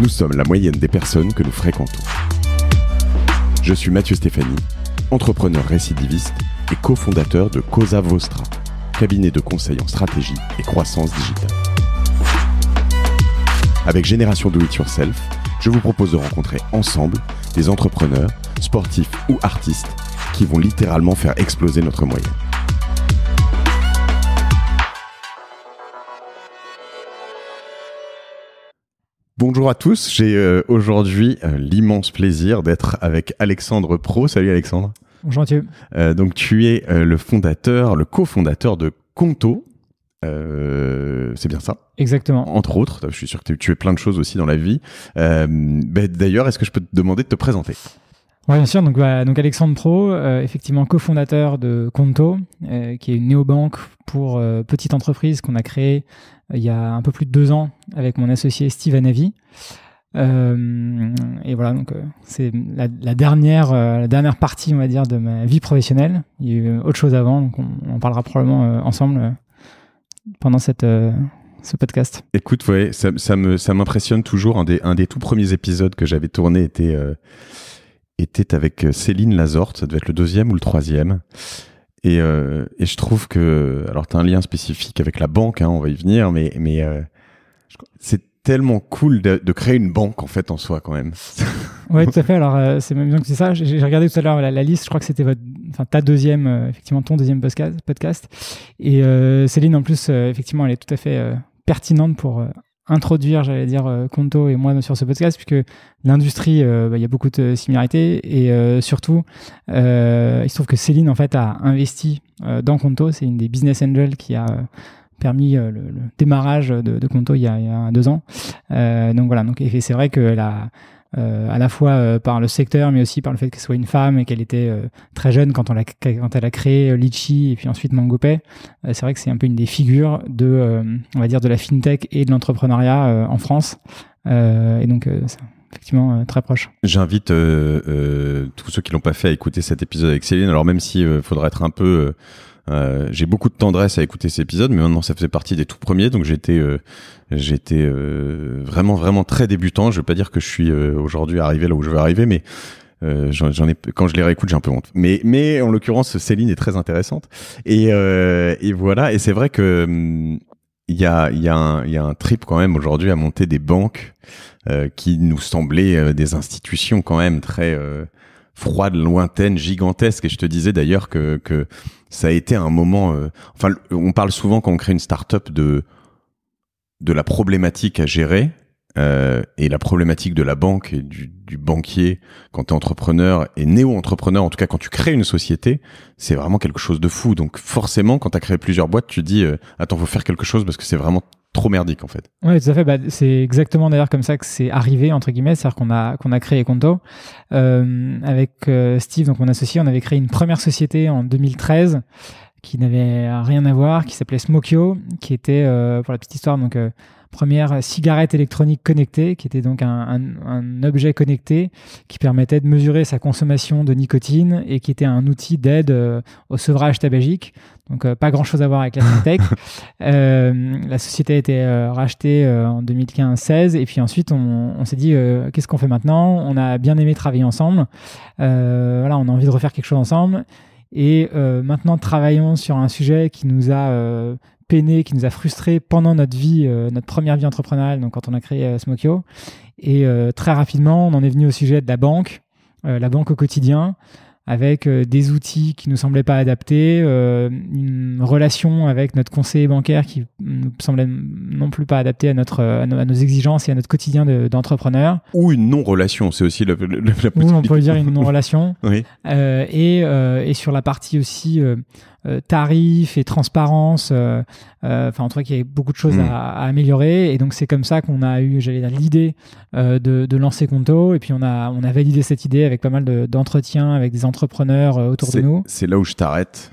Nous sommes la moyenne des personnes que nous fréquentons. Je suis Mathieu Stéphanie, entrepreneur récidiviste et cofondateur de Cosa Vostra, cabinet de conseil en stratégie et croissance digitale. Avec Génération Do It Yourself, je vous propose de rencontrer ensemble des entrepreneurs, sportifs ou artistes qui vont littéralement faire exploser notre moyenne. Bonjour à tous, j'ai aujourd'hui l'immense plaisir d'être avec Alexandre Pro. Salut Alexandre. Bonjour Mathieu. Donc tu es le cofondateur de Conto. C'est bien ça? Exactement. Entre autres, je suis sûr que tu es plein de choses aussi dans la vie. D'ailleurs, est-ce que je peux te demander de te présenter? Oui, bien sûr. Donc Alexandre Pro, effectivement cofondateur de Conto, qui est une néobanque pour petites entreprises qu'on a créée il y a un peu plus de 2 ans avec mon associé Steve Anavi. Et voilà, donc c'est la dernière partie, on va dire, de ma vie professionnelle. Il y a eu autre chose avant, donc on en parlera probablement ensemble pendant ce podcast. Écoute, ouais, ça m'impressionne toujours. Un des tout premiers épisodes que j'avais tourné était avec Céline Lazorte. Ça devait être le 2e ou le 3e. Et je trouve que, alors tu as un lien spécifique avec la banque, hein, on va y venir, mais c'est tellement cool de créer une banque en fait en soi quand même. Oui, tout à fait. Alors c'est même bien que c'est ça. J'ai regardé tout à l'heure la liste. Je crois que c'était ton deuxième podcast. Et Céline en plus, effectivement, elle est tout à fait pertinente pour introduire, j'allais dire, Conto et moi sur ce podcast, puisque l'industrie, il y a beaucoup de similarités et surtout, il se trouve que Céline en fait a investi dans Conto. C'est une des business angels qui a permis le démarrage de Conto il y a 2 ans. Donc voilà. Et c'est vrai qu'elle a à la fois par le secteur, mais aussi par le fait qu'elle soit une femme et qu'elle était très jeune quand elle a créé Litchi et puis ensuite MangoPay. C'est vrai que c'est un peu une des figures on va dire de la fintech et de l'entrepreneuriat en France. Et donc c'est effectivement très proche. J'invite tous ceux qui l'ont pas fait à écouter cet épisode avec Céline. Alors même si faudra être un peu j'ai beaucoup de tendresse à écouter ces épisodes, mais maintenant ça faisait partie des tout premiers, donc j'étais vraiment très débutant. Je veux pas dire que je suis aujourd'hui arrivé là où je veux arriver, mais quand je les réécoute, j'ai un peu honte. Mais en l'occurrence, Céline est très intéressante. Et voilà. Et c'est vrai que il y a un trip quand même aujourd'hui à monter des banques qui nous semblaient des institutions quand même très froide, lointaine, gigantesque. Et je te disais d'ailleurs que ça a été un moment... on parle souvent quand on crée une start-up de la problématique à gérer et la problématique de la banque et du banquier quand tu es entrepreneur et néo-entrepreneur, en tout cas quand tu crées une société, c'est vraiment quelque chose de fou. Donc forcément, quand tu as créé plusieurs boîtes, tu te dis attends, faut faire quelque chose parce que c'est vraiment trop merdique en fait. Oui, tout à fait. C'est exactement d'ailleurs comme ça que c'est arrivé entre guillemets, c'est-à-dire qu'on a créé Conto avec Steve, donc mon associé. On avait créé une première société en 2013 qui n'avait rien à voir, qui s'appelait Smokio, qui était pour la petite histoire donc première cigarette électronique connectée, qui était donc un objet connecté qui permettait de mesurer sa consommation de nicotine et qui était un outil d'aide au sevrage tabagique. Donc pas grand-chose à voir avec la tech. La société a été rachetée en 2015-16 et puis ensuite on s'est dit qu'est-ce qu'on fait maintenant? On a bien aimé travailler ensemble. Voilà, on a envie de refaire quelque chose ensemble. Et maintenant, travaillons sur un sujet qui nous a peiné, qui nous a frustré pendant notre première vie entrepreneuriale, donc quand on a créé Smokio. Et très rapidement, on en est venu au sujet de la banque au quotidien, avec des outils qui nous semblaient pas adaptés, une relation avec notre conseiller bancaire qui nous semblait non plus pas adaptée à nos exigences et à notre quotidien d'entrepreneur. Ou une non-relation, c'est aussi la possibilité. Ou on peut dire une non-relation. Oui. Et sur la partie aussi tarifs et transparence, en tout cas, il y a beaucoup de choses à améliorer. Et donc, c'est comme ça qu'on a eu, j'allais dire, l'idée de lancer Conto. Et puis, on a validé cette idée avec pas mal d'entretiens avec des entrepreneurs autour de nous. C'est là où je t'arrête.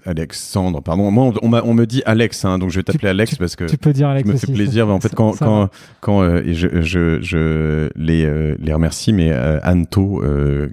Alexandre, pardon. Moi, on me dit Alex, hein, donc je vais t'appeler Alex parce que tu peux dire Alex me aussi, fait plaisir. Mais en fait, et je les remercie, mais Anto,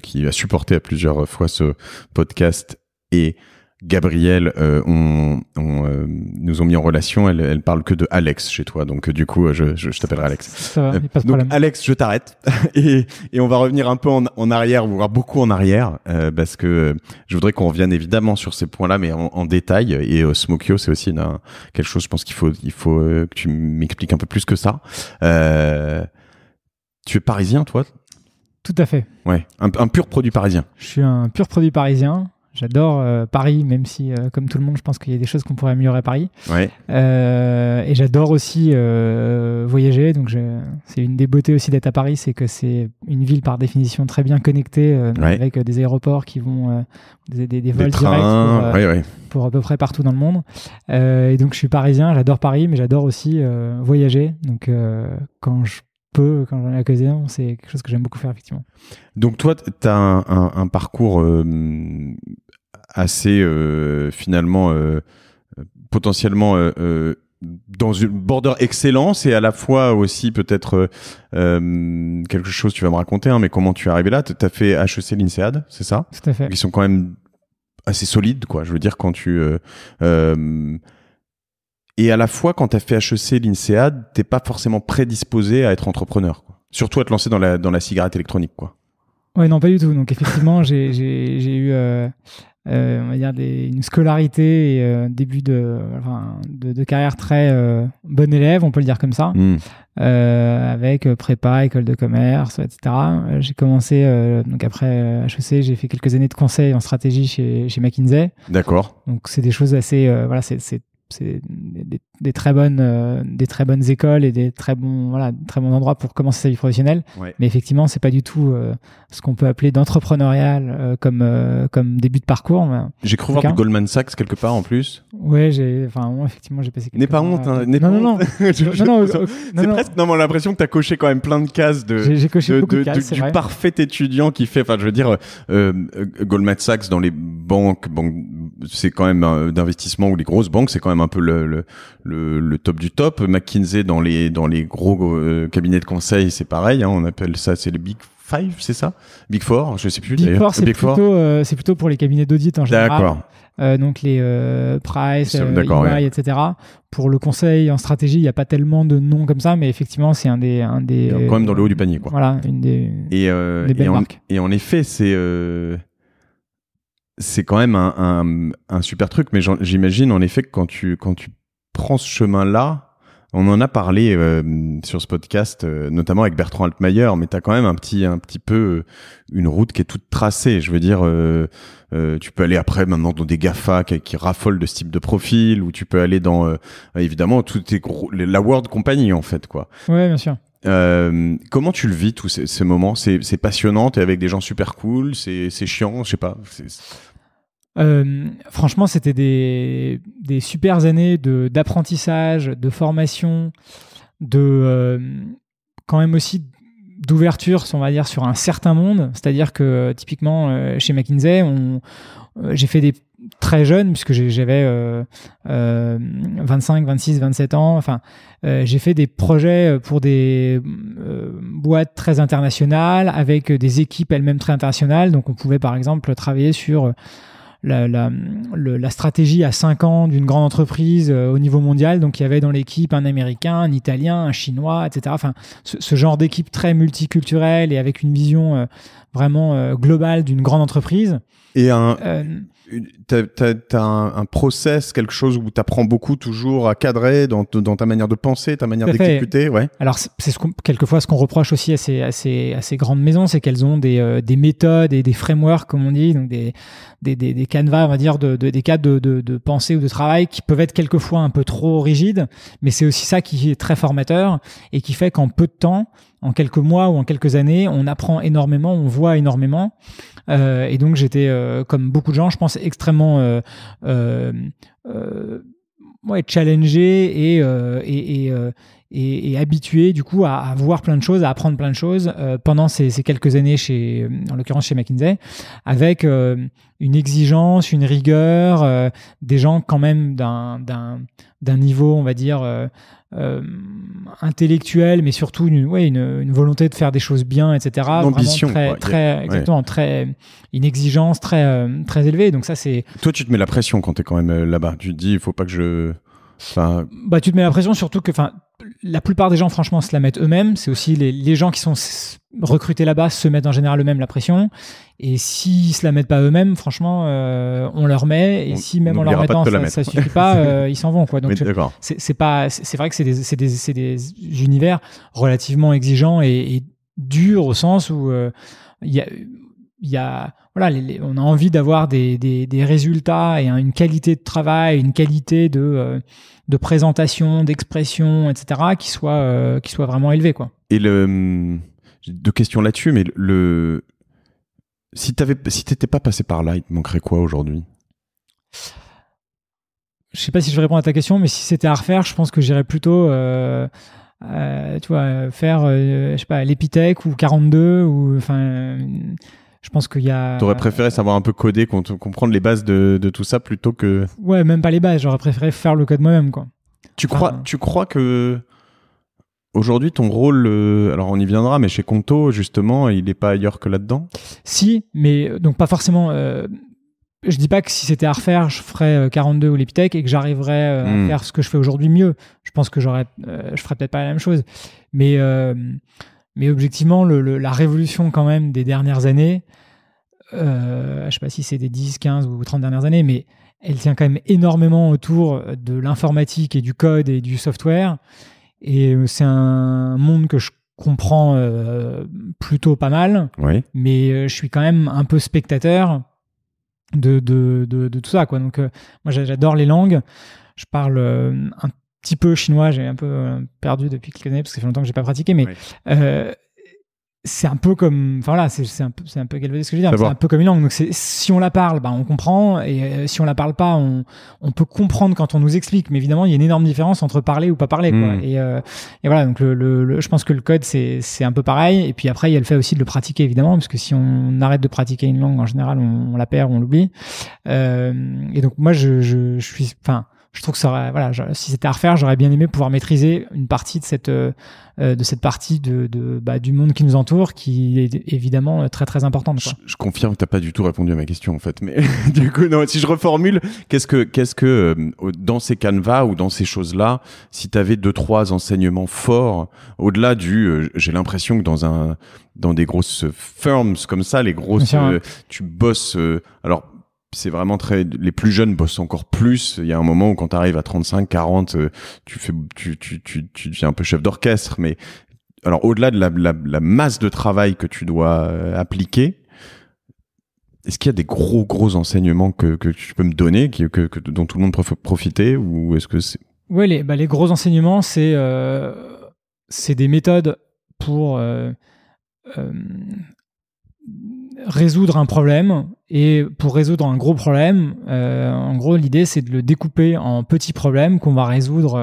qui a supporté à plusieurs fois ce podcast, et Gabriel nous ont mis en relation. Elle parle que de Alex chez toi, donc du coup je t'appellerai Alex. Ça va, y a pas de donc problème. Alex, je t'arrête et on va revenir un peu en arrière, voire beaucoup en arrière, parce que je voudrais qu'on revienne évidemment sur ces points-là, mais en détail. Et Smokyo, c'est aussi quelque chose, je pense qu'il faut que tu m'expliques un peu plus que ça. Tu es parisien, toi? Tout à fait. Ouais, un pur produit parisien. Je suis un pur produit parisien. J'adore Paris, même si, comme tout le monde, je pense qu'il y a des choses qu'on pourrait améliorer à Paris. Ouais. Et j'adore aussi voyager. Donc, c'est une des beautés aussi d'être à Paris, c'est que c'est une ville par définition très bien connectée, avec des aéroports qui vont, des vols directs pour à peu près partout dans le monde. Et donc, je suis parisien, j'adore Paris, mais j'adore aussi voyager. Donc, quand j'en ai l'occasion, c'est quelque chose que j'aime beaucoup faire, effectivement. Donc toi, tu as un parcours assez finalement potentiellement dans une border excellence et à la fois aussi peut-être quelque chose, tu vas me raconter, hein, mais comment tu es arrivé là? Tu as fait HEC l'INSEAD, c'est ça? Tout à fait. Ils sont quand même assez solides, quoi. Je veux dire, quand tu... et à la fois, quand tu as fait HEC l'INSEAD, t'es pas forcément prédisposé à être entrepreneur, quoi. Surtout à te lancer dans la cigarette électronique, quoi. Ouais, non, pas du tout. Donc, effectivement, j'ai eu, on va dire, une scolarité et début de carrière très bon élève, on peut le dire comme ça, avec prépa, école de commerce, etc. J'ai commencé, donc après HEC, j'ai fait quelques années de conseil en stratégie chez McKinsey. D'accord. Donc, c'est des choses assez... voilà, c'est des très bonnes écoles et des très bons endroits pour commencer sa vie professionnelle. Ouais. Mais effectivement, c'est pas du tout ce qu'on peut appeler d'entrepreneurial comme début de parcours. J'ai cru voir du Goldman Sachs quelque part en plus. Ouais, effectivement, j'ai passé quelques N'aie pas honte, hein. Non. C'est presque, non, mais on a l'impression que tu as coché quand même plein de cases j'ai coché beaucoup de cases, du parfait étudiant qui fait, enfin, je veux dire, Goldman Sachs dans les banques, c'est quand même d'investissement, ou les grosses banques, c'est quand même un peu le top du top. McKinsey dans les gros cabinets de conseil, c'est pareil, hein, on appelle ça, c'est les Big Five, c'est ça? Big Four, je sais plus d'ailleurs. Big Four, c'est plutôt pour les cabinets d'audit en général. D'accord. Donc les Price, EY, etc. Pour le conseil en stratégie, il n'y a pas tellement de noms comme ça, mais effectivement, c'est un des quand même dans le haut du panier, quoi. Voilà, une des belles marques. Et en effet, c'est quand même un super truc, mais j'imagine en effet que quand tu prends ce chemin-là, on en a parlé sur ce podcast, notamment avec Bertrand Altmaier, mais tu as quand même un petit peu une route qui est toute tracée. Je veux dire, tu peux aller après maintenant dans des GAFA qui raffolent de ce type de profil, ou tu peux aller dans évidemment la World Company en fait, quoi. Ouais, bien sûr. Comment tu le vis tous ces moments? C'est passionnant, t'es avec des gens super cool, c'est chiant, je sais pas. Franchement, c'était des super années d'apprentissage, de formation, quand même aussi d'ouverture, on va dire, sur un certain monde. C'est-à-dire que typiquement chez McKinsey, j'ai fait des très jeunes, puisque j'avais 25, 26, 27 ans. Enfin, j'ai fait des projets pour des boîtes très internationales, avec des équipes elles-mêmes très internationales. Donc, on pouvait par exemple travailler sur la stratégie à 5 ans d'une grande entreprise au niveau mondial. Donc, il y avait dans l'équipe un Américain, un Italien, un Chinois, etc. Enfin, ce genre d'équipe très multiculturelle et avec une vision vraiment globale d'une grande entreprise. Et t'as un process, quelque chose où t'apprends beaucoup toujours à cadrer dans ta manière de penser, ta manière d'exécuter, ouais. Alors c'est quelquefois ce qu'on reproche aussi à ces grandes maisons, c'est qu'elles ont des méthodes et des frameworks, comme on dit, donc des canevas, on va dire, des cadres de pensée ou de travail qui peuvent être quelquefois un peu trop rigides, mais c'est aussi ça qui est très formateur et qui fait qu'en peu de temps, en quelques mois ou en quelques années, on apprend énormément, on voit énormément. Et donc j'étais, comme beaucoup de gens, je pense, extrêmement challengé et habitué du coup à voir plein de choses, à apprendre plein de choses pendant ces quelques années en l'occurrence chez McKinsey, avec une exigence, une rigueur, des gens quand même d'un niveau, on va dire, intellectuel, mais surtout une volonté de faire des choses bien, etc. Une ambition, exactement, une exigence très élevée. Donc ça, c'est. Toi, tu te mets la pression quand t'es quand même là-bas. Tu te dis, il faut pas que je. Enfin. Bah, tu te mets la pression, surtout que, la plupart des gens, franchement, se la mettent eux-mêmes. C'est aussi les gens qui sont recrutés là-bas se mettent en général eux-mêmes la pression. Et s'ils se la mettent pas eux-mêmes, franchement, on leur met. Et si même en leur mettant, ça suffit pas, ils s'en vont, quoi. Donc, c'est vrai que c'est des univers relativement exigeants et durs au sens où on a envie d'avoir des résultats et une qualité de travail, une qualité de présentation, d'expression, etc., qui soit vraiment élevée, quoi. Et j'ai deux questions là-dessus, mais si t'étais pas passé par là, il te manquerait quoi aujourd'hui? Je sais pas si je vais répondre à ta question, mais si c'était à refaire, je pense que j'irais plutôt tu vois, faire je sais pas, l'Epitech ou 42 ou enfin. Je pense qu'il y a. T'aurais préféré savoir un peu coder, comprendre les bases de tout ça plutôt que. Ouais, même pas les bases. J'aurais préféré faire le code moi-même, quoi. Tu crois que aujourd'hui ton rôle, alors on y viendra, mais chez Conto justement, il est pas ailleurs que là-dedans? Si, mais donc pas forcément. Je dis pas que si c'était à refaire, je ferais 42 ou l'Epitech et que j'arriverais à faire ce que je fais aujourd'hui mieux. Je pense que je ferais peut-être pas la même chose, mais objectivement, la révolution quand même des dernières années, je sais pas si c'est des 10, 15 ou 30 dernières années, mais elle tient quand même énormément autour de l'informatique et du code et du software. Et c'est un monde que je comprends plutôt pas mal, mais je suis quand même un peu spectateur de tout ça, quoi. Donc moi j'adore les langues. Je parle un petit peu chinois, j'ai un peu perdu depuis quelques années parce que ça fait longtemps que j'ai pas pratiqué, mais c'est un peu comme, enfin voilà, c'est un peu galvaudé ce que je veux dire, c'est un peu comme une langue. Donc si on la parle, on comprend, et si on la parle pas, on peut comprendre quand on nous explique. Mais évidemment, il y a une énorme différence entre parler ou pas parler, quoi. Et voilà, donc je pense que le code c'est un peu pareil. Et puis après, il y a le fait aussi de le pratiquer, évidemment, parce que si on arrête de pratiquer une langue, en général, on la perd ou on l'oublie. Et donc moi, je suis, enfin. Je trouve que si c'était à refaire, j'aurais bien aimé pouvoir maîtriser une partie de cette partie du monde qui nous entoure, qui est évidemment très très importante, quoi. Je confirme que t'as pas du tout répondu à ma question en fait, mais du coup non. Si je reformule, qu'est-ce que dans ces canevas ou dans ces choses-là, si t'avais 2-3 enseignements forts au-delà j'ai l'impression que dans des grosses firms comme ça, les grosses, tu bosses alors. C'est vraiment les plus jeunes bossent encore plus. Il y a un moment où quand tu arrives à 35, 40, tu deviens un peu chef d'orchestre. Mais alors, au-delà de la masse de travail que tu dois appliquer, est-ce qu'il y a des gros enseignements que tu peux me donner, dont tout le monde peut profiter, ou est-ce que c'est... Ouais, les gros enseignements, c'est des méthodes pour résoudre un problème. Et pour résoudre un gros problème, en gros, l'idée, c'est de le découper en petits problèmes qu'on va résoudre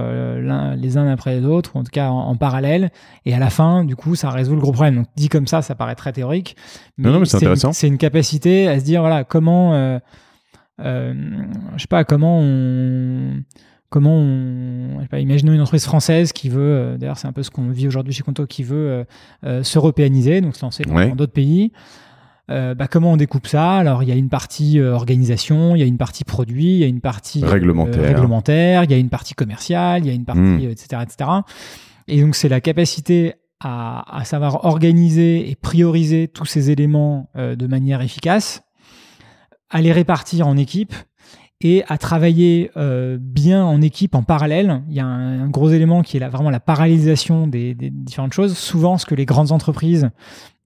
les uns après les autres, ou en tout cas en parallèle. Et à la fin, du coup, ça résout le gros problème. Donc, dit comme ça paraît très théorique. Mais c'est intéressant. C'est une capacité à se dire, voilà, comment, je sais pas, imaginons une entreprise française qui veut, d'ailleurs, c'est un peu ce qu'on vit aujourd'hui chez Conto, qui veut s'européaniser, donc se lancer dans d'autres pays. Comment on découpe ça? Alors, il y a une partie organisation, il y a une partie produit, il y a une partie réglementaire, il y a une partie commerciale, il y a une partie, etc., etc. Et donc, c'est la capacité à savoir organiser et prioriser tous ces éléments de manière efficace, à les répartir en équipe et à travailler bien en équipe en parallèle. Il y a un gros élément qui est vraiment la parallélisation des différentes choses. Souvent, ce que les grandes entreprises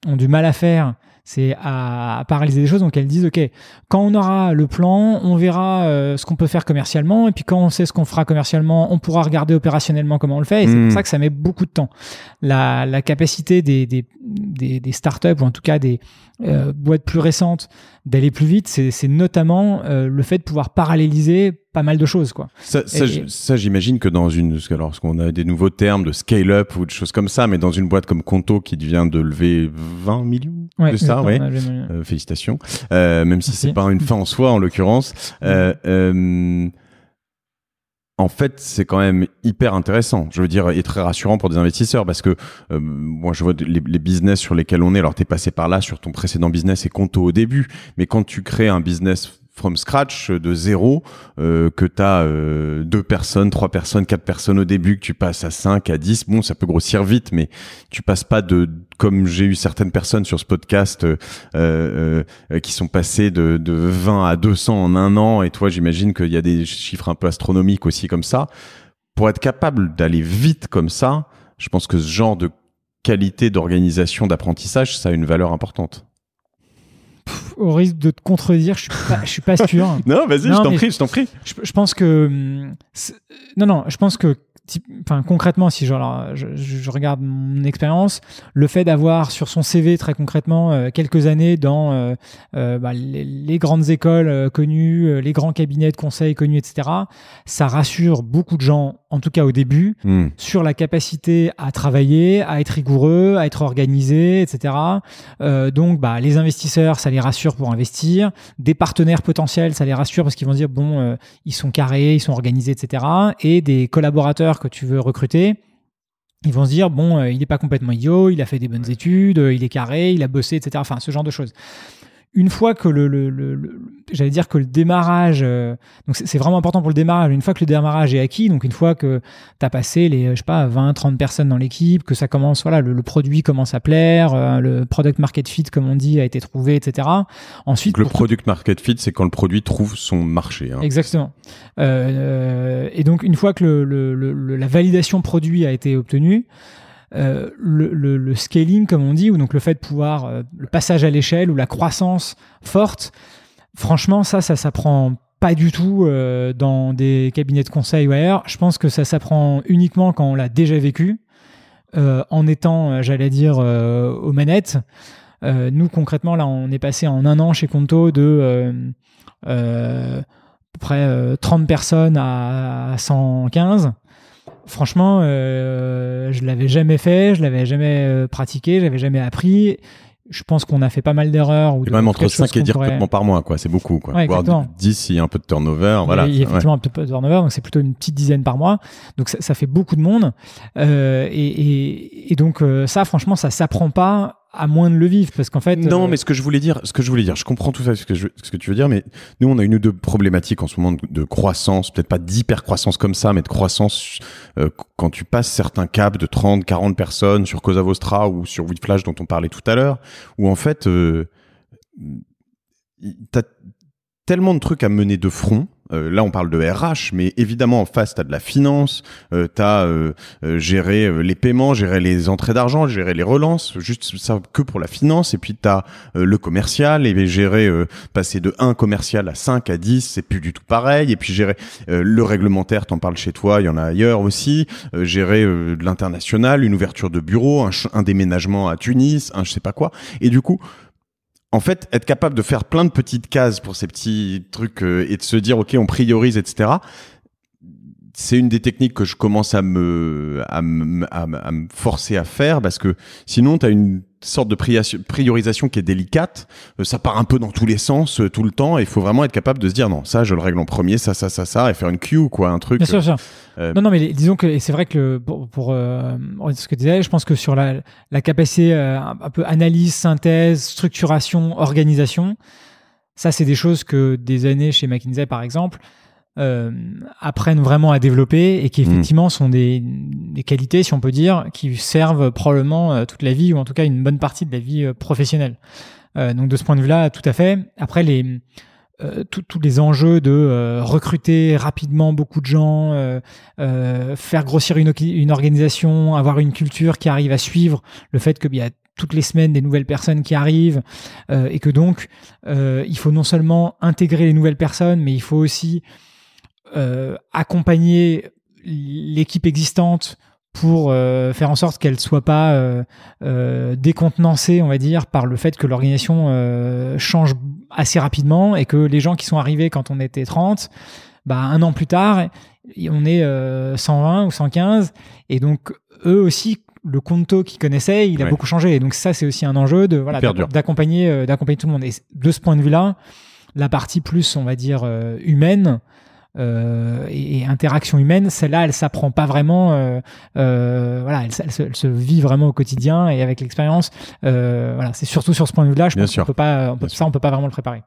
ont du mal à faire, c'est à paralyser les choses. Donc elles disent, OK, quand on aura le plan, on verra ce qu'on peut faire commercialement, et puis quand on sait ce qu'on fera commercialement, on pourra regarder opérationnellement comment on le fait, et c'est pour ça que ça met beaucoup de temps. La capacité des startups, ou en tout cas des boîtes plus récentes, d'aller plus vite, c'est notamment le fait de pouvoir paralléliser pas mal de choses, quoi. Ça, j'imagine que lorsqu'on a des nouveaux termes de scale-up ou de choses comme ça, mais dans une boîte comme Conto qui vient de lever 20 millions de ça, ouais. Félicitations. Même si c'est pas une fin en soi, en l'occurrence. En fait, c'est quand même hyper intéressant, je veux dire, et très rassurant pour des investisseurs parce que moi, je vois les business sur lesquels on est. Alors, t'es passé par là sur ton précédent business et Conto au début, mais quand tu crées un business from scratch, de zéro, que t'as 2 personnes, 3 personnes, 4 personnes au début, que tu passes à 5, à 10, bon, ça peut grossir vite, mais tu passes pas comme j'ai eu certaines personnes sur ce podcast qui sont passées de 20 à 200 en un an, et toi, j'imagine qu'il y a des chiffres un peu astronomiques aussi comme ça. Pour être capable d'aller vite comme ça, je pense que ce genre de qualité d'organisation, d'apprentissage, ça a une valeur importante. Au risque de te contredire, je suis pas sûr. Non, vas-y, je t'en prie. Je pense que je pense que concrètement, si je regarde mon expérience, le fait d'avoir sur son CV très concrètement quelques années dans les grandes écoles connues, les grands cabinets de conseil connus, etc., ça rassure beaucoup de gens, en tout cas au début, sur la capacité à travailler, à être rigoureux, à être organisé, etc. Donc, les investisseurs, ça les rassure pour investir. Des partenaires potentiels, ça les rassure parce qu'ils vont dire, ils sont carrés, ils sont organisés, etc. Et des collaborateurs que tu veux recruter, ils vont se dire, il n'est pas complètement idiot, il a fait des bonnes études, il est carré, il a bossé, etc. Enfin, ce genre de choses. Une fois que j'allais dire que le démarrage, donc c'est vraiment important pour le démarrage, une fois que le démarrage est acquis, donc une fois que tu as passé les, 20, 30 personnes dans l'équipe, que ça commence, le produit commence à plaire, le product market fit, comme on dit, a été trouvé, etc. Ensuite, donc le product market fit, c'est quand le produit trouve son marché. Hein. Exactement. Et donc, une fois que la validation produit a été obtenue, le scaling, comme on dit, ou donc le fait de pouvoir, le passage à l'échelle ou la croissance forte, franchement, ça s'apprend pas du tout dans des cabinets de conseil ou ailleurs. Je pense que ça s'apprend uniquement quand on l'a déjà vécu, en étant, j'allais dire, aux manettes. Nous, concrètement, là, on est passé en un an chez Conto de à peu près 30 personnes à 115. Franchement, je l'avais jamais fait, je l'avais jamais pratiqué, j'avais jamais appris. Je pense qu'on a fait pas mal d'erreurs. Et même entre 5 et 10 recrutements par mois, quoi. C'est beaucoup, quoi. Ouais, voire 10 s'il y a un peu de turnover. Voilà. Il y a effectivement un peu de turnover, donc c'est plutôt une petite dizaine par mois. Donc ça fait beaucoup de monde. Et donc ça, franchement, ça s'apprend pas à moins de le vivre, parce qu'en fait... Non, mais ce que je voulais dire, je comprends tout à fait ce que tu veux dire, mais nous, on a une ou deux problématiques en ce moment de croissance, peut-être pas d'hyper-croissance comme ça, mais de croissance quand tu passes certains caps de 30, 40 personnes sur Cosa Vostra ou sur Whiplash dont on parlait tout à l'heure, où en fait, t'as tellement de trucs à mener de front. Là, on parle de RH, mais évidemment, en face, tu as de la finance, tu as géré les paiements, gérer les entrées d'argent, gérer les relances, juste ça que pour la finance. Et puis, tu as le commercial, et gérer, passer de 1 commercial à 5, à 10, c'est plus du tout pareil. Et puis, gérer le réglementaire, t'en parles chez toi, il y en a ailleurs aussi. Gérer de l'international, une ouverture de bureau, un déménagement à Tunis, je sais pas quoi. Et du coup... En fait, être capable de faire plein de petites cases pour ces petits trucs et de se dire, OK, on priorise, etc., c'est une des techniques que je commence à me forcer à faire, parce que sinon, tu as une sorte de priorisation qui est délicate. Ça part un peu dans tous les sens tout le temps, et il faut vraiment être capable de se dire, non, ça, je le règle en premier, ça, et faire une queue, quoi, un truc. Bien sûr. Non, mais disons que c'est vrai que pour ce que tu disais, je pense que sur la capacité un peu analyse, synthèse, structuration, organisation, ça, c'est des choses que des années chez McKinsey, par exemple, apprennent vraiment à développer, et qui effectivement sont des qualités, si on peut dire, qui servent probablement toute la vie, ou en tout cas une bonne partie de la vie professionnelle. Donc de ce point de vue-là, tout à fait. Après, tous les enjeux de recruter rapidement beaucoup de gens, faire grossir une organisation, avoir une culture qui arrive à suivre le fait qu'il y a toutes les semaines des nouvelles personnes qui arrivent, et que donc il faut non seulement intégrer les nouvelles personnes, mais il faut aussi accompagner l'équipe existante pour faire en sorte qu'elle soit pas décontenancée, on va dire, par le fait que l'organisation change assez rapidement et que les gens qui sont arrivés quand on était 30, un an plus tard, on est 120 ou 115, et donc eux aussi, le Conto qu'ils connaissaient, il a beaucoup changé. Et donc ça, c'est aussi un enjeu d'accompagner tout le monde. Et de ce point de vue-là, la partie plus, on va dire, humaine et interaction humaine, celle-là, elle s'apprend pas vraiment. Elle se vit vraiment au quotidien et avec l'expérience. C'est surtout sur ce point de vue-là, je pense qu'on peut pas vraiment le préparer.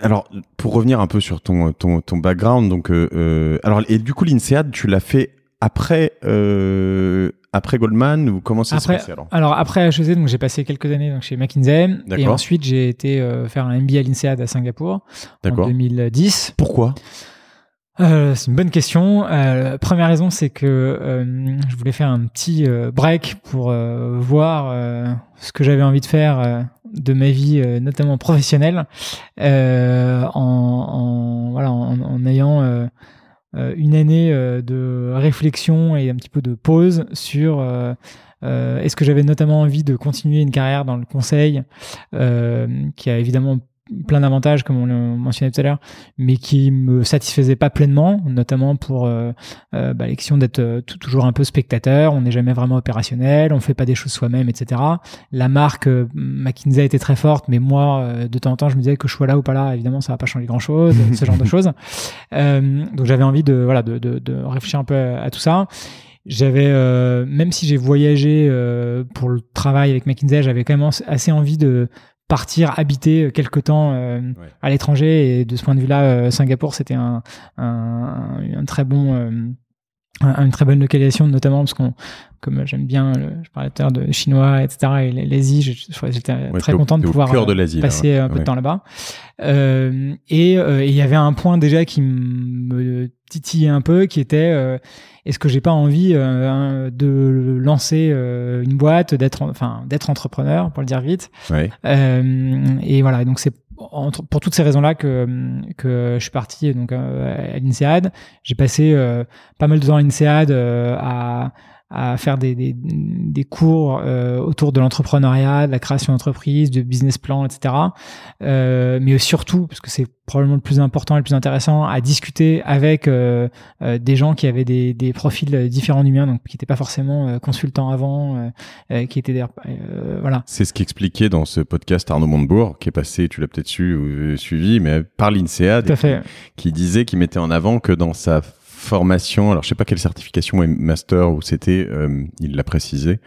Alors, pour revenir un peu sur ton background, donc, alors, et du coup, l'INSEAD, tu l'as fait après Goldman, ou comment ça s'est passé alors ? Alors après HEC, donc j'ai passé quelques années donc chez McKinsey. D'accord. Et ensuite j'ai été faire un MBA à l'INSEAD à Singapour en 2010. Pourquoi ? C'est une bonne question. Première raison, c'est que je voulais faire un petit break pour voir ce que j'avais envie de faire de ma vie, notamment professionnelle, en ayant une année de réflexion et un petit peu de pause sur est-ce que j'avais notamment envie de continuer une carrière dans le conseil qui a évidemment plein d'avantages comme on l'a mentionné tout à l'heure, mais qui me satisfaisait pas pleinement, notamment pour la question d'être toujours un peu spectateur. On n'est jamais vraiment opérationnel, on fait pas des choses soi-même, etc. La marque McKinsey était très forte, mais moi de temps en temps je me disais que je sois là ou pas là, évidemment ça va pas changer grand chose, ce genre de choses. Donc j'avais envie de réfléchir un peu à tout ça. J'avais même si j'ai voyagé pour le travail avec McKinsey, j'avais quand même assez envie de partir habiter quelque temps à l'étranger, et de ce point de vue-là, Singapour c'était un très bon une très bonne localisation, notamment parce comme j'aime bien, je parlais tout à l'heure de chinois, etc., et l'Asie, j'étais très content de pouvoir passer un peu de temps là-bas. Et il y avait un point déjà qui me titillait un peu, qui était est-ce que j'ai pas envie de lancer une boîte, d'être entrepreneur, pour le dire vite. Et voilà, donc c'est pour toutes ces raisons-là que je suis parti donc à l'INSEAD. J'ai passé pas mal de temps à l'INSEAD à faire des cours autour de l'entrepreneuriat, de la création d'entreprise, de business plan, etc. Mais surtout, parce que c'est probablement le plus important et le plus intéressant, à discuter avec des gens qui avaient des profils différents du mien, donc qui n'étaient pas forcément consultants avant, qui étaient d'ailleurs voilà. C'est ce qu'expliquait dans ce podcast Arnaud Montebourg, qui est passé, tu l'as peut-être suivi, mais par l'INSEAD, qui disait, qui mettait en avant que dans sa formation, alors je sais pas quelle certification ou master où c'était, il l'a précisé,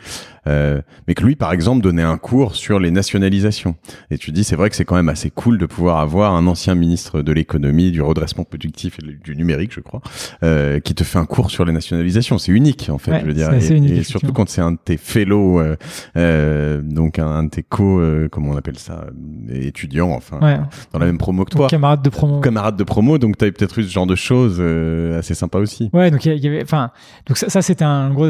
mais que lui par exemple donnait un cours sur les nationalisations. Et tu dis, c'est vrai que c'est quand même assez cool de pouvoir avoir un ancien ministre de l'économie, du redressement productif et du numérique, je crois, qui te fait un cours sur les nationalisations. C'est unique en fait, je veux dire, et surtout quand c'est un de tes fellows, donc un de tes comment on appelle ça, étudiants, enfin dans la même promo que toi, camarade de promo, donc tu avais peut-être eu ce genre de choses assez sympa aussi. Ouais, donc il y avait, donc ça c'était un gros,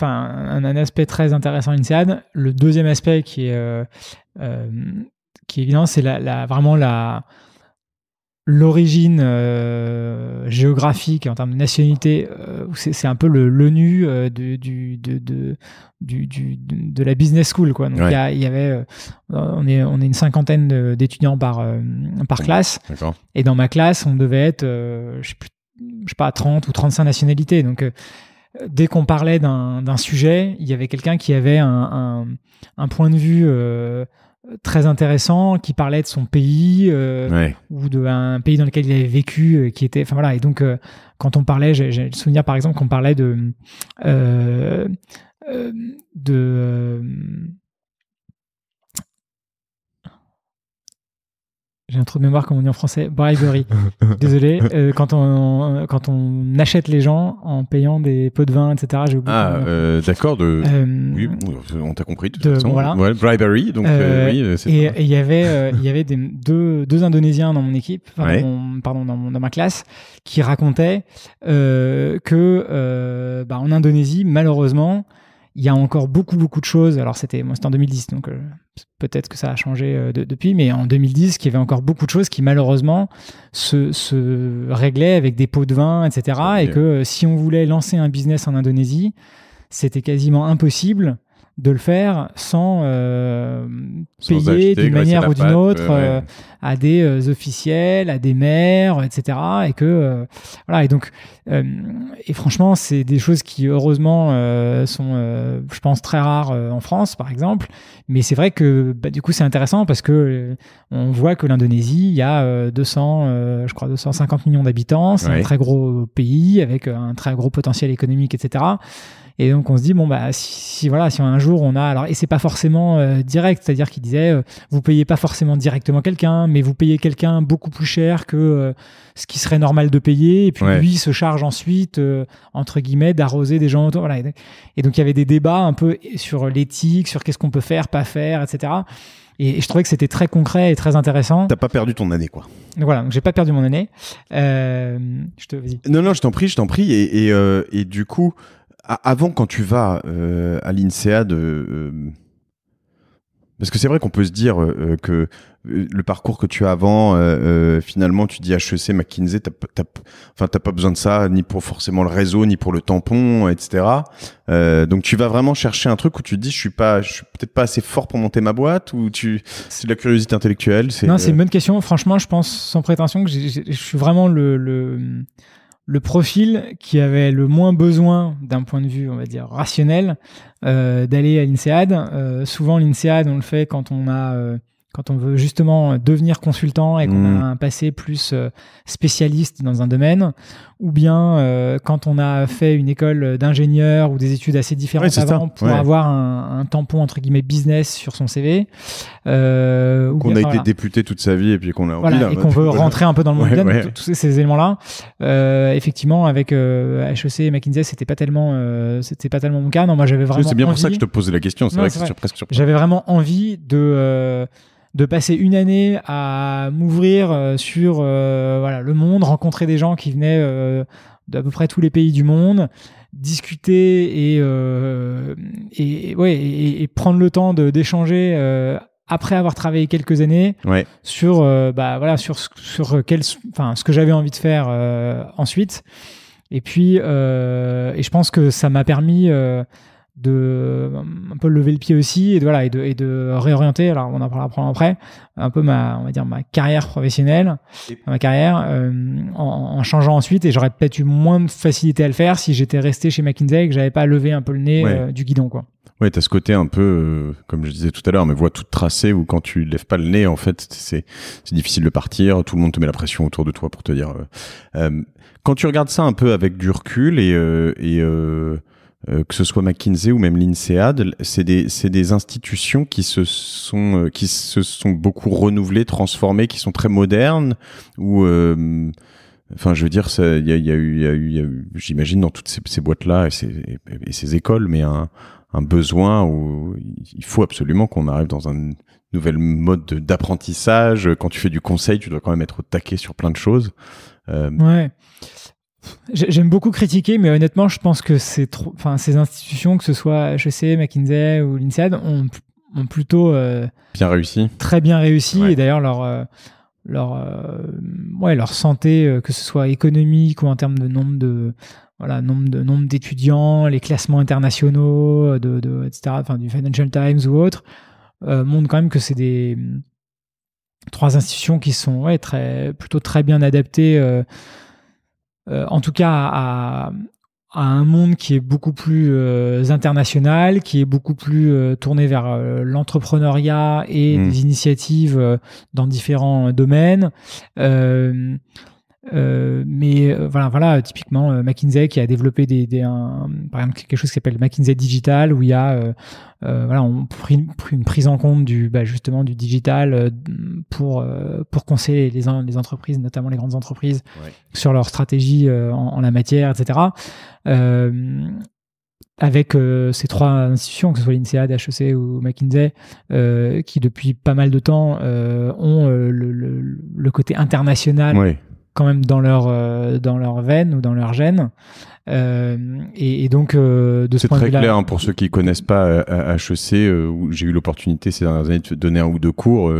un aspect très intéressant à l'INSEAD. Le deuxième aspect qui est évident, c'est vraiment l'origine géographique en termes de nationalité. C'est un peu l'ONU de la business school, quoi. Donc il y avait, on est une cinquantaine d'étudiants par classe. D'accord. Et dans ma classe, on devait être, je sais pas, 30 ou 35 nationalités. Donc, dès qu'on parlait d'un sujet, il y avait quelqu'un qui avait un point de vue très intéressant, qui parlait de son pays ou d'un pays dans lequel il avait vécu, qui était, enfin voilà. Et donc, quand on parlait, j'ai le souvenir par exemple qu'on parlait de j'ai un trou de mémoire, comme on dit en français, bribery. Désolé. Quand on achète les gens en payant des pots de vin, etc. J'ai oublié. D'accord. Oui, on t'a compris de toute façon. Voilà. Ouais, bribery. Donc oui, c'est ça. Et il y avait deux Indonésiens dans mon équipe, dans ma classe, qui racontaient que en Indonésie, malheureusement, il y a encore beaucoup de choses. Alors c'était en 2010, donc peut-être que ça a changé depuis, mais en 2010, il y avait encore beaucoup de choses qui malheureusement se réglaient avec des pots de vin, etc. Et que si on voulait lancer un business en Indonésie, c'était quasiment impossible de le faire sans payer d'une manière ou d'une autre à des officiels, à des maires, etc. Et que voilà. Et donc, et franchement, c'est des choses qui heureusement sont, je pense, très rares en France, par exemple. Mais c'est vrai que du coup, c'est intéressant parce que on voit que l'Indonésie, il y a 250 millions d'habitants. C'est un très gros pays avec un très gros potentiel économique, etc. Et donc on se dit si un jour on a, alors, et c'est pas forcément direct, c'est-à-dire qu'il disait vous payez pas forcément directement quelqu'un, mais vous payez quelqu'un beaucoup plus cher que ce qui serait normal de payer, et puis lui se charge ensuite entre guillemets d'arroser des gens autour. Voilà. Et donc il y avait des débats un peu sur l'éthique, sur qu'est-ce qu'on peut faire, pas faire, etc. Et je trouvais que c'était très concret et très intéressant. T'as pas perdu ton année, quoi. Donc voilà, donc j'ai pas perdu mon année. Vas-y. Non, je t'en prie. Et du coup, avant, quand tu vas à l'INSEAD, parce que c'est vrai qu'on peut se dire que le parcours que tu as avant, finalement, tu dis HEC, McKinsey, t'as pas besoin de ça, ni pour forcément le réseau, ni pour le tampon, etc. Donc tu vas vraiment chercher un truc où tu te dis, je suis peut-être pas assez fort pour monter ma boîte, ou c'est de la curiosité intellectuelle. Non, c'est une bonne question. Franchement, je pense sans prétention que je suis vraiment le profil qui avait le moins besoin, d'un point de vue, on va dire, rationnel, d'aller à l'INSEAD. Souvent, l'INSEAD, on le fait quand on veut justement devenir consultant et qu'on a un passé plus spécialiste dans un domaine, ou bien quand on a fait une école d'ingénieur ou des études assez différentes avant pour avoir un tampon entre guillemets business sur son CV. Qu'on a été député toute sa vie et puis qu'on a envie et qu'on veut rentrer un peu dans le monde tous ces éléments-là. Effectivement, avec HEC et McKinsey, c'était pas tellement mon cas. Non, moi j'avais vraiment. C'est bien pour ça que je te posais la question. C'est vrai que c'est presque surprenant. J'avais vraiment envie de passer une année à m'ouvrir sur le monde, rencontrer des gens qui venaient d'à peu près tous les pays du monde, discuter et prendre le temps d'échanger après avoir travaillé quelques années sur ce que j'avais envie de faire ensuite. Et puis et je pense que ça m'a permis de un peu lever le pied aussi et de réorienter, alors on en parlera après, un peu ma carrière professionnelle, en changeant ensuite, et j'aurais peut-être eu moins de facilité à le faire si j'étais resté chez McKinsey et que j'avais pas levé un peu le nez du guidon, quoi. Ouais, t'as ce côté un peu, comme je disais tout à l'heure, mais voie toute tracée, où quand tu lèves pas le nez, en fait, c'est difficile de partir, tout le monde te met la pression autour de toi pour te dire, quand tu regardes ça un peu avec du recul que ce soit McKinsey ou même l'INSEAD, c'est des institutions qui se sont beaucoup renouvelées, transformées, qui sont très modernes, où enfin, je veux dire, il y a eu, j'imagine, dans toutes ces boîtes-là et ces écoles, mais un besoin où il faut absolument qu'on arrive dans un nouvel mode d'apprentissage. Quand tu fais du conseil, tu dois quand même être au taquet sur plein de choses. Ouais. J'aime beaucoup critiquer, mais honnêtement, je pense que ces institutions, que ce soit HEC, McKinsey ou l'INSEAD, ont plutôt bien réussi. Très bien réussi, et d'ailleurs leur santé, que ce soit économique ou en termes de nombre d'étudiants, les classements internationaux, etc., enfin du Financial Times ou autre, montrent quand même que c'est des trois institutions qui sont plutôt très bien adaptées. En tout cas à un monde qui est beaucoup plus international, qui est beaucoup plus tourné vers l'entrepreneuriat et des initiatives dans différents domaines. Typiquement McKinsey qui a développé par exemple quelque chose qui s'appelle McKinsey Digital, où il y a on pris une prise en compte justement du digital pour conseiller les entreprises, notamment les grandes entreprises, sur leur stratégie en la matière, etc. Avec ces trois institutions, que ce soit l'INSEAD, HEC ou McKinsey, qui depuis pas mal de temps ont le côté international quand même dans leur veine ou dans leur gène. Et donc de ce c'est point de très vue-là, clair, hein, pour ceux qui connaissent pas HEC, où j'ai eu l'opportunité ces dernières années de donner 1 ou 2 cours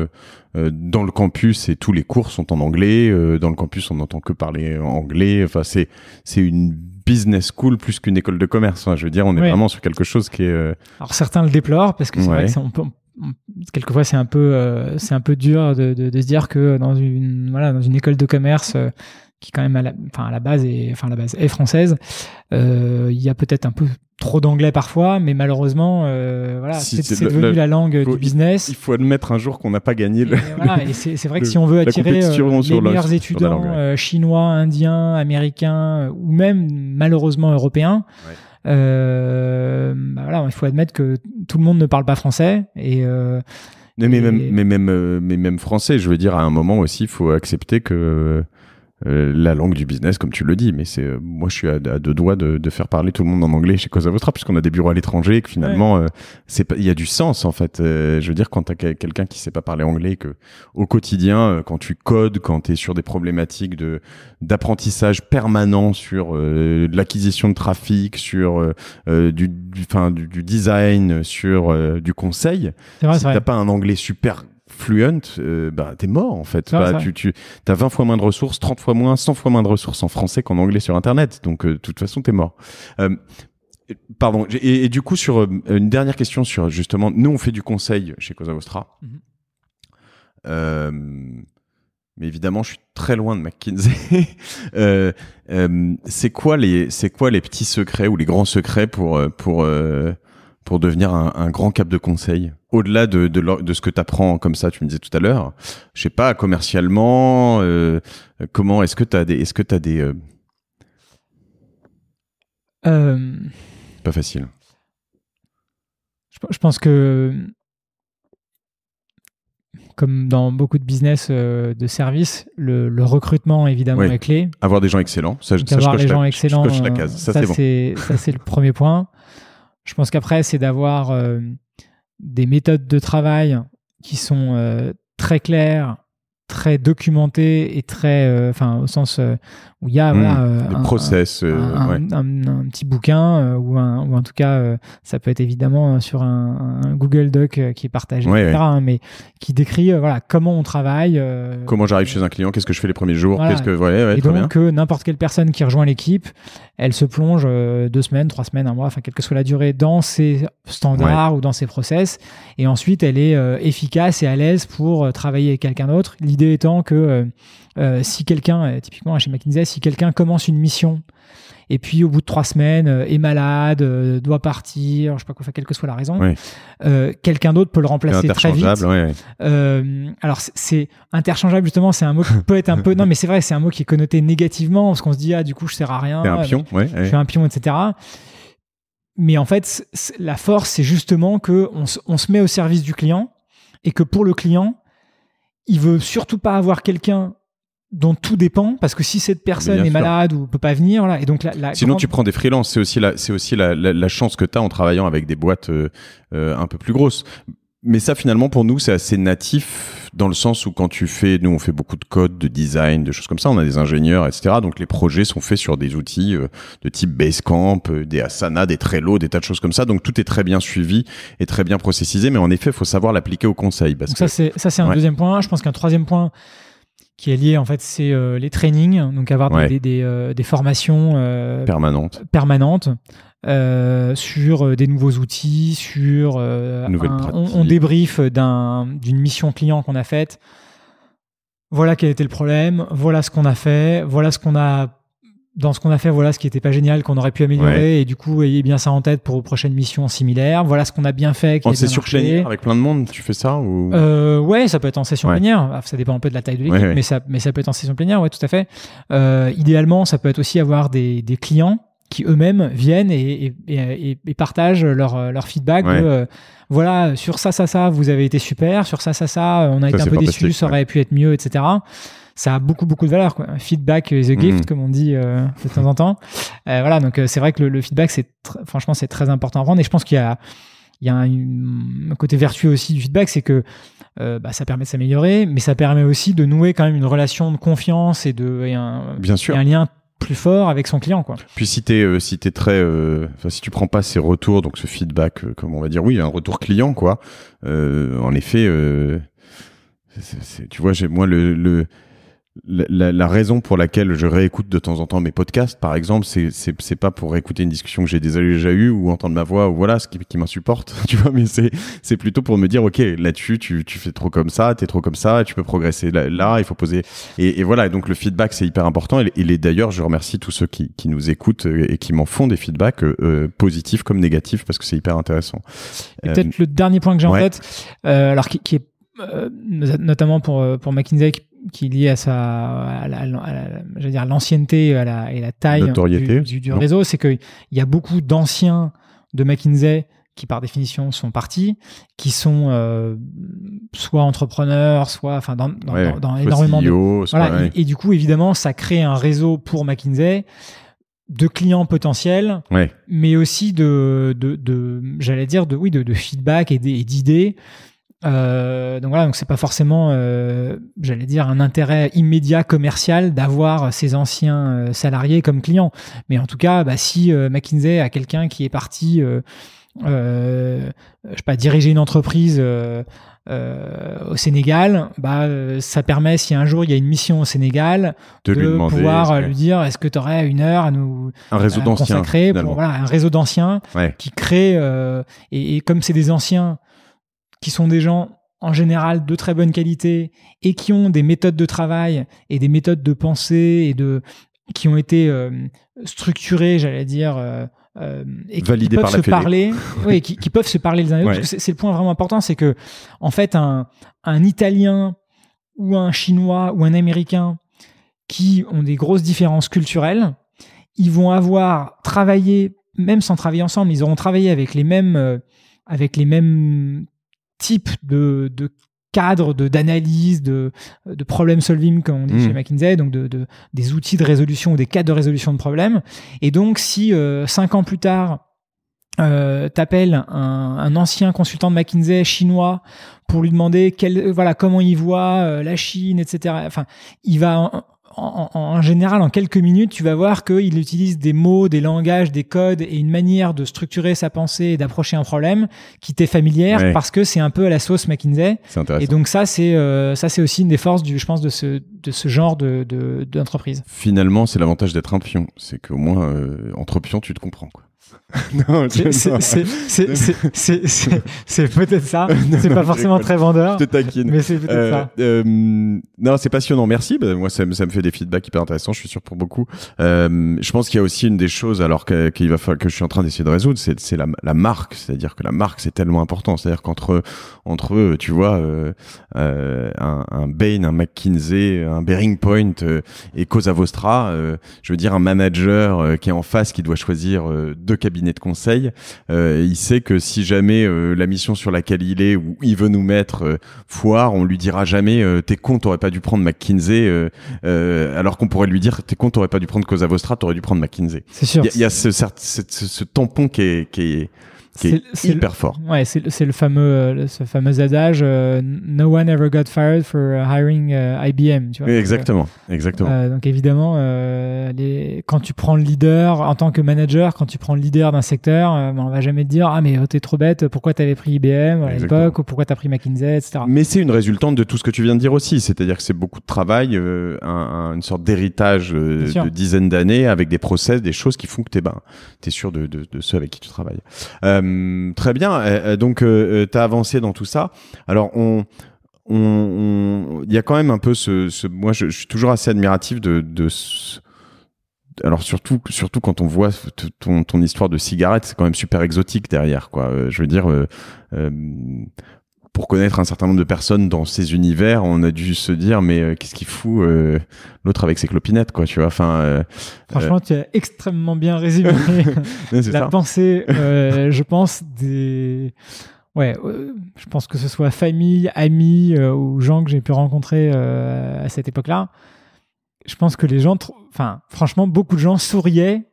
dans le campus, et tous les cours sont en anglais. Dans le campus, on n'entend que parler anglais. Enfin, c'est une business school plus qu'une école de commerce. Hein. Je veux dire, on est vraiment sur quelque chose qui est. Alors certains le déplorent parce que c'est vrai que quelquefois c'est un peu dur de se dire que dans une école de commerce qui quand même à la base est française, il y a peut-être un peu trop d'anglais parfois, mais malheureusement c'est devenu la langue du business. Il faut admettre un jour qu'on n'a pas gagné et c'est vrai que si on veut attirer les meilleurs étudiants chinois, indiens, américains ou même malheureusement européens, il faut admettre que tout le monde ne parle pas français mais même français. Je veux dire, à un moment aussi, il faut accepter que la langue du business, comme tu le dis, mais moi je suis à 2 doigts de faire parler tout le monde en anglais chez Cosa Vostra, puisqu'on a des bureaux à l'étranger et que finalement il y a du sens en fait. Je veux dire, quand t'as quelqu'un qui sait pas parler anglais, que au quotidien, quand tu codes, quand t'es sur des problématiques d'apprentissage permanent sur de l'acquisition de trafic, sur du design, sur du conseil, si t'as pas un anglais super fluent, t'es mort en fait. Tu as 20 fois moins de ressources, 30 fois moins, 100 fois moins de ressources en français qu'en anglais sur Internet. Donc, de toute façon, t'es mort. Pardon. Et du coup, sur une dernière question sur justement, nous, on fait du conseil chez Cosa Vostra. Mais évidemment, je suis très loin de McKinsey. C'est quoi les petits secrets ou les grands secrets pour devenir un grand cap de conseil, au-delà de ce que tu apprends comme ça, tu me disais tout à l'heure. Je sais pas, commercialement, comment est-ce que tu as des pas facile. Je pense que comme dans beaucoup de business de services, le recrutement évidemment est clé. Avoir des gens excellents, ça je coche la case. Ça c'est le premier point. Je pense qu'après, c'est d'avoir des méthodes de travail qui sont très claires, très documentées et très, au sens où il y a des process, un petit bouquin ou en tout cas, ça peut être évidemment sur un Google Doc qui est partagé, etc., mais qui décrit comment on travaille. Comment j'arrive chez un client, qu'est-ce que je fais les premiers jours, et donc n'importe quelle personne qui rejoint l'équipe, elle se plonge 2 semaines, 3 semaines, 1 mois, quelle que soit la durée, dans ses standards ou dans ses process, et ensuite elle est efficace et à l'aise pour travailler avec quelqu'un d'autre. L'idée étant que si quelqu'un, typiquement chez McKinsey, si quelqu'un commence une mission et puis au bout de 3 semaines est malade, doit partir, je sais pas quoi, quelle que soit la raison, quelqu'un d'autre peut le remplacer très vite. Alors c'est interchangeable, justement, c'est un mot qui peut être un peu, non mais c'est vrai, c'est un mot qui est connoté négativement parce qu'on se dit du coup je sers à rien, t'es un pion, je suis un pion, etc. Mais en fait la force, c'est justement que on se met au service du client et que pour le client, il veut surtout pas avoir quelqu'un dont tout dépend, parce que si cette personne est malade ou peut pas venir, et donc sinon tu prends des freelances. C'est aussi la chance que tu as en travaillant avec des boîtes un peu plus grosses. Mais ça, finalement, pour nous, c'est assez natif dans le sens où nous, on fait beaucoup de code, de design, de choses comme ça. On a des ingénieurs, etc. Donc, les projets sont faits sur des outils de type Basecamp, des Asana, des Trello, des tas de choses comme ça. Donc, tout est très bien suivi et très bien processisé. Mais en effet, il faut savoir l'appliquer au conseil. Ça, c'est un deuxième point. Je pense qu'un troisième point qui est lié, en fait, c'est les trainings. Donc, avoir des formations permanentes. Sur des nouveaux outils, sur on débrief d'une mission client qu'on a faite. Voilà quel était le problème, voilà ce qu'on a fait, voilà ce qu'on a fait, voilà ce qui n'était pas génial, qu'on aurait pu améliorer, et du coup ayez bien ça en tête pour vos prochaines missions similaires. Voilà ce qu'on a bien fait. En session plénière avec plein de monde, tu fais ça ou... ça peut être en session plénière. Ça dépend un peu de la taille de l'équipe, mais ça peut être en session plénière, tout à fait. Idéalement, ça peut être aussi avoir des clients qui eux-mêmes viennent et partagent leur feedback de voilà, sur ça, vous avez été super, sur ça, on a été un peu déçus, ça aurait pu être mieux, etc. Ça a beaucoup de valeur, quoi. Feedback is a gift, comme on dit de temps en temps. Donc c'est vrai que le feedback, franchement, c'est très important à prendre, et je pense qu'il y a un côté vertueux aussi du feedback, c'est que ça permet de s'améliorer, mais ça permet aussi de nouer quand même une relation de confiance et Bien sûr. un lien plus fort avec son client, quoi. Puis si tu prends pas ces retours, donc ce feedback, comme on va dire, oui, un retour client, quoi. En effet, tu vois, la raison pour laquelle je réécoute de temps en temps mes podcasts, par exemple, c'est pas pour réécouter une discussion que j'ai déjà eue ou entendre ma voix ou voilà ce qui m'insupporte, tu vois, mais c'est plutôt pour me dire ok, là-dessus tu fais trop comme ça, t'es trop comme ça, tu peux progresser là il faut poser et voilà, et donc le feedback c'est hyper important et d'ailleurs je remercie tous ceux qui nous écoutent et qui m'en font des feedbacks positifs comme négatifs parce que c'est hyper intéressant. Et peut-être le dernier point que j'ai en tête, alors qui est notamment pour McKinsey, qui est lié à l'ancienneté et la taille du réseau, c'est qu'il y a beaucoup d'anciens de McKinsey qui par définition sont partis, qui sont soit entrepreneurs, soit dans énormément CEO, et du coup évidemment ça crée un réseau pour McKinsey de clients potentiels, mais aussi de feedback et d'idées. Donc c'est pas forcément un intérêt immédiat commercial d'avoir ces anciens salariés comme clients, mais en tout cas si McKinsey a quelqu'un qui est parti diriger une entreprise au Sénégal, ça permet, si un jour il y a une mission au Sénégal, de lui demander, pouvoir lui dire est-ce que tu aurais une heure à nous consacrer pour un réseau d'anciens qui crée et comme c'est des anciens qui sont des gens en général de très bonne qualité et qui ont des méthodes de travail et des méthodes de pensée qui ont été structurées, j'allais dire, et qui peuvent se parler, qui peuvent se parler les uns les autres. Parce que c'est le point vraiment important, c'est que en fait un Italien ou un Chinois ou un Américain qui ont des grosses différences culturelles, ils vont avoir travaillé, même sans travailler ensemble, ils auront travaillé avec les mêmes type de cadre d'analyse, de problem solving, comme on dit chez McKinsey, donc des outils de résolution ou des cadres de résolution de problèmes. Et donc, si 5 ans plus tard, t'appelles un ancien consultant de McKinsey chinois pour lui demander comment il voit la Chine, etc. Enfin, il va en général, en quelques minutes, tu vas voir qu'il utilise des mots, des langages, des codes et une manière de structurer sa pensée et d'approcher un problème qui t'est familière parce que c'est un peu à la sauce McKinsey. C'est intéressant. Et donc ça c'est aussi une des forces je pense de ce genre d'entreprise. Finalement, c'est l'avantage d'être un pion, c'est qu'au moins entre pions, tu te comprends, quoi. Non, c'est peut-être ça. C'est pas forcément très vendeur. Je te taquine. Mais c'est peut-être ça. Non, c'est passionnant. Merci. Moi, ça me fait des feedbacks hyper intéressants. Je suis sûr pour beaucoup. Je pense qu'il y a aussi une des choses, alors qu'il va falloir que je suis en train d'essayer de résoudre, c'est la marque. C'est-à-dire que la marque, c'est tellement important. C'est-à-dire qu'entre eux, tu vois, un Bain, un McKinsey, un Bearing Point et Cosa Vostra, je veux dire un manager qui est en face, qui doit choisir deux cabinets de conseil, il sait que si jamais la mission sur laquelle il est ou il veut nous mettre foire, on lui dira jamais t'es con, t'aurais pas dû prendre McKinsey, alors qu'on pourrait lui dire t'es con, t'aurais pas dû prendre Cosa Vostra, t'aurais dû prendre McKinsey. C'est sûr. Il y a ce tampon qui est hyper fort. Ouais, c'est le fameux adage no one ever got fired for hiring IBM. Tu vois, exactement. Donc évidemment, quand tu prends le leader en tant que manager, quand tu prends le leader d'un secteur, on va jamais te dire ah mais t'es trop bête, pourquoi t'avais pris IBM à l'époque ou pourquoi t'as pris McKinsey, etc. Mais c'est une résultante de tout ce que tu viens de dire aussi, c'est-à-dire que c'est beaucoup de travail, une sorte d'héritage de dizaines d'années avec des process, des choses qui font que t'es sûr de ceux avec qui tu travailles. Très bien. Donc, t'as avancé dans tout ça. Alors, il y a quand même un peu moi, je suis toujours assez admiratif alors surtout quand on voit ton histoire de cigarette, c'est quand même super exotique derrière, quoi. Je veux dire, pour connaître un certain nombre de personnes dans ces univers, on a dû se dire mais qu'est-ce qu'il fout l'autre avec ses clopinettes, quoi, tu vois. Enfin, franchement, tu as extrêmement bien résumé la pensée. Je pense je pense que ce soit famille, amis ou gens que j'ai pu rencontrer à cette époque-là. Je pense que les gens, franchement, beaucoup de gens souriaient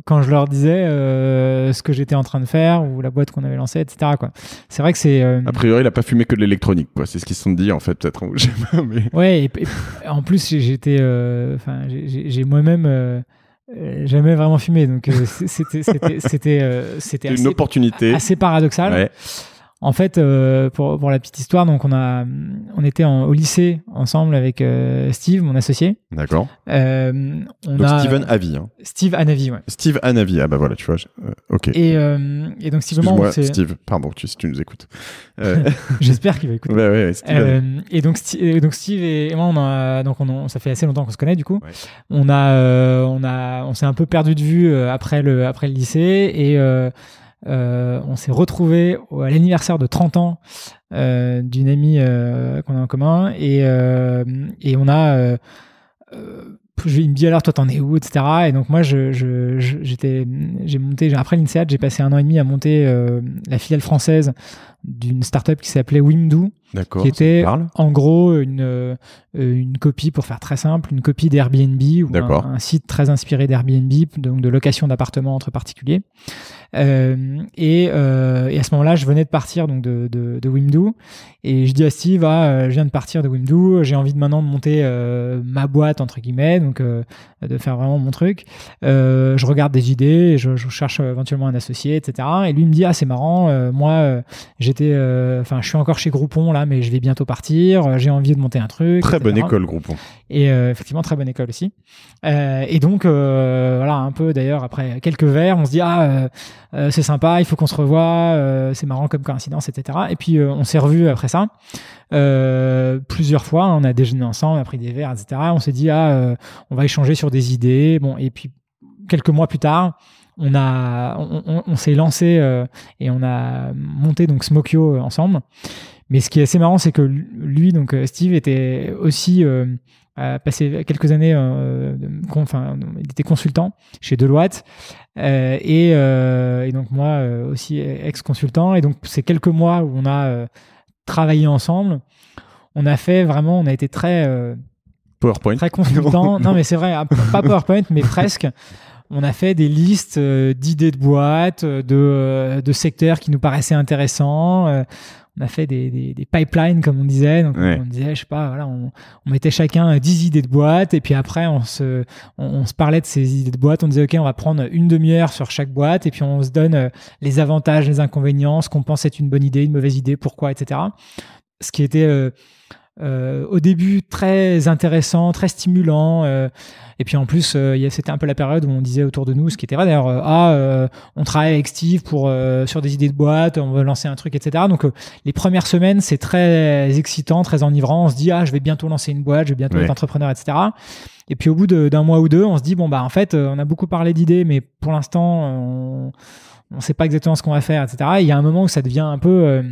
quand je leur disais ce que j'étais en train de faire ou la boîte qu'on avait lancée, etc. Quoi. C'est vrai que c'est... A priori, il a pas fumé que de l'électronique, quoi. C'est ce qu'ils se sont dit, en fait, peut-être. Je sais pas, mais... Ouais, et en plus, j'ai moi-même jamais vraiment fumé, donc c'était une opportunité. Assez paradoxal. Ouais. En fait, pour la petite histoire, donc on était au lycée ensemble avec Steve, mon associé. D'accord. Donc Steven Avi. Hein. Steve Anavi, ouais. Steve Anavi, ah bah voilà, tu vois. Ok. Et donc Steve, excuse-moi, Steve, pardon, si tu nous écoutes. J'espère qu'il va écouter. Ouais, Steve. Et donc Steve et moi, ça fait assez longtemps qu'on se connaît du coup. Ouais. On s'est un peu perdu de vue après le lycée et on s'est retrouvés à l'anniversaire de 30 ans d'une amie qu'on a en commun et on a il me dit alors toi t'en es où, etc. Et donc moi j'ai monté après l'INSEAD, j'ai passé 1 an et demi à monter la filiale française d'une startup qui s'appelait Wimdu. D'accord, qui était en gros une copie, pour faire très simple, une copie d'Airbnb ou un site très inspiré d'Airbnb, donc de location d'appartements entre particuliers. Et à ce moment-là, je venais de partir donc de Wimdu et je dis à Steve, je viens de partir de Wimdu, j'ai envie de maintenant de monter ma boîte entre guillemets, donc de faire vraiment mon truc. Je regarde des idées, je cherche éventuellement un associé, etc. Et lui me dit c'est marrant, moi je suis encore chez Groupon là, mais je vais bientôt partir, j'ai envie de monter un truc. Très etc. bonne école, Groupon. Et effectivement, très bonne école aussi. Et donc, voilà, un peu d'ailleurs, après quelques verres, on se dit, c'est sympa, il faut qu'on se revoie, c'est marrant comme coïncidence, etc. Et puis, on s'est revus après ça. Plusieurs fois, on a déjeuné ensemble, on a pris des verres, etc. On s'est dit, on va échanger sur des idées. Bon, et puis, quelques mois plus tard, on s'est lancé et on a monté donc Smokyo ensemble. Mais ce qui est assez marrant, c'est que lui, donc Steve, était aussi a passé quelques années, il était consultant chez Deloitte et donc moi aussi ex-consultant. Et donc ces quelques mois où on a travaillé ensemble, on a été très PowerPoint, très consultant. Non, mais c'est vrai, pas PowerPoint, mais presque. On a fait des listes d'idées de boîtes, de secteurs qui nous paraissaient intéressants. On a fait des pipelines, comme on disait. Donc, on disait, je sais pas, voilà, on mettait chacun 10 idées de boîte. Et puis après, on se parlait de ces idées de boîte. On disait, OK, on va prendre une demi-heure sur chaque boîte. Et puis, on se donne les avantages, les inconvénients, ce qu'on pense être une bonne idée, une mauvaise idée, pourquoi, etc. Ce qui était au début très intéressant, très stimulant. Et puis en plus, c'était un peu la période où on disait autour de nous, ce qui était vrai d'ailleurs, on travaille avec Steve sur des idées de boîte, on veut lancer un truc, etc. Donc les premières semaines, c'est très excitant, très enivrant. On se dit, je vais bientôt lancer une boîte, je vais bientôt être entrepreneur, etc. Et puis au bout d'un mois ou deux, on se dit, en fait, on a beaucoup parlé d'idées, mais pour l'instant, on ne sait pas exactement ce qu'on va faire, etc. Et il y a un moment où ça devient un peu...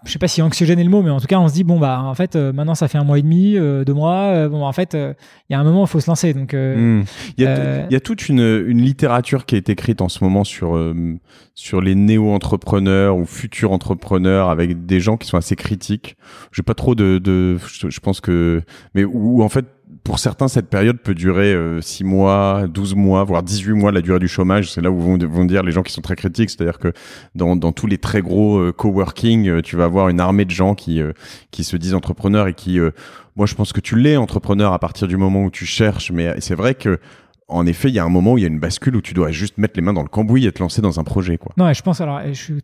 je sais pas si anxiogène est le mot, mais en tout cas, on se dit, en fait, maintenant, ça fait 1 mois et demi, 2 mois. En fait, il y a un moment où il faut se lancer. Donc, il y a toute une littérature qui est écrite en ce moment sur les néo-entrepreneurs ou futurs entrepreneurs avec des gens qui sont assez critiques. J'ai pas trop je pense que, mais où en fait, pour certains, cette période peut durer 6 mois, 12 mois, voire 18 mois, la durée du chômage. C'est là où vont dire les gens qui sont très critiques. C'est-à-dire que dans tous les très gros coworking, tu vas avoir une armée de gens qui se disent entrepreneurs et qui... moi, je pense que tu l'es entrepreneur à partir du moment où tu cherches. Mais c'est vrai que en effet, il y a un moment où il y a une bascule où tu dois juste mettre les mains dans le cambouis et te lancer dans un projet, quoi. Non, je pense... Alors, je suis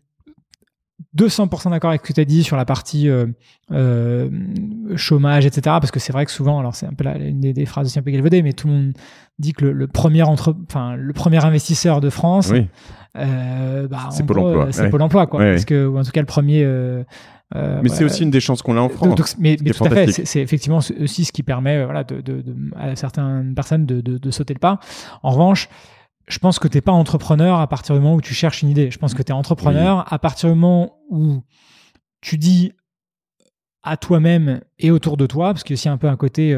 200% d'accord avec ce que tu as dit sur la partie chômage, etc. Parce que c'est vrai que souvent, alors c'est un peu une des phrases aussi un peu galvaudées, mais tout le monde dit que le premier investisseur de France, c'est Pôle emploi. C'est Pôle emploi, quoi. Parce que, ou en tout cas, le premier. Mais c'est aussi une des chances qu'on a en France. Mais tout à fait, c'est effectivement aussi ce qui permet à certaines personnes de sauter le pas. En revanche, je pense que tu n'es pas entrepreneur à partir du moment où tu cherches une idée. Je pense que tu es entrepreneur à partir du moment où tu dis à toi-même et autour de toi, parce qu'il y a aussi un peu un côté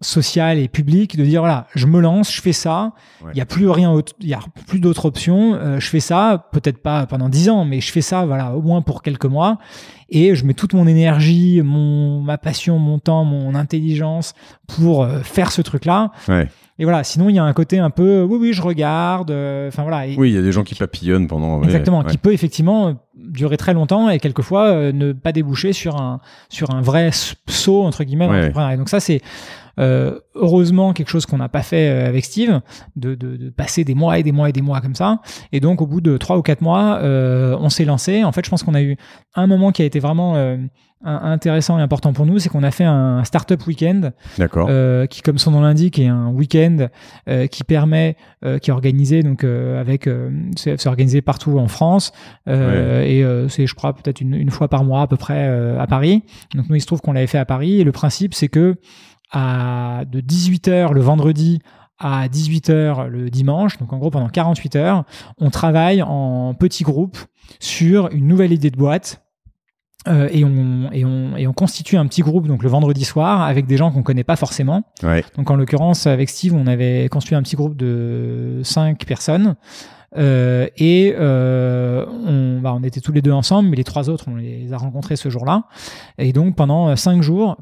social et public, de dire voilà, je me lance, je fais ça, il y a plus rien autre, il y a plus d'autres options, je fais ça, peut-être pas pendant 10 ans, mais je fais ça voilà, au moins pour quelques mois, et je mets toute mon énergie, ma passion, mon temps, mon intelligence pour faire ce truc-là. Ouais. Et voilà, sinon il y a un côté un peu oui, je regarde, enfin voilà. Oui, il y a des gens qui papillonnent pendant. Exactement, qui peut effectivement durer très longtemps et quelquefois ne pas déboucher sur un vrai saut entre guillemets dans l'entrepreneuriat. Et donc ça c'est heureusement quelque chose qu'on n'a pas fait avec Steve, de passer des mois et des mois et des mois comme ça. Et donc au bout de 3 ou 4 mois, on s'est lancé. En fait, je pense qu'on a eu un moment qui a été vraiment intéressant et important pour nous, c'est qu'on a fait un startup week-end. D'accord. Qui, comme son nom l'indique, est un week-end qui permet, qui est organisé donc c'est organisé partout en France et c'est, je crois, peut-être une fois par mois à peu près à Paris. Donc nous, il se trouve qu'on l'avait fait à Paris et le principe, c'est que de 18h le vendredi à 18h le dimanche, donc en gros pendant 48 heures, on travaille en petits groupes sur une nouvelle idée de boîte. Et on constitue un petit groupe donc le vendredi soir avec des gens qu'on connaît pas forcément. Ouais. Donc en l'occurrence avec Steve, on avait constitué un petit groupe de 5 personnes. On était tous les deux ensemble, mais les 3 autres, on les a rencontrés ce jour-là. Et donc pendant 2 jours,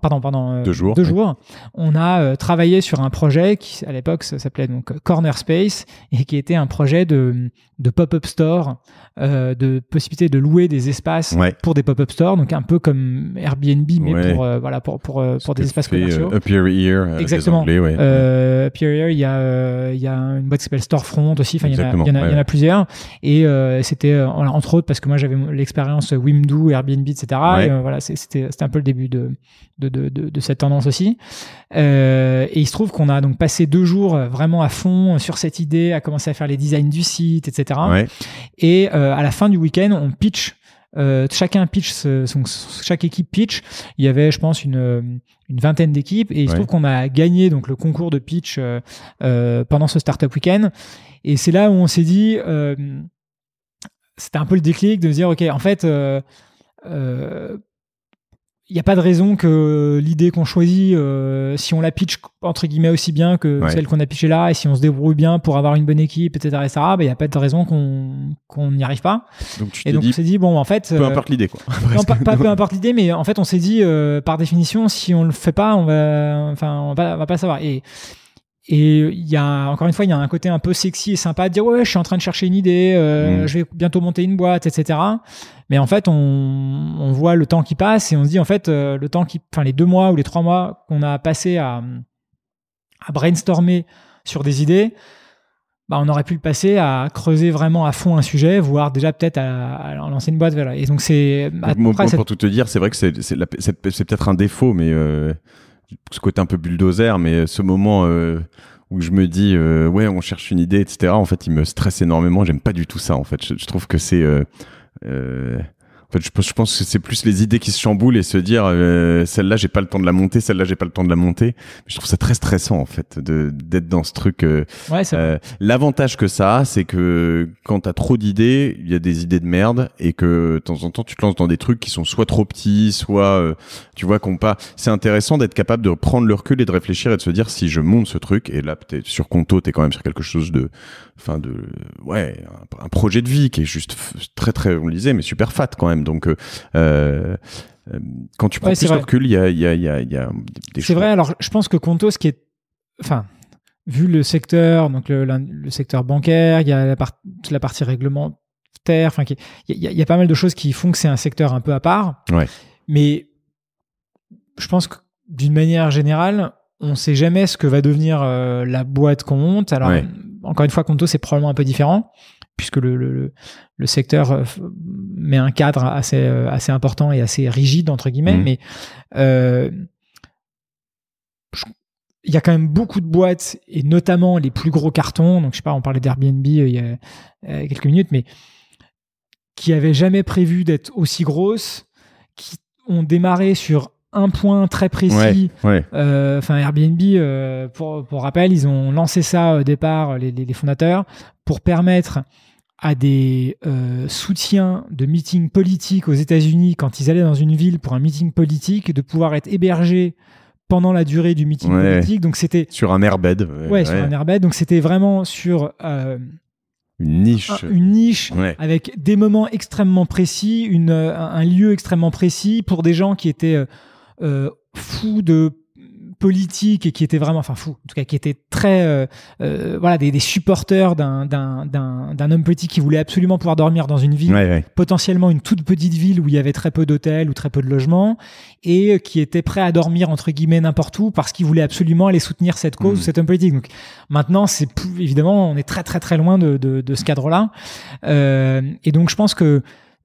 on a travaillé sur un projet qui, à l'époque, ça s'appelait donc Corner Space et qui était un projet de pop-up store, de possibilité de louer des espaces pour des pop-up stores, donc un peu comme Airbnb, mais pour des espaces commerciaux. Up Your Ear, exactement. Les Anglais, Up Your Ear, il y a une boîte qui s'appelle Storefront aussi. Enfin, il y en a plusieurs. Et c'était entre autres parce que moi j'avais l'expérience Wimdu, Airbnb, etc. Et, c'était un peu le début de cette tendance aussi. Et il se trouve qu'on a donc passé 2 jours vraiment à fond sur cette idée, à commencer à faire les designs du site, etc. Et à la fin du week-end, on pitch. Chacun pitch, chaque équipe pitch. Il y avait, je pense, une vingtaine d'équipes, et il se trouve qu'on a gagné donc le concours de pitch pendant ce startup week-end. Et c'est là où on s'est dit, c'était un peu le déclic de se dire, ok, en fait, il n'y a pas de raison que l'idée qu'on choisit, si on la pitch entre guillemets aussi bien que celle qu'on a pitchée là, et si on se débrouille bien pour avoir une bonne équipe, etc., il n'y a pas de raison qu'on n'y arrive pas. Donc on s'est dit, bon, en fait, peu importe l'idée, quoi. Non, pas peu importe l'idée, mais en fait, on s'est dit, par définition, si on le fait pas, on va pas savoir. Et il y a, encore une fois, il y a un côté un peu sexy et sympa de dire je suis en train de chercher une idée, je vais bientôt monter une boîte, etc. Mais en fait, on voit le temps qui passe et on se dit, en fait, les 2 mois ou les 3 mois qu'on a passé à brainstormer sur des idées, on aurait pu le passer à creuser vraiment à fond un sujet, voire déjà peut-être à lancer une boîte. Voilà. Et donc c'est... Pour tout te dire, c'est vrai que c'est peut-être un défaut, mais ce côté un peu bulldozer, mais ce moment où je me dis on cherche une idée, etc. En fait, il me stresse énormément. J'aime pas du tout ça. En fait, je trouve que c'est en fait, je pense que c'est plus les idées qui se chamboulent et se dire celle-là j'ai pas le temps de la monter, celle-là j'ai pas le temps de la monter. Mais je trouve ça très stressant en fait d'être dans ce truc. L'avantage que ça a, c'est que quand t'as trop d'idées, il y a des idées de merde et que de temps en temps tu te lances dans des trucs qui sont soit trop petits, soit tu vois qu'on pas. C'est intéressant d'être capable de prendre le recul et de réfléchir et de se dire si je monte ce truc, et là peut-être sur Conto t'es quand même sur quelque chose un projet de vie qui est juste très très, on le disait, mais super fat quand même. Donc quand tu prends plus de recul, il y a des choses. C'est vrai. Alors je pense que Conto, ce qui est, vu le secteur, donc le secteur bancaire, il y a la partie réglementaire, il y a pas mal de choses qui font que c'est un secteur un peu à part. Mais je pense que d'une manière générale, on sait jamais ce que va devenir la boîte qu'on monte. Alors encore une fois, Conto, c'est probablement un peu différent, puisque le secteur met un cadre assez important et assez rigide, entre guillemets, mais il y a quand même beaucoup de boîtes, et notamment les plus gros cartons, donc je sais pas, on parlait d'Airbnb il y a quelques minutes, mais qui avaient jamais prévu d'être aussi grosses, qui ont démarré sur un point très précis. Airbnb, pour rappel, ils ont lancé ça au départ, les fondateurs, pour permettre à des soutiens de meetings politiques aux États-Unis, quand ils allaient dans une ville pour un meeting politique, de pouvoir être hébergés pendant la durée du meeting politique. Donc c'était sur un airbed. Sur un airbed. Donc c'était vraiment sur une niche, avec des moments extrêmement précis, un lieu extrêmement précis pour des gens qui étaient fous de politique et qui étaient vraiment, fous, en tout cas qui étaient très, des supporters d'un homme politique qui voulait absolument pouvoir dormir dans une ville, potentiellement une toute petite ville où il y avait très peu d'hôtels ou très peu de logements, et qui était prêt à dormir entre guillemets n'importe où parce qu'il voulait absolument aller soutenir cette cause ou cet homme politique. Donc maintenant, évidemment, on est très très très loin de ce cadre-là, et donc je pense que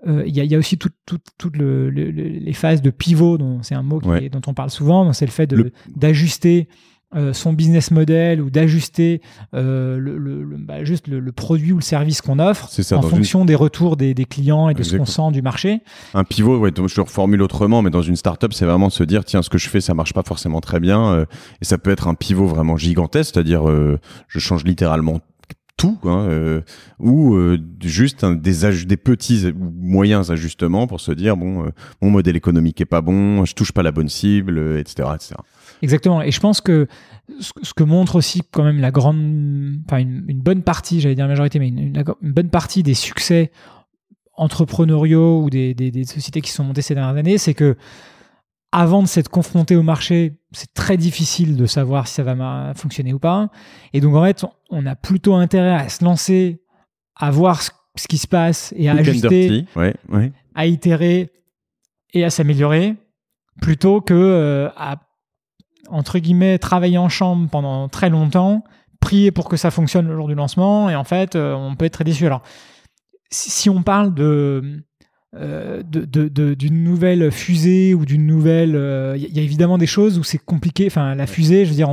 il y a aussi toutes les phases de pivot, c'est un mot dont on parle souvent, c'est le fait d'ajuster son business model ou d'ajuster juste le produit ou le service qu'on offre en fonction des retours des clients et de ce qu'on sent du marché. Un pivot, donc je le reformule autrement, mais dans une startup, c'est vraiment de se dire, tiens, ce que je fais, ça marche pas forcément très bien, et ça peut être un pivot vraiment gigantesque, c'est-à-dire je change littéralement tout, ou juste des petits ou moyens ajustements pour se dire mon modèle économique est pas bon, je touche pas la bonne cible, etc. Exactement. Et je pense que ce que montre aussi quand même une bonne partie, j'allais dire majorité, mais une bonne partie des succès entrepreneuriaux ou des sociétés qui sont montées ces dernières années, c'est que avant de s'être confronté au marché, c'est très difficile de savoir si ça va fonctionner ou pas. Et donc, en fait, on a plutôt intérêt à se lancer, à voir ce qui se passe et à ajuster, à itérer et à s'améliorer, plutôt que à, entre guillemets, travailler en chambre pendant très longtemps, prier pour que ça fonctionne le jour du lancement. Et en fait, on peut être très déçu. Alors, si on parle d'une nouvelle fusée ou d'une nouvelle... Il y a évidemment des choses où c'est compliqué. Enfin, la fusée, je veux dire,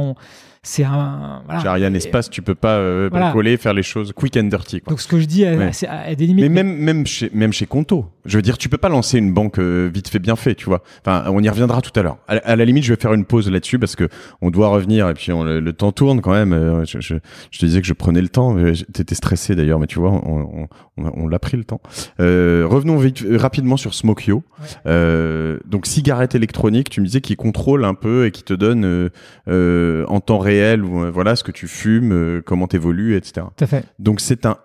c'est un... Chez Ariane Espace, tu peux pas bricoler, faire les choses quick and dirty, quoi. Donc, ce que je dis a des limites. Mais même chez Conto, je veux dire, tu peux pas lancer une banque vite fait, bien fait, tu vois. Enfin, on y reviendra tout à l'heure. À la limite, je vais faire une pause là-dessus parce que on doit revenir et puis le temps tourne quand même. Je te disais que je prenais le temps. T'étais stressé d'ailleurs, mais tu vois, on l'a pris le temps. Revenons rapidement sur Smokyo. Donc, cigarette électronique, tu me disais qu'il contrôle un peu et qui te donne en temps réel ou voilà ce que tu fumes, comment t'évolues, etc. Tout à fait. Donc, c'est un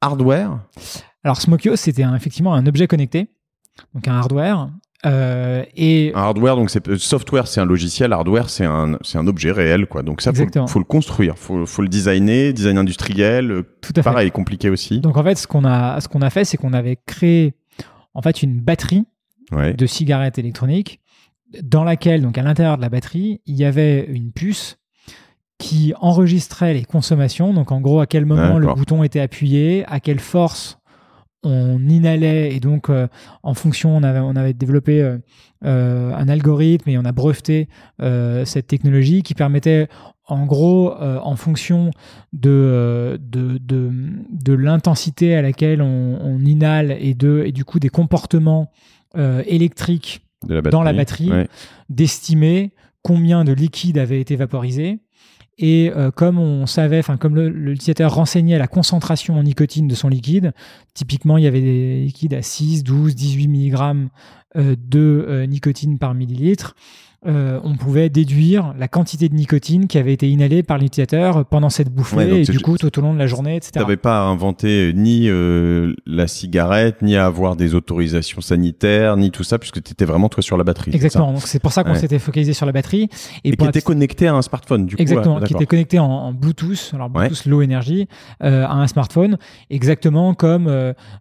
hardware. Alors, Smokyo, c'était effectivement un objet connecté, donc un hardware. Un hardware, donc software, c'est un logiciel. Hardware, c'est un objet réel, quoi. Donc ça, faut le construire, faut le design industriel. Tout à fait. Pareil, compliqué aussi. Donc en fait, ce qu'on a fait, c'est qu'on avait créé en fait une batterie de cigarettes électroniques dans laquelle, donc à l'intérieur de la batterie, il y avait une puce qui enregistrait les consommations. Donc en gros, à quel moment le bouton était appuyé, à quelle force on inhalait, et donc en fonction, on avait développé un algorithme et on a breveté cette technologie qui permettait, en gros, en fonction de l'intensité à laquelle on inhale et du coup des comportements électriques dans la batterie, d'estimer combien de liquide avait été vaporisé. Et comme on savait, comme l'utilisateur renseignait la concentration en nicotine de son liquide, typiquement il y avait des liquides à 6, 12, 18 mg de nicotine par millilitre, on pouvait déduire la quantité de nicotine qui avait été inhalée par l'utilisateur pendant cette bouffée, et du coup tout au long de la journée, etc. Tu n'avais pas à inventer ni la cigarette, ni à avoir des autorisations sanitaires, ni tout ça, puisque tu étais vraiment toi sur la batterie. Exactement, donc c'est pour ça qu'on s'était focalisé sur la batterie. Et qui était connecté à un smartphone, du coup. Exactement, qui était connecté en Bluetooth, alors Bluetooth Low Energy, à un smartphone, exactement comme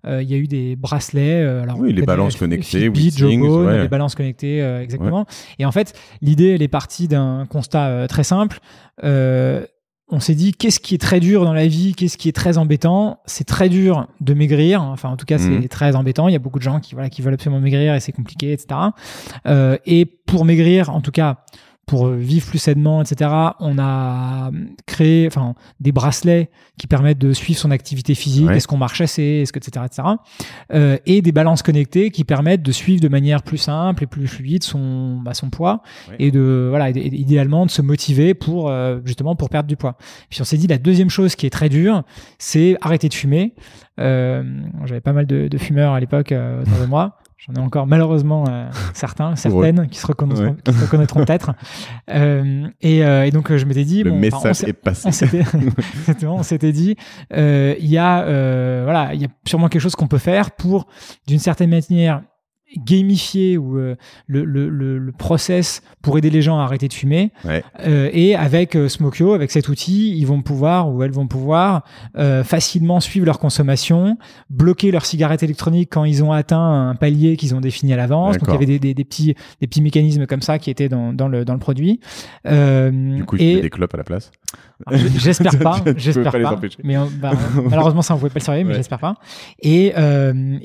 il y a eu des bracelets. Les balances connectées, les balances connectées, exactement. Et en fait, l'idée, elle est partie d'un constat très simple. On s'est dit, qu'est-ce qui est très dur dans la vie, qu'est-ce qui est très embêtant? C'est très dur de maigrir. Enfin, en tout cas, c'est très embêtant. Il y a beaucoup de gens qui veulent absolument maigrir et c'est compliqué, etc. Et pour maigrir, en tout cas, pour vivre plus sainement, etc., on a créé des bracelets qui permettent de suivre son activité physique, est-ce qu'on marche assez, etc. Et des balances connectées qui permettent de suivre de manière plus simple et plus fluide son poids, et idéalement de se motiver pour perdre du poids. Puis on s'est dit, la deuxième chose qui est très dure, c'est arrêter de fumer. J'avais pas mal de fumeurs à l'époque autour de moi. J'en ai encore malheureusement certaines qui se reconnaîtront, peut-être. Et donc je m'étais dit... Le message est passé. On s'était dit, il y a sûrement quelque chose qu'on peut faire pour, d'une certaine manière, gamifier ou le process pour aider les gens à arrêter de fumer. Et avec Smokyo, avec cet outil, ils vont pouvoir ou elles vont pouvoir facilement suivre leur consommation, bloquer leurs cigarettes électroniques quand ils ont atteint un palier qu'ils ont défini à l'avance. Donc il y avait des petits mécanismes comme ça qui étaient dans le produit. Du coup, tu mets des clopes à la place. J'espère pas. Mais malheureusement, ça on pouvait pas le surveiller, mais j'espère pas. Et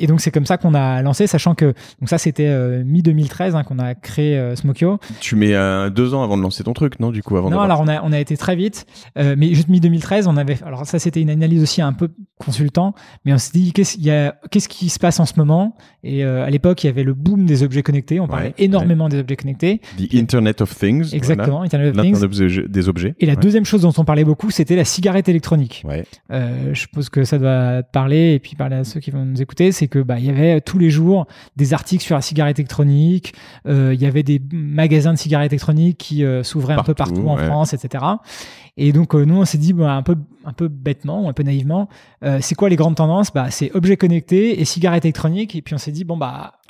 donc c'est comme ça qu'on a lancé, sachant que donc ça c'était mi-2013 qu'on a créé Smokyo. Tu mets 2 ans avant de lancer ton truc, non, du coup, avant. Non, alors on a été très vite, mais juste mi-2013, on avait. Alors ça c'était une analyse aussi un peu consultant, mais on s'est dit qu'est-ce qui se passe en ce moment. Et à l'époque, il y avait le boom des objets connectés. On parlait énormément des objets connectés. The Internet of Things. Exactement, Internet of Things. Des objets. Et la deuxième chose dont on parlait beaucoup, c'était la cigarette électronique. Je suppose que ça doit te parler et puis parler à ceux qui vont nous écouter, c'est que il y avait tous les jours des articles sur la cigarette électronique, il y avait des magasins de cigarettes électroniques qui s'ouvraient un peu partout en France, etc. Et donc nous on s'est dit un peu bêtement ou un peu naïvement, c'est quoi les grandes tendances? C'est objets connectés et cigarettes électroniques. Et puis on s'est dit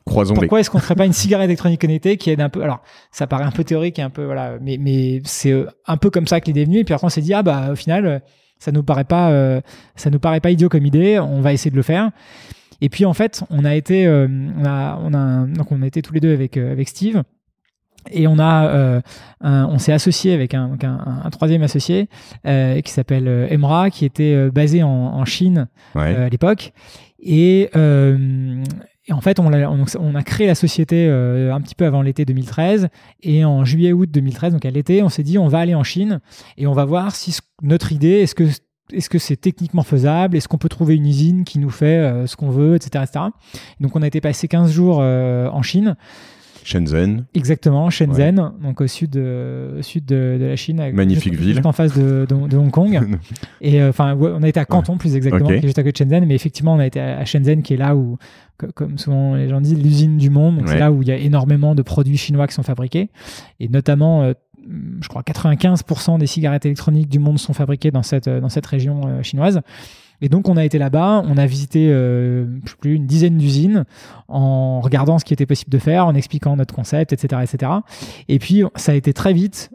pourquoi est-ce qu'on ne ferait pas une cigarette électronique connectée qui aide un peu? Alors ça paraît un peu théorique et un peu mais c'est un peu comme ça que l'idée est venue. Et puis après on s'est dit au final ça nous paraît pas idiot comme idée, on va essayer de le faire. Et puis en fait on a été tous les deux avec Steve. Et on s'est associé avec un troisième associé qui s'appelle Emra, qui était basé en Chine à l'époque. Et en fait, on a créé la société un petit peu avant l'été 2013. Et en juillet-août 2013, donc à l'été, on s'est dit on va aller en Chine et on va voir si notre idée, est-ce que c'est techniquement faisable? Est-ce qu'on peut trouver une usine qui nous fait ce qu'on veut, etc., etc. Donc on a été passé 15 jours en Chine. Shenzhen. Exactement, Shenzhen, donc au sud de la Chine. Magnifique ville. Juste en face de Hong Kong. Et on a été à Canton plus exactement, qui est juste à côté de Shenzhen. Mais effectivement, on a été à Shenzhen, qui est là où, comme souvent les gens disent, l'usine du monde. Donc c'est là où il y a énormément de produits chinois qui sont fabriqués. Et notamment, je crois 95% des cigarettes électroniques du monde sont fabriquées dans cette région chinoise. Et donc on a été là-bas, on a visité une dizaine d'usines en regardant ce qui était possible de faire, en expliquant notre concept, etc., etc. Et puis ça a été très vite,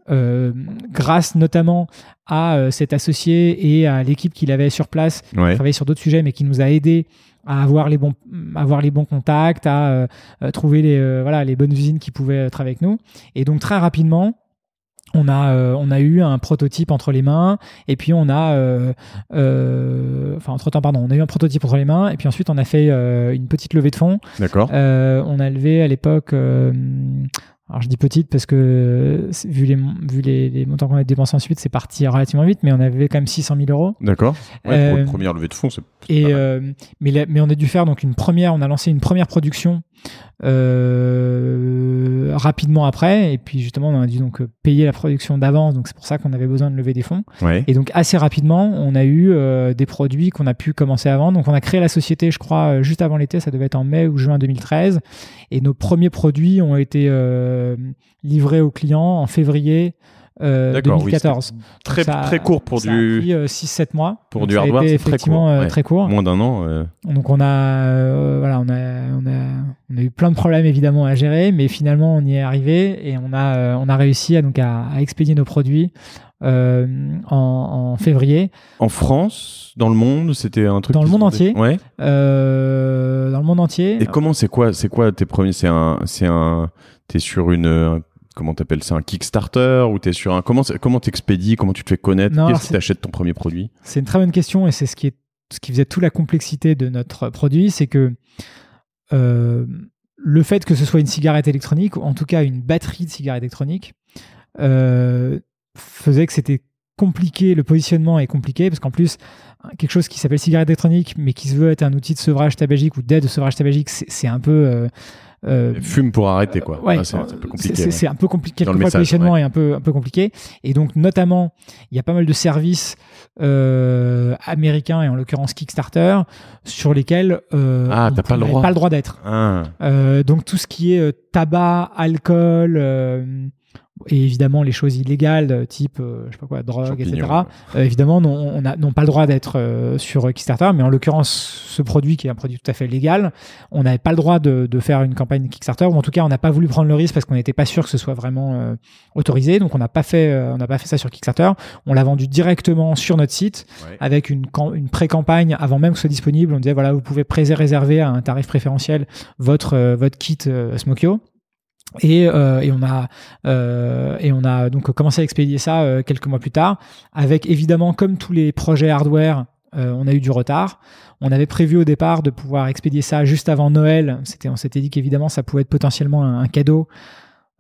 grâce notamment à cet associé et à l'équipe qu'il avait sur place, qui travaillait sur d'autres sujets, mais qui nous a aidés à avoir les bons contacts, à trouver les bonnes usines qui pouvaient être avec nous. Et donc très rapidement, on a eu un prototype entre les mains, et puis on a eu un prototype entre les mains, et puis ensuite on a fait une petite levée de fonds. D'accord. On a levé à l'époque, alors je dis petite parce que vu les montants qu'on a dépensés ensuite, c'est parti relativement vite, mais on avait quand même 600 000 euros. D'accord. Pour une première levée de fonds, c'est mais on a dû faire donc on a lancé une première production rapidement après, et puis justement on a dû donc payer la production d'avance, donc c'est pour ça qu'on avait besoin de lever des fonds. Et donc assez rapidement on a eu des produits qu'on a pu commencer à vendre. Donc on a créé la société, je crois, juste avant l'été, ça devait être en mai ou juin 2013, et nos premiers produits ont été livrés aux clients en février 2014. Très court pour ça a pris 6-7 mois. Pour donc du ça a hardware, été c'est effectivement très court. Moins d'un an. Donc on a eu plein de problèmes évidemment à gérer, mais finalement on y est arrivé et on a réussi à expédier nos produits en février. En France, dans le monde, c'était un truc dans le monde entier. Ouais. Dans le monde entier. Et comment c'est quoi tes premiers? T'es sur une comment t'appelles ça, un Kickstarter, ou t'es sur comment t'expédies, comment tu te fais connaître, qu'est-ce que t'achètes ton premier produit? C'est une très bonne question, et c'est ce qui faisait toute la complexité de notre produit, c'est que le fait que ce soit une cigarette électronique, ou en tout cas une batterie de cigarette électronique, faisait que c'était compliqué, le positionnement est compliqué, parce qu'en plus, quelque chose qui s'appelle cigarette électronique, mais qui se veut être un outil de sevrage tabagique ou d'aide au sevrage tabagique, c'est un peu fume pour arrêter, quoi. Ouais, c'est un peu compliqué. C'est un peu compliqué. Dans Quelquefois, le positionnement ouais. est un peu compliqué. Et donc, notamment, il y a pas mal de services américains, et en l'occurrence Kickstarter, sur lesquels t'as pas le droit. Pas le droit d'être. Donc, tout ce qui est tabac, alcool, et évidemment les choses illégales type je sais pas quoi, drogue, etc. Évidemment n'ont pas le droit d'être sur Kickstarter, mais en l'occurrence ce produit qui est un produit tout à fait légal, on n'avait pas le droit de faire une campagne Kickstarter, ou en tout cas on n'a pas voulu prendre le risque parce qu'on n'était pas sûr que ce soit vraiment autorisé, donc on n'a pas fait ça sur Kickstarter. On l'a vendu directement sur notre site avec une pré-campagne avant même que ce soit disponible. On disait voilà, vous pouvez réserver à un tarif préférentiel votre kit Smokyo. Et on a donc commencé à expédier ça quelques mois plus tard, avec évidemment, comme tous les projets hardware, on a eu du retard. On avait prévu au départ de pouvoir expédier ça juste avant Noël. On s'était dit qu'évidemment ça pouvait être potentiellement un cadeau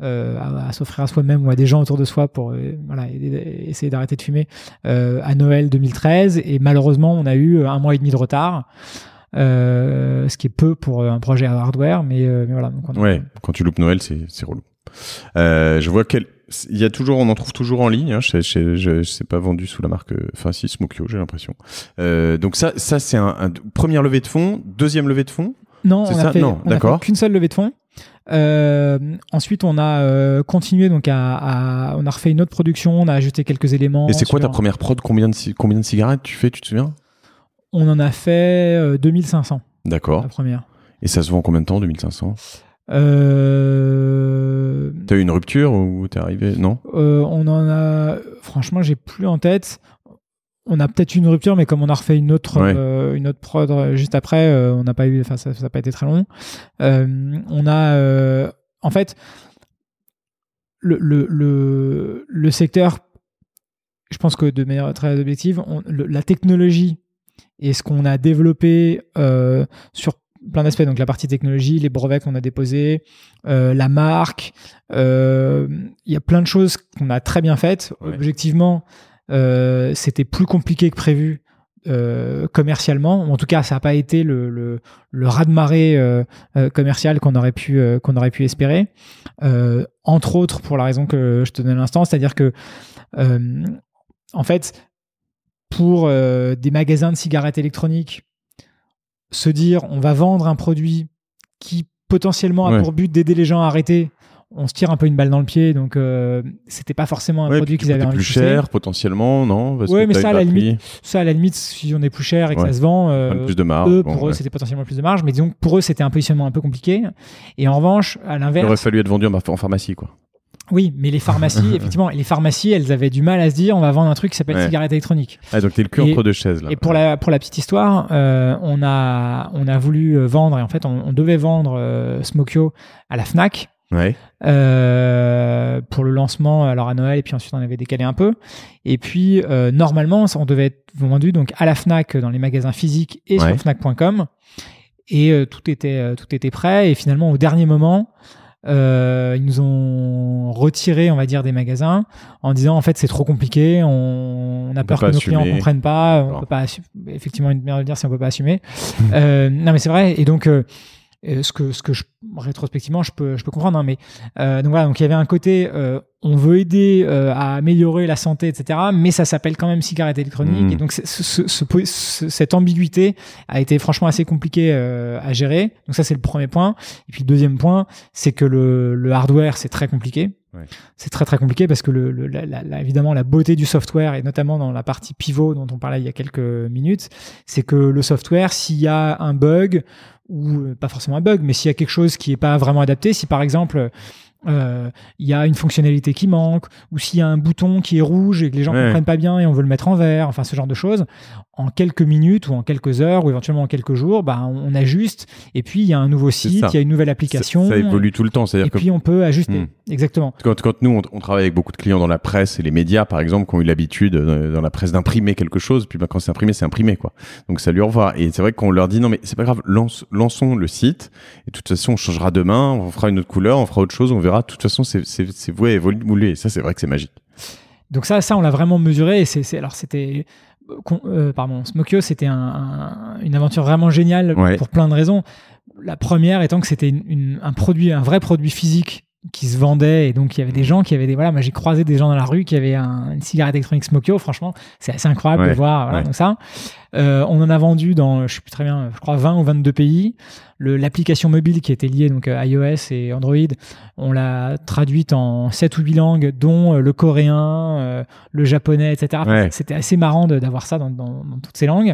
à s'offrir à soi-même ou à des gens autour de soi pour essayer d'arrêter de fumer à Noël 2013. Et malheureusement, on a eu 1 mois et demi de retard. Ce qui est peu pour un projet hardware, mais voilà. Donc quand tu loupes Noël, c'est relou. Je vois on en trouve toujours en ligne. Hein, c'est pas vendu sous la marque. Enfin, si Smokyo, j'ai l'impression. Donc ça c'est un première levée de fonds, deuxième levée de fonds. Non, on a fait qu'une seule levée de fonds. Ensuite, on a continué donc on a refait une autre production, on a ajouté quelques éléments. Et c'est quoi ta première prod? Combien de cigarettes tu fais? Tu te souviens? On en a fait 2500. D'accord. La première. Et ça se vend en combien de temps, 2500 T'as eu une rupture ou t'es arrivé? Non. On en a. Franchement, j'ai plus en tête. On a peut-être eu une rupture, mais comme on a refait une autre prod juste après, on n'a pas eu. Enfin, ça n'a pas été très long. On a. En fait, le secteur. Je pense que de manière très objective, la technologie et ce qu'on a développé sur plein d'aspects, donc la partie technologie, les brevets qu'on a déposés, la marque, il y a plein de choses qu'on a très bien faites. Ouais. Objectivement, c'était plus compliqué que prévu commercialement. En tout cas, ça n'a pas été le raz-de-marée commercial qu'on aurait pu espérer. Entre autres, pour la raison que je te donne à l'instant, c'est-à-dire que en fait, pour des magasins de cigarettes électroniques, se dire on va vendre un produit qui potentiellement a pour but d'aider les gens à arrêter, on se tire un peu une balle dans le pied, donc c'était pas forcément un produit qu'ils avaient envie de pousser. Plus cher potentiellement, non? Oui, mais ça à la limite, si on est plus cher et que ça se vend, plus de marge. Pour eux, c'était potentiellement plus de marge, mais disons que pour eux, c'était un positionnement un peu compliqué. Et en revanche, à l'inverse, il aurait fallu être vendu en pharmacie, quoi. Oui, mais les pharmacies, effectivement, elles avaient du mal à se dire on va vendre un truc qui s'appelle cigarette électronique. Ah, donc t'es le cul entre deux chaises là. Et pour la petite histoire, on a voulu vendre, et en fait on devait vendre Smokyo à la Fnac. Ouais. Pour le lancement, alors à Noël, et puis ensuite on avait décalé un peu. Et puis normalement, on devait être vendu donc à la Fnac dans les magasins physiques et sur Fnac.com. Et tout était prêt. Et finalement, au dernier moment, ils nous ont retiré, on va dire, des magasins en disant en fait c'est trop compliqué, on a peur que nos clients ne comprennent pas, on peut pas effectivement une manière de dire si on peut pas assumer. Non mais c'est vrai. Et donc ce que rétrospectivement je peux comprendre, hein, mais donc voilà, donc il y avait un côté on veut aider à améliorer la santé, etc., mais ça s'appelle quand même cigarette électronique. Et donc cette ambiguïté a été franchement assez compliquée à gérer. Donc ça c'est le premier point. Et puis le deuxième point, c'est que le hardware c'est très compliqué. Ouais. C'est très très compliqué parce que évidemment la beauté du software, et notamment dans la partie pivot dont on parlait il y a quelques minutes, c'est que le software, s'il y a un bug, ou pas forcément un bug, mais s'il y a quelque chose qui n'est pas vraiment adapté, si par exemple il y a une fonctionnalité qui manque, ou s'il y a un bouton qui est rouge et que les gens ne comprennent pas bien et on veut le mettre en vert, enfin ce genre de choses, en quelques minutes ou en quelques heures ou éventuellement en quelques jours, on ajuste, et puis il y a un nouveau site, il y a une nouvelle application, ça évolue tout le temps, c'est-à-dire puis on peut ajuster. Exactement. Quand nous on travaille avec beaucoup de clients dans la presse et les médias par exemple, qui ont eu l'habitude dans la presse d'imprimer quelque chose, puis quand c'est imprimé quoi, donc ça lui revoit. Et c'est vrai qu'on leur dit non mais c'est pas grave, lançons le site, et de toute façon on changera demain, on fera une autre couleur, on fera autre chose, on verra. De toute façon, c'est voué à évoluer. Et ça, c'est vrai que c'est magique. Donc ça, on l'a vraiment mesuré. Et c'était, Smokyo, c'était une aventure vraiment géniale pour plein de raisons. la première étant que c'était un vrai produit physique qui se vendait, et donc il y avait des gens qui avaient moi j'ai croisé des gens dans la rue qui avaient une cigarette électronique Smokyo. Franchement, c'est assez incroyable de voir donc ça. On en a vendu dans, je sais plus très bien, je crois 20 ou 22 pays. L'application mobile qui était liée, donc iOS et Android, on l'a traduite en 7 ou 8 langues, dont le coréen, le japonais, etc. C'était assez marrant d'avoir ça dans toutes ces langues.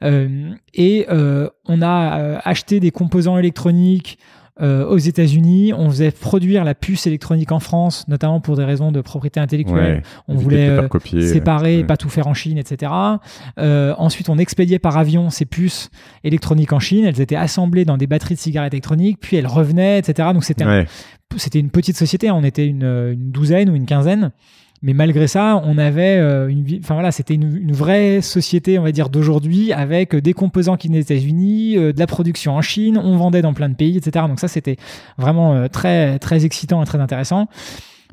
On a acheté des composants électroniques aux États-Unis. On faisait produire la puce électronique en France, notamment pour des raisons de propriété intellectuelle. On voulait séparer, pas tout faire en Chine, etc. Ensuite, on expédiait par avion ces puces électroniques en Chine. Elles étaient assemblées dans des batteries de cigarettes électroniques, puis elles revenaient, etc. Donc c'était une petite société. On était une douzaine ou une quinzaine. Mais malgré ça, on avait c'était une vraie société, on va dire, d'aujourd'hui, avec des composants qui venaient des États-Unis, de la production en Chine, on vendait dans plein de pays, etc. Donc ça, c'était vraiment très, très excitant et très intéressant.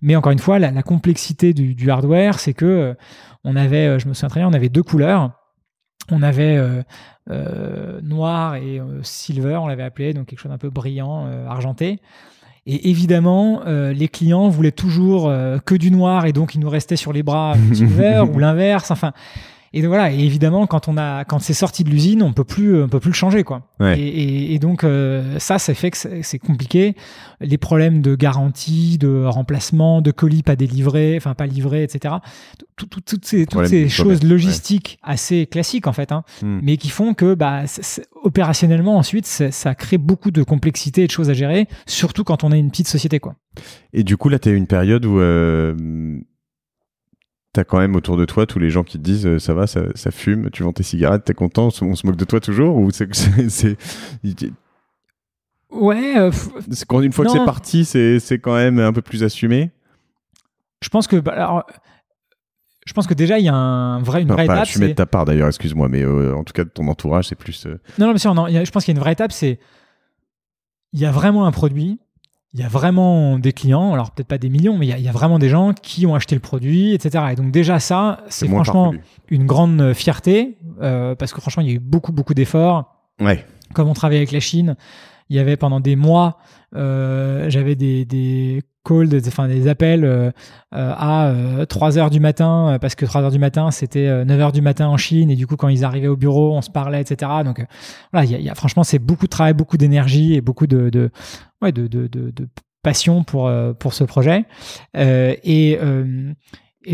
Mais encore une fois, la complexité du hardware, c'est que on avait, je me souviens très bien, on avait 2 couleurs. On avait noir et silver, on l'avait appelé, donc quelque chose d'un peu brillant, argenté. Et évidemment, les clients voulaient toujours que du noir, et donc il nous restait sur les bras du silver ou l'inverse. Enfin, et donc voilà. Et évidemment, quand c'est sorti de l'usine, on peut plus le changer, quoi. Et donc ça fait que c'est compliqué. Les problèmes de garantie, de remplacement, de colis pas délivrés, enfin pas livrés, etc. Toutes ces choses logistiques assez classiques en fait, mais qui font que opérationnellement ensuite ça crée beaucoup de complexité et de choses à gérer, surtout quand on est une petite société, quoi. Et du coup là, tu as eu une période où t'as quand même autour de toi tous les gens qui te disent ça va, ça fume, tu vends tes cigarettes, t'es content, on se moque de toi toujours, ou c'est ouais, une fois que c'est parti, c'est quand même un peu plus assumé. Je pense que déjà il y a une vraie étape. Pas assumé de ta part d'ailleurs, excuse-moi, mais en tout cas de ton entourage, c'est plus. Non, bien sûr, je pense qu'il y a une vraie étape, c'est il y a vraiment un produit. Il y a vraiment des clients, alors peut-être pas des millions, mais il y a vraiment des gens qui ont acheté le produit, etc. Et donc déjà ça, c'est franchement une grande fierté, parce que franchement, il y a eu beaucoup, beaucoup d'efforts. Comme on travaillait avec la Chine, il y avait pendant des mois, j'avais des calls, des appels à 3h du matin, parce que 3h du matin, c'était 9h du matin en Chine, et du coup, quand ils arrivaient au bureau, on se parlait, etc. Donc voilà, franchement, c'est beaucoup de travail, beaucoup d'énergie et beaucoup de passion pour ce projet. Et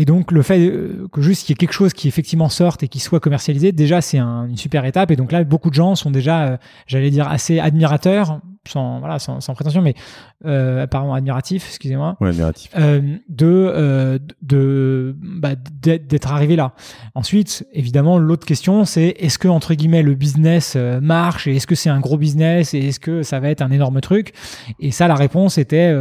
donc, le fait que juste qu'il y ait quelque chose qui effectivement sorte et qui soit commercialisé, déjà, c'est une super étape. Et donc là, beaucoup de gens sont déjà, j'allais dire, assez admirateurs, sans prétention, mais apparemment admiratifs, excusez-moi. Ouais, admiratifs. D'être arrivé là. Ensuite, évidemment, l'autre question, c'est est-ce que, entre guillemets, le business marche, et est-ce que c'est un gros business, et est-ce que ça va être un énorme truc? Et ça, la réponse était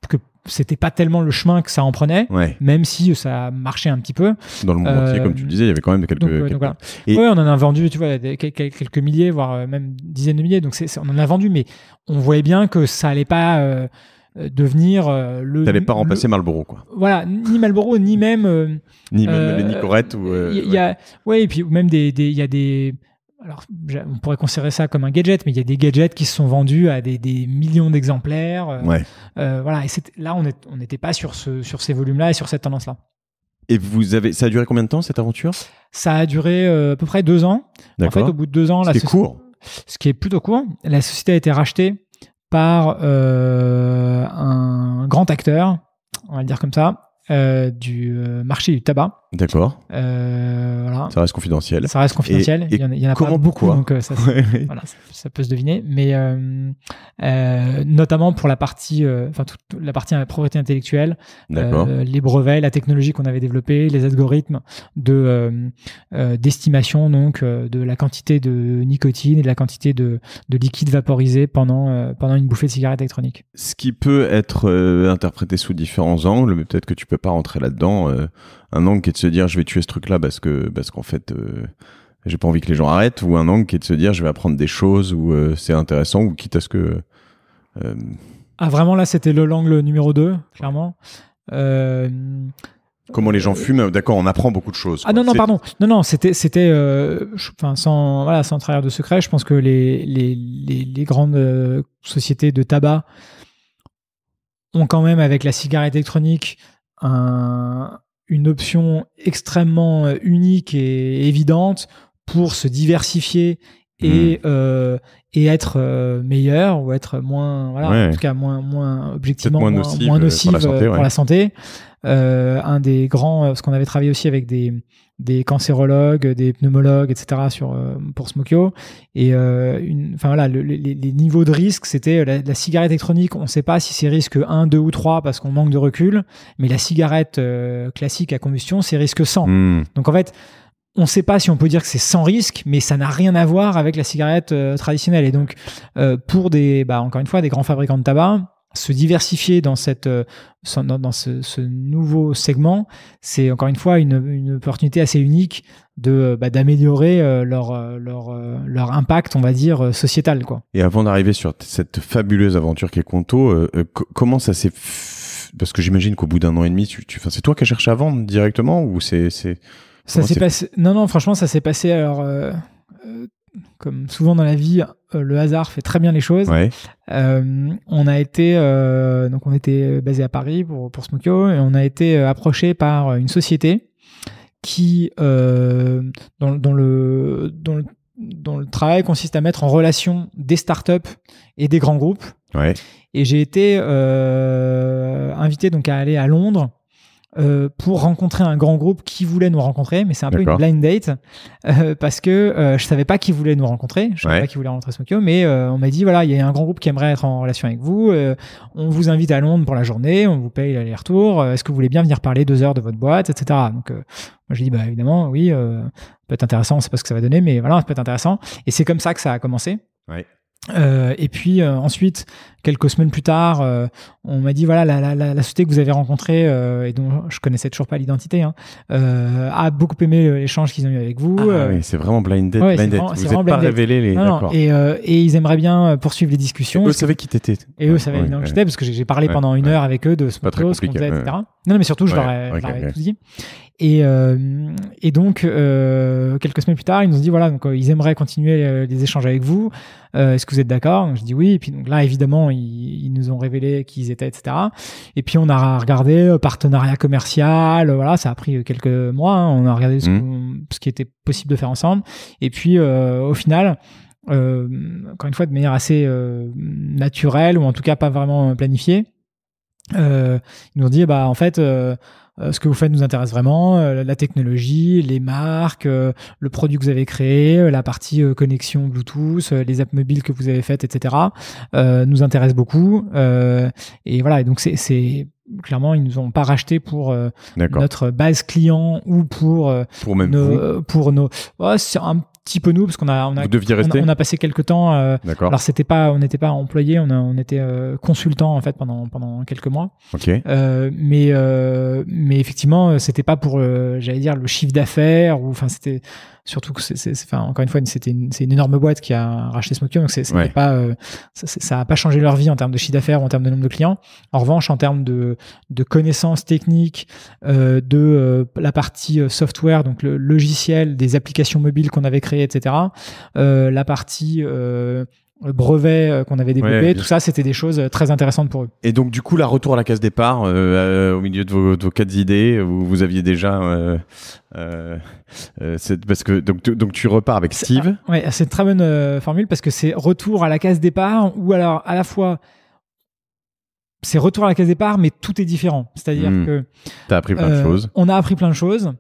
que c'était pas tellement le chemin que ça en prenait, même si ça marchait un petit peu. Dans le monde entier, comme tu disais, il y avait quand même quelques... Donc voilà. Et on en a vendu, tu vois, quelques milliers, voire même dizaines de milliers. Donc on en a vendu, mais on voyait bien que ça allait pas devenir t'allais pas remplacer Marlboro, quoi. Voilà, ni Marlboro, ni même... ni même les Nicorette. Et puis même il y a des... Alors, on pourrait considérer ça comme un gadget, mais il y a des gadgets qui se sont vendus à des millions d'exemplaires. Voilà, et là, on n'était pas sur ces volumes-là et sur cette tendance-là. Et ça a duré combien de temps, cette aventure? Ça a duré à peu près 2 ans. D'accord. En fait, au bout de 2 ans... Ce qui est plutôt court. La société a été rachetée par un grand acteur, on va le dire comme ça, du marché du tabac. D'accord. Voilà. Ça reste confidentiel. Ça reste confidentiel. Il y en a pas beaucoup, donc ça peut se deviner. Mais notamment pour la partie, toute la partie propriété intellectuelle, les brevets, la technologie qu'on avait développée, les algorithmes d'estimation donc de la quantité de nicotine et de la quantité de liquide vaporisé pendant une bouffée de cigarette électronique. Ce qui peut être interprété sous différents angles, mais peut-être que tu peux pas rentrer là-dedans. Un angle qui est de se dire je vais tuer ce truc-là parce qu'en fait j'ai pas envie que les gens arrêtent, ou un angle qui est de se dire je vais apprendre des choses où c'est intéressant, ou quitte à ce que vraiment là c'était l'angle numéro 2, clairement. Comment les gens fument, d'accord, on apprend beaucoup de choses. Ah non, pardon. Non, c'était sans trahir de secret, je pense que les grandes sociétés de tabac ont quand même, avec la cigarette électronique, une option extrêmement unique et évidente pour se diversifier et être meilleur ou être moins, en tout cas moins objectivement moins nocive pour la santé. Un des grands, parce qu'on avait travaillé aussi avec des cancérologues, des pneumologues, etc. pour Smokyo. Et les niveaux de risque, c'était la cigarette électronique. On ne sait pas si c'est risque 1, 2 ou 3 parce qu'on manque de recul. Mais la cigarette classique à combustion, c'est risque 100. Donc en fait, on ne sait pas si on peut dire que c'est sans risque, mais ça n'a rien à voir avec la cigarette traditionnelle. Et donc, pour encore une fois, des grands fabricants de tabac, se diversifier dans ce nouveau segment, c'est encore une fois une opportunité assez unique d'améliorer leur impact, on va dire, sociétal, quoi. Et avant d'arriver sur cette fabuleuse aventure qu'est Conto, comment ça s'est parce que j'imagine qu'au bout d'un an et demi, c'est toi qui as cherché à vendre directement ou ça s'est passé? Non, franchement, ça s'est passé. Alors, comme souvent dans la vie, le hasard fait très bien les choses. Ouais. On était basé à Paris pour Smokyo et on a été approché par une société qui dont le travail consiste à mettre en relation des startups et des grands groupes. Ouais. Et j'ai été invité donc à aller à Londres pour rencontrer un grand groupe qui voulait nous rencontrer, mais c'est un peu une blind date parce que je savais pas qui voulait nous rencontrer, je savais pas qui voulait rencontrer Smokyo, mais on m'a dit voilà, il y a un grand groupe qui aimerait être en relation avec vous, on vous invite à Londres pour la journée, on vous paye l'aller-retour, est-ce que vous voulez bien venir parler 2 heures de votre boîte, etc. Donc moi j'ai dit évidemment oui, peut être intéressant, on sait pas ce que ça va donner, mais voilà, ça peut être intéressant, et c'est comme ça que ça a commencé. Ouais. Et puis ensuite, quelques semaines plus tard, on m'a dit voilà, la société que vous avez rencontrée et dont je connaissais toujours pas l'identité, a beaucoup aimé l'échange qu'ils ont eu avec vous. Oui, c'est vraiment blind date. Ouais, vous n'êtes pas révélé les. D'accord. Et ils aimeraient bien poursuivre les discussions. Et eux savaient qui t'étais. Et eux savaient évidemment qui j'étais parce que j'ai parlé pendant 1 heure avec eux de Smokyo, ce qu'on faisait, etc. Non, mais surtout, je leur ai tout dit. Et donc, quelques semaines plus tard, ils nous ont dit voilà, donc ils aimeraient continuer les échanges avec vous. Est-ce que vous êtes d'accord? Donc je dis oui. Et puis donc là, évidemment, ils nous ont révélé qui ils étaient, etc. Et puis on a regardé partenariat commercial. Voilà, ça a pris quelques mois. On a regardé ce qui était possible de faire ensemble. Et puis au final, encore une fois, de manière assez naturelle ou en tout cas pas vraiment planifiée, ils nous ont dit en fait. Ce que vous faites nous intéresse vraiment, la technologie, les marques, le produit que vous avez créé, la partie connexion Bluetooth, les apps mobiles que vous avez faites, etc. Nous intéresse beaucoup. Et voilà, et donc c'est clairement, ils nous ont pas racheté pour notre base client ou pour nos. Ouais, c'est un petit peu nous parce qu'on a vous deviez rester. On a passé quelques temps. D'accord. Alors on n'était pas employés, on était consultants en fait pendant quelques mois. Ok. Mais effectivement, c'était pas pour j'allais dire le chiffre d'affaires ou enfin c'était surtout que encore une fois c'est une énorme boîte qui a racheté Smokyo, donc c'était pas ça a pas changé leur vie en termes de chiffre d'affaires ou en termes de nombre de clients. En revanche, en termes de connaissances techniques, de la partie software, donc le logiciel, des applications mobiles qu'on avait créées, etc. La partie brevets qu'on avait développés, tout ça, c'était des choses très intéressantes pour eux. Et donc, du coup, la retour à la case départ, au milieu de vos 4 idées, vous aviez déjà... parce que donc tu repars avec Steve. C'est une très bonne formule parce que c'est retour à la case départ ou alors à la fois... C'est retour à la case départ, mais tout est différent. C'est-à-dire que... T'as appris plein de choses. On a appris plein de choses.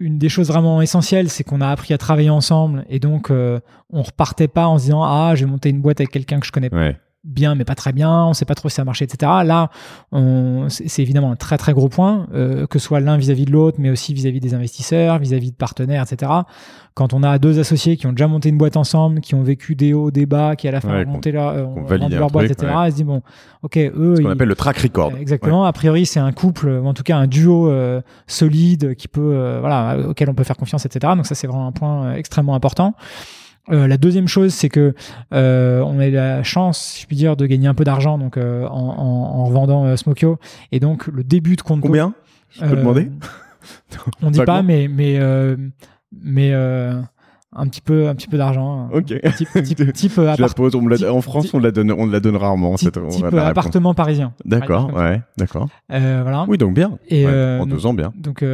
Une des choses vraiment essentielles, c'est qu'on a appris à travailler ensemble et donc on repartait pas en se disant je vais monter une boîte avec quelqu'un que je connais bien mais pas très bien, on sait pas trop si ça a marché, etc. Là, c'est évidemment un très très gros point, que ce soit l'un vis-à-vis de l'autre, mais aussi vis-à-vis des investisseurs, vis-à-vis de partenaires, etc. Quand on a 2 associés qui ont déjà monté une boîte ensemble, qui ont vécu des hauts, des bas, qui à la fin ont monté leur boîte, etc. Ils se disent bon, ok, eux, ce qu'on appelle le track record. Exactement. A priori, c'est un couple, ou en tout cas un duo solide qui peut, auquel on peut faire confiance, etc. Donc ça, c'est vraiment un point extrêmement important. La deuxième chose, c'est que on a eu la chance, si je puis dire, de gagner un peu d'argent donc en revendant Smokyo, et donc le début de Conto. Combien? Je peux demander? On dit pas, mais un petit peu d'argent. Ok. Type je la pose. En France, on la donne rarement. Type appartement parisien. D'accord, ouais, d'accord. Voilà. Oui, donc bien. Et en 2 ans, bien. Donc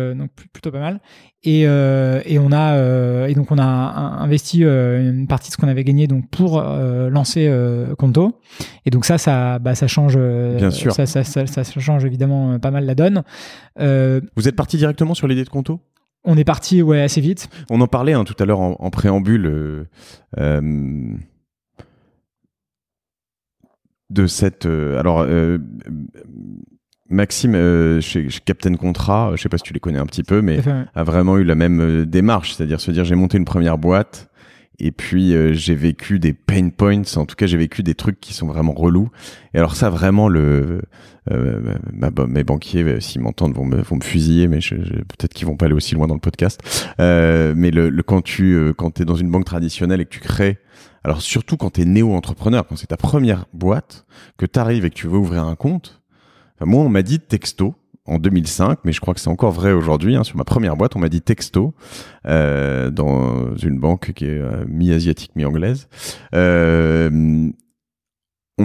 plutôt pas mal. Et on a investi une partie de ce qu'on avait gagné donc pour lancer Conto. Et donc ça change. Bien sûr. Ça change évidemment pas mal la donne. Vous êtes parti directement sur l'idée de Conto? On est parti assez vite. On en parlait tout à l'heure en préambule de cette... Maxime, chez Captain Contrat, je ne sais pas si tu les connais un petit peu, mais a vraiment eu la même démarche, c'est-à-dire se dire j'ai monté une première boîte et puis j'ai vécu des pain points, en tout cas j'ai vécu des trucs qui sont vraiment relous. Et alors ça vraiment mes banquiers s'ils m'entendent vont me fusiller, mais peut-être qu'ils vont pas aller aussi loin dans le podcast. Mais quand t'es dans une banque traditionnelle et que tu crées, alors surtout quand t'es néo-entrepreneur, quand c'est ta première boîte, que t'arrives et que tu veux ouvrir un compte, moi on m'a dit texto en 2005, mais je crois que c'est encore vrai aujourd'hui. Sur ma première boîte, on m'a dit texto dans une banque qui est mi-asiatique, mi-anglaise. On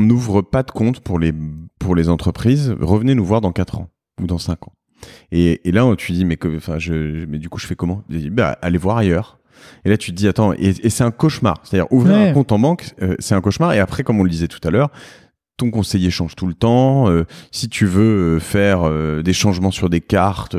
n'ouvre pas de compte pour les entreprises. Revenez nous voir dans 4 ans ou dans 5 ans. Et là, tu dis mais du coup, je fais comment? Je dis, allez voir ailleurs. Et là, tu te dis attends, et c'est un cauchemar. C'est-à-dire ouvrir un compte en banque, c'est un cauchemar. Et après, comme on le disait tout à l'heure, ton conseiller change tout le temps. Si tu veux faire des changements sur des cartes,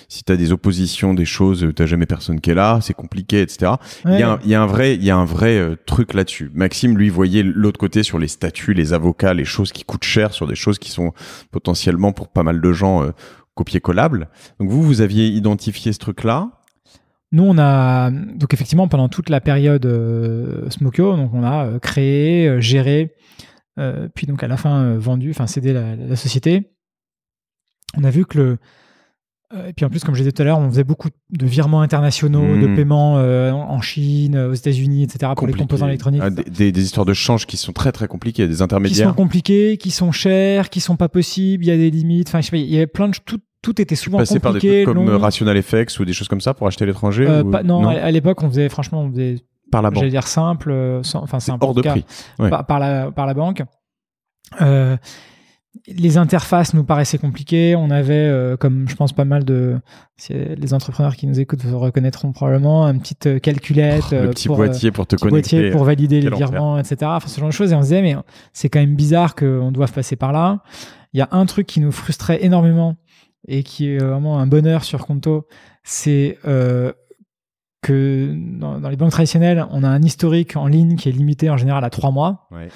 si tu as des oppositions, des choses, tu n'as jamais personne qui est là, c'est compliqué, etc. Il y a un vrai truc là-dessus. Maxime, lui, voyait l'autre côté sur les statuts, les avocats, les choses qui coûtent cher, sur des choses qui sont potentiellement pour pas mal de gens copier-collables. Donc vous aviez identifié ce truc-là. Nous, on a donc effectivement pendant toute la période Smokyo, donc on a créé, géré. Puis donc à la fin cédé la société. On a vu que et puis en plus comme je disais tout à l'heure, on faisait beaucoup de virements internationaux, de paiements en Chine, aux États-Unis, etc. pour les composants électroniques. Des histoires de change qui sont très très compliquées, des intermédiaires. Qui sont compliqués, qui sont chers, qui sont pas possibles. Il y a des limites. Enfin, je sais pas, il y avait plein de tout était souvent compliqué. Par des trucs comme Rational FX ou des choses comme ça pour acheter à l'étranger. Non, à l'époque on faisait par la banque. J'allais dire simple, hors de prix. Ouais. Par la banque. Les interfaces nous paraissaient compliquées. On avait, comme je pense pas mal les entrepreneurs qui nous écoutent vous reconnaîtront probablement, une petite calculette, le petit boîtier pour te connecter, boîtier pour valider les virements, etc. Enfin, ce genre de choses. Et on se disait, mais c'est quand même bizarre qu'on doive passer par là. Il y a un truc qui nous frustrait énormément et qui est vraiment un bonheur sur Conto, c'est que dans les banques traditionnelles, on a un historique en ligne qui est limité en général à 3 mois. Ouais.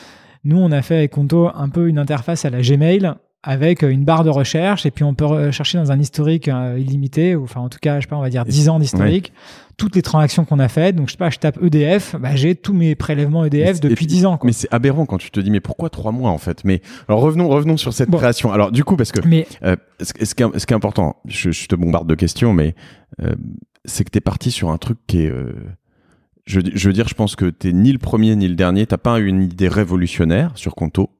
Nous, on a fait avec Conto un peu une interface à la Gmail avec une barre de recherche et puis on peut rechercher dans un historique illimité, ou enfin en tout cas, je sais pas, on va dire 10 ans d'historique, toutes les transactions qu'on a faites. Donc je sais pas, je tape EDF, j'ai tous mes prélèvements EDF depuis 10 ans. Quoi. Mais c'est aberrant quand tu te dis mais pourquoi 3 mois en fait? Mais alors revenons sur cette création. Alors du coup parce que ce qui est important, je te bombarde de questions, mais c'est que t'es parti sur un truc qui est je veux dire, je pense que t'es ni le premier ni le dernier. T'as pas eu une idée révolutionnaire sur Conto.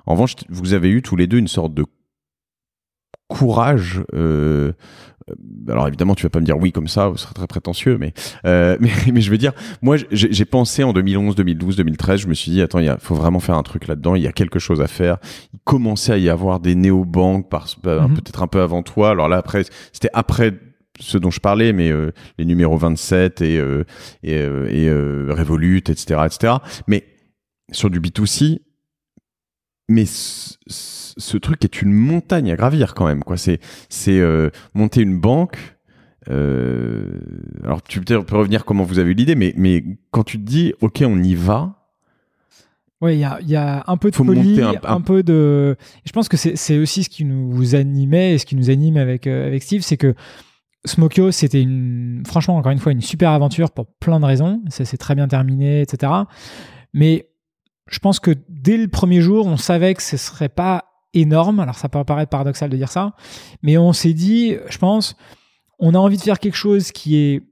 En revanche, vous avez eu tous les deux une sorte de courage. Alors évidemment, tu vas pas me dire oui comme ça, ce serait très prétentieux, mais je veux dire, moi, j'ai pensé en 2011, 2012, 2013, je me suis dit attends, faut vraiment faire un truc là-dedans. Il y a quelque chose à faire. Il commençait à y avoir des néobanques, peut-être un peu avant toi. Alors là, c'était après ce dont je parlais, mais les numéros 27 et Revolut, etc. Mais sur du B2C, mais ce truc est une montagne à gravir quand même, quoi. C'est monter une banque. Alors tu peux revenir comment vous avez eu l'idée, mais quand tu te dis ok, on y va. Oui, il y a un peu de folie, un peu de. Je pense que c'est aussi ce qui nous animait et ce qui nous anime avec Steve, c'est que Smokyo, c'était franchement, encore une fois, une super aventure pour plein de raisons. Ça s'est très bien terminé, etc. Mais je pense que dès le premier jour, on savait que ce serait pas énorme. Alors, ça peut paraître paradoxal de dire ça, mais on s'est dit, je pense, on a envie de faire quelque chose qui est,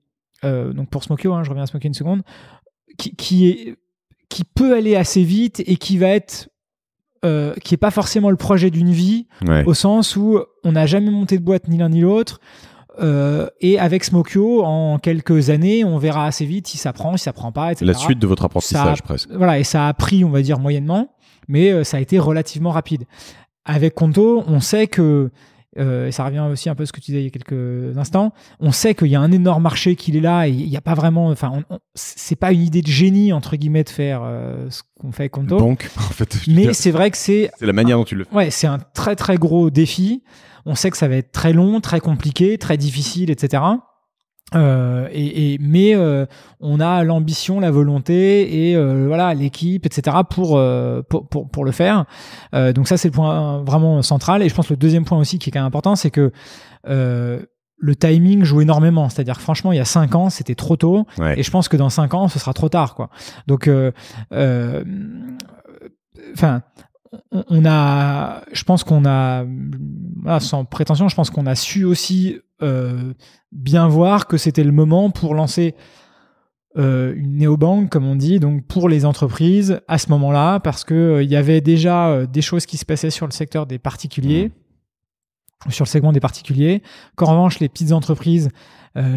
donc pour Smokyo, je reviens à Smokyo une seconde, qui peut aller assez vite et qui va être qui est pas forcément le projet d'une vie, au sens où on n'a jamais monté de boîte ni l'un ni l'autre. Et avec Smokyo, en quelques années, on verra assez vite si ça prend pas, etc. La suite de votre apprentissage, presque. Voilà, et ça a pris, on va dire, moyennement, mais ça a été relativement rapide. Avec Conto, on sait que, et ça revient aussi un peu à ce que tu disais il y a quelques instants, on sait qu'il y a un énorme marché qui est là, et il n'y a pas vraiment, enfin, c'est pas une idée de génie, entre guillemets, de faire ce qu'on fait avec Conto. Donc, en fait, mais c'est vrai que c'est la manière dont tu le fais. Ouais, c'est un très très gros défi. On sait que ça va être très long, très compliqué, très difficile, etc. Mais on a l'ambition, la volonté et voilà, l'équipe, etc. pour le faire. Donc ça, c'est le point vraiment central. Et je pense que le deuxième point aussi qui est quand même important, c'est que le timing joue énormément. C'est-à-dire que franchement, il y a 5 ans, c'était trop tôt. Ouais. Et je pense que dans 5 ans, ce sera trop tard, quoi. Donc, je pense qu'on a, voilà, sans prétention, je pense qu'on a su aussi bien voir que c'était le moment pour lancer une néobanque, comme on dit, donc pour les entreprises à ce moment-là, parce que il y avait déjà des choses qui se passaient sur le secteur des particuliers, sur le segment des particuliers, qu'en revanche les petites entreprises,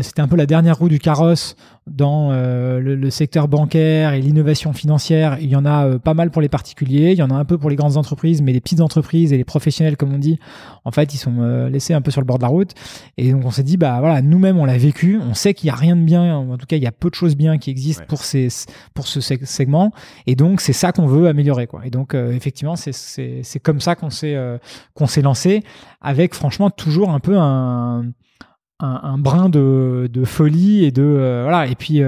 c'était un peu la dernière roue du carrosse dans le secteur bancaire et l'innovation financière. Il y en a pas mal pour les particuliers, il y en a un peu pour les grandes entreprises, mais les petites entreprises et les professionnels, comme on dit, en fait, ils sont laissés un peu sur le bord de la route. Et donc, on s'est dit, bah voilà, nous-mêmes, on l'a vécu. On sait qu'il n'y a rien de bien. En tout cas, il y a peu de choses bien qui existent pour ce segment. Et donc, c'est ça qu'on veut améliorer, quoi. Et donc, effectivement, c'est comme ça qu'on s'est lancé, avec franchement toujours un peu un brin de folie et de voilà. Et puis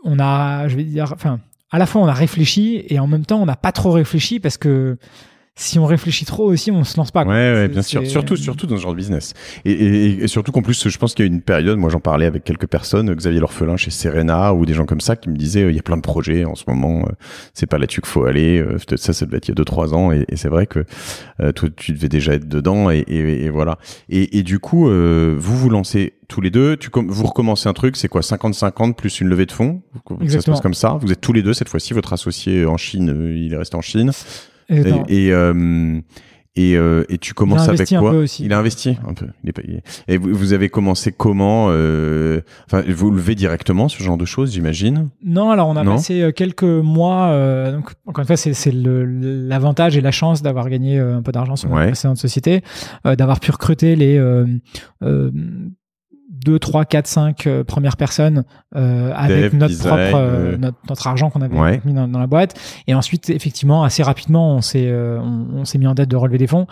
on a, je vais dire, enfin, à la fois on a réfléchi et en même temps on n'a pas trop réfléchi, parce que si on réfléchit trop aussi, on se lance pas, quoi. Ouais, bien sûr. Surtout dans ce genre de business. Et surtout qu'en plus, je pense qu'il y a une période, moi j'en parlais avec quelques personnes, Xavier L'Orphelin chez Serena ou des gens comme ça qui me disaient, il y a plein de projets en ce moment, c'est pas là-dessus qu'il faut aller. Ça devait être il y a 2-3 ans. Et c'est vrai que toi, tu devais déjà être dedans et voilà. Et du coup, vous lancez tous les deux, vous recommencez un truc, c'est quoi, 50-50 plus une levée de fonds? Exactement. Ça se passe comme ça. Vous êtes tous les deux cette fois-ci, votre associé en Chine, il est resté en Chine. Et tu commences avec quoi? Il a investi un peu. Et vous avez commencé comment? Enfin, vous levez directement ce genre de choses, j'imagine? Non, alors on a passé quelques mois. Donc encore une fois, c'est l'avantage et la chance d'avoir gagné un peu d'argent sur notre précédente société, d'avoir pu recruter les 2, 3, 4, 5 premières personnes avec notre argent qu'on avait mis dans la boîte. Et ensuite, effectivement, assez rapidement, on s'est mis en date de relever des fonds,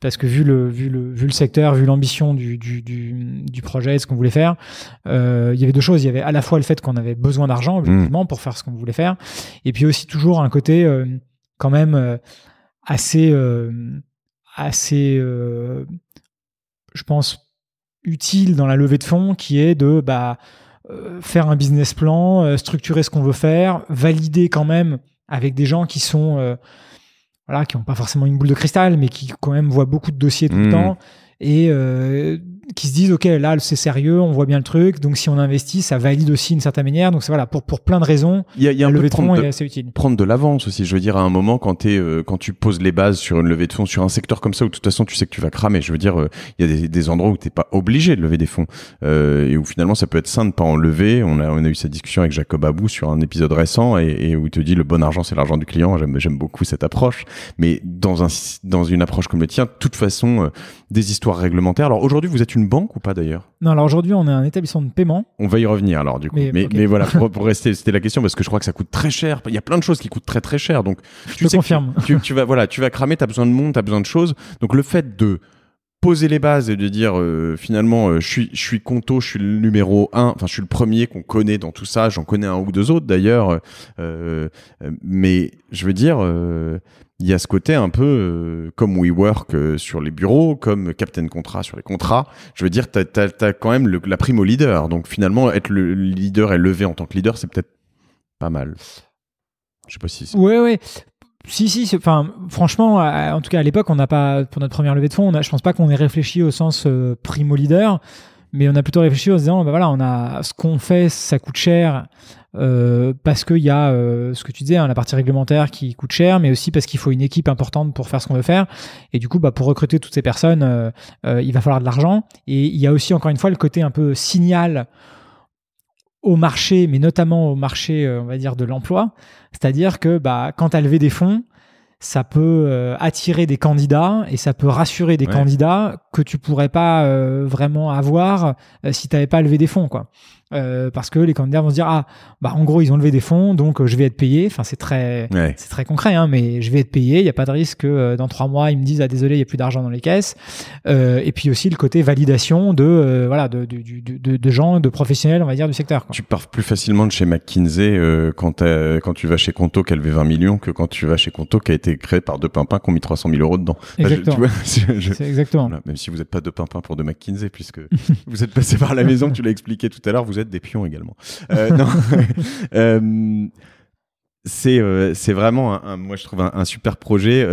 parce que vu le secteur, vu l'ambition du projet et ce qu'on voulait faire, il y avait deux choses. Il y avait à la fois le fait qu'on avait besoin d'argent, objectivement, pour faire ce qu'on voulait faire, et puis aussi toujours un côté quand même assez je pense, utile dans la levée de fonds, qui est de faire un business plan, structurer ce qu'on veut faire, valider quand même avec des gens qui sont qui n'ont pas forcément une boule de cristal, mais qui quand même voient beaucoup de dossiers tout le temps, et qui se disent, ok, là c'est sérieux, on voit bien le truc, donc si on investit, ça valide aussi d'une certaine manière. Donc c'est voilà, pour plein de raisons, il y a un levée peu de fonds est assez utile. Prendre de l'avance aussi, je veux dire, à un moment quand tu poses les bases sur une levée de fonds, sur un secteur comme ça où de toute façon tu sais que tu vas cramer, je veux dire, il y a des endroits où t'es pas obligé de lever des fonds, et où finalement ça peut être sain de pas en lever. On a eu cette discussion avec Jacob Abou sur un épisode récent, et où il te dit le bon argent c'est l'argent du client. J'aime beaucoup cette approche, mais dans une approche comme le tien, de toute façon, des histoires réglementaires. Alors aujourd'hui, vous êtes une banque ou pas d'ailleurs? Non, alors aujourd'hui, on est un établissement de paiement. On va y revenir alors du coup. Mais voilà, pour rester, c'était la question, parce que je crois que ça coûte très cher. Il y a plein de choses qui coûtent très très cher. Donc je confirme. Tu vas cramer, tu as besoin de monde, tu as besoin de choses. Donc le fait de poser les bases et de dire finalement je suis Conto, je suis le numéro 1, enfin je suis le premier qu'on connaît dans tout ça, j'en connais un ou deux autres d'ailleurs, mais je veux dire il y a ce côté un peu comme WeWork sur les bureaux, comme Captain Contrat sur les contrats. Je veux dire, t'as quand même la prime au leader. Donc finalement, être le leader et lever en tant que leader, c'est peut-être pas mal. Je sais pas si c'est... Ouais. Si, enfin, franchement, en tout cas à l'époque, on n'a pas, pour notre première levée de fonds, je pense pas qu'on ait réfléchi au sens primo leader, mais on a plutôt réfléchi en se disant, voilà, on a ce qu'on fait, ça coûte cher. parce qu'il y a ce que tu disais, hein, la partie réglementaire qui coûte cher, mais aussi parce qu'il faut une équipe importante pour faire ce qu'on veut faire. Et du coup, pour recruter toutes ces personnes, il va falloir de l'argent. Et il y a aussi, encore une fois, le côté un peu signal au marché, mais notamment au marché, on va dire, de l'emploi. C'est-à-dire que quand tu as levé des fonds, ça peut attirer des candidats et ça peut rassurer des candidats que tu pourrais pas vraiment avoir si tu n'avais pas levé des fonds, quoi. Parce que les candidats vont se dire en gros ils ont levé des fonds, donc je vais être payé. Enfin, c'est très concret, hein, mais je vais être payé. Il y a pas de risque que dans 3 mois ils me disent désolé, il y a plus d'argent dans les caisses. Et puis aussi le côté validation de gens, de professionnels, on va dire, du secteur, quoi. Tu pars plus facilement de chez McKinsey quand tu vas chez Conto qui a levé 20 millions que quand tu vas chez Conto qui a été créé par deux pimpins qui ont mis 300 000 euros dedans. Exactement. C'est exactement. Voilà, même si vous n'êtes pas deux pimpins pour de McKinsey, puisque vous êtes passé par la maison, tu l'as expliqué tout à l'heure, vous êtes des pions également. Non. C'est vraiment moi je trouve un super projet.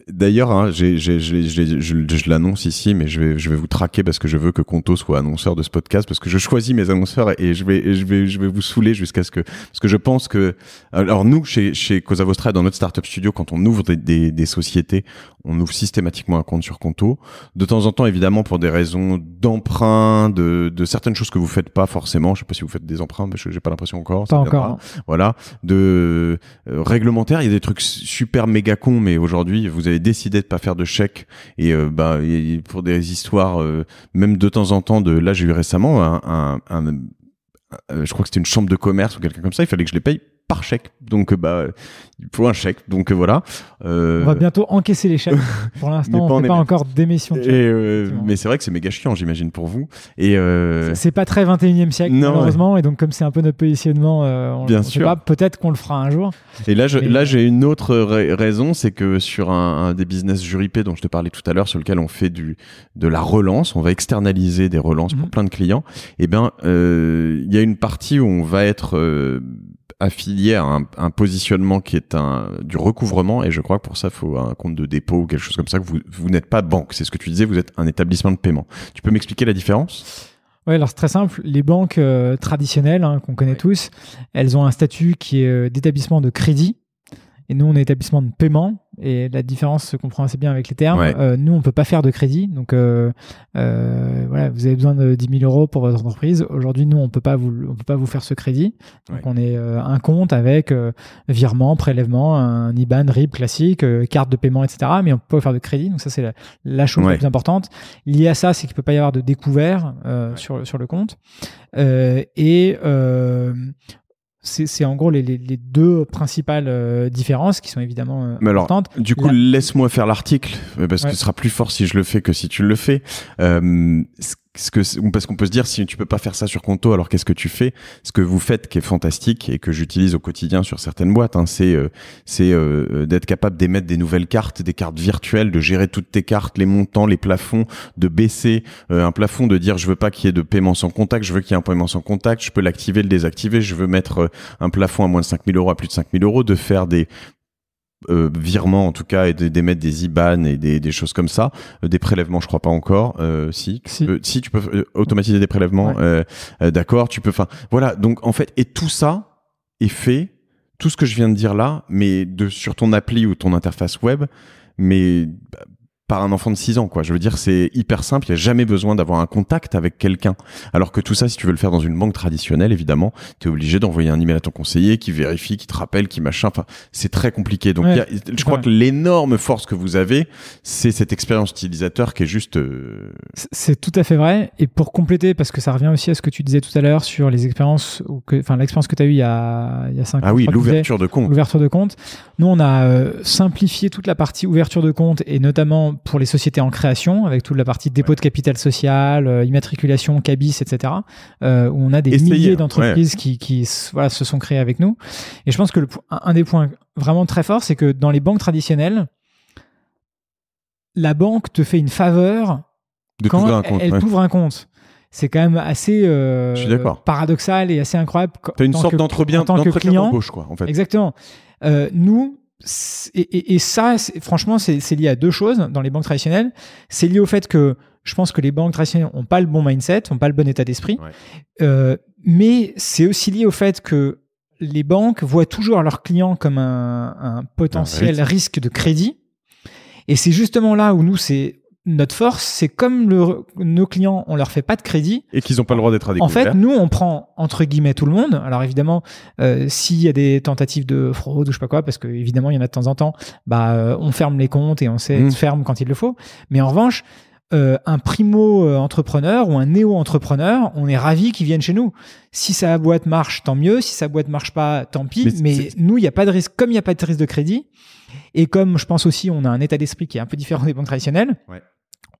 D'ailleurs, hein, je l'annonce ici, mais je vais vous traquer parce que je veux que Conto soit annonceur de ce podcast, parce que je choisis mes annonceurs et je vais vous saouler jusqu'à ce que, parce que je pense que, alors nous, chez Cosa Vostra, dans notre startup studio, quand on ouvre des sociétés, on ouvre systématiquement un compte sur Conto. De temps en temps, évidemment, pour des raisons d'emprunt, de certaines choses que vous faites pas forcément. Je sais pas si vous faites des emprunts, mais j'ai pas l'impression encore. Pas encore. Voilà. De réglementaire, il y a des trucs super méga cons, mais aujourd'hui, vous avez décidé de pas faire de chèque et pour des histoires, même de temps en temps, là, j'ai eu récemment je crois que c'était une chambre de commerce ou quelqu'un comme ça, il fallait que je les paye par chèque. Donc, il faut un chèque. Donc, voilà. On va bientôt encaisser les chèques. Pour l'instant, on ne fait pas encore d'émission de chèques. Mais c'est vrai que c'est méga chiant, j'imagine, pour vous. Et c'est pas très 21e siècle, malheureusement. Et donc, comme c'est un peu notre positionnement, on ne sait pas. Peut-être qu'on le fera un jour. Et là, j'ai une autre raison, c'est que sur un des business Juripé dont je te parlais tout à l'heure, sur lequel on fait de la relance, on va externaliser des relances pour plein de clients. Et il y a une partie où on va être affilié à un positionnement qui est du recouvrement, et je crois que pour ça il faut un compte de dépôt ou quelque chose comme ça, que vous n'êtes pas banque, c'est ce que tu disais, vous êtes un établissement de paiement. Tu peux m'expliquer la différence ? Oui, alors c'est très simple. Les banques traditionnelles, hein, qu'on connaît tous, elles ont un statut qui est d'établissement de crédit, et nous on est établissement de paiement. Et la différence se comprend assez bien avec les termes. Nous, on ne peut pas faire de crédit. Donc, vous avez besoin de 10 000 euros pour votre entreprise. Aujourd'hui, nous, on peut pas vous faire ce crédit. Donc, on est un compte avec virement, prélèvement, un IBAN, RIB classique, carte de paiement, etc. Mais on peut pas faire de crédit. Donc, ça, c'est la chose la plus importante. Lié à ça, c'est qu'il peut pas y avoir de découvert sur le compte. C'est en gros les deux principales différences qui sont évidemment importantes. Alors, du coup, laisse-moi faire l'article, parce que ce sera plus fort si je le fais que si tu le fais. Parce qu'on peut se dire, si tu peux pas faire ça sur Conto, alors qu'est-ce que tu fais ? Ce que vous faites, qui est fantastique et que j'utilise au quotidien sur certaines boîtes, hein, c'est d'être capable d'émettre des nouvelles cartes, des cartes virtuelles, de gérer toutes tes cartes, les montants, les plafonds, de baisser un plafond, de dire je veux pas qu'il y ait de paiement sans contact, je veux qu'il y ait un paiement sans contact, je peux l'activer, le désactiver, je veux mettre un plafond à moins de 5 000 euros, à plus de 5 000 euros, de faire des virements en tout cas, et d'émettre des IBAN et des choses comme ça, des prélèvements je crois pas encore, si tu peux automatiser des prélèvements, d'accord, tu peux, enfin voilà, donc en fait, et tout ça est fait, tout ce que je viens de dire là, mais sur ton appli ou ton interface web, mais par un enfant de 6 ans, quoi. Je veux dire, c'est hyper simple, il n'y a jamais besoin d'avoir un contact avec quelqu'un. Alors que tout ça, si tu veux le faire dans une banque traditionnelle, évidemment, tu es obligé d'envoyer un email à ton conseiller qui vérifie, qui te rappelle, qui machin. Enfin, c'est très compliqué. Donc, je crois que l'énorme force que vous avez, c'est cette expérience utilisateur qui est juste... C'est tout à fait vrai. Et pour compléter, parce que ça revient aussi à ce que tu disais tout à l'heure sur les expériences, l'expérience que tu as eue il y a 5 ans. Ah oui, l'ouverture de compte. L'ouverture de compte. Nous, on a simplifié toute la partie ouverture de compte, et notamment pour les sociétés en création, avec toute la partie dépôt de capital social, immatriculation, cabis, etc., où on a des milliers d'entreprises qui se sont créées avec nous. Et je pense que un des points vraiment très forts, c'est que dans les banques traditionnelles, la banque te fait une faveur quand elle t'ouvre un compte. C'est quand même assez paradoxal et assez incroyable. Tu as une sorte d'entretien d'embauche, quoi, en fait. Exactement. Nous, et ça, franchement, c'est lié à deux choses dans les banques traditionnelles. C'est lié au fait que je pense que les banques traditionnelles n'ont pas le bon mindset, n'ont pas le bon état d'esprit. Ouais. Mais c'est aussi lié au fait que les banques voient toujours leurs clients comme un potentiel risque de crédit. Et c'est justement là où nous, c'est notre force, c'est comme nos clients, on leur fait pas de crédit. Et qu'ils n'ont pas le droit d'être à découvert. En fait, nous, on prend, entre guillemets, tout le monde. Alors évidemment, s'il y a des tentatives de fraude ou je sais pas quoi, parce qu'évidemment, il y en a de temps en temps, on ferme les comptes et on sait être ferme quand il le faut. Mais en revanche, un primo-entrepreneur ou un néo-entrepreneur, on est ravis qu'ils viennent chez nous. Si sa boîte marche, tant mieux. Si sa boîte marche pas, tant pis. Mais nous, il n'y a pas de risque. Comme il n'y a pas de risque de crédit, et comme je pense aussi, on a un état d'esprit qui est un peu différent des banques traditionnelles,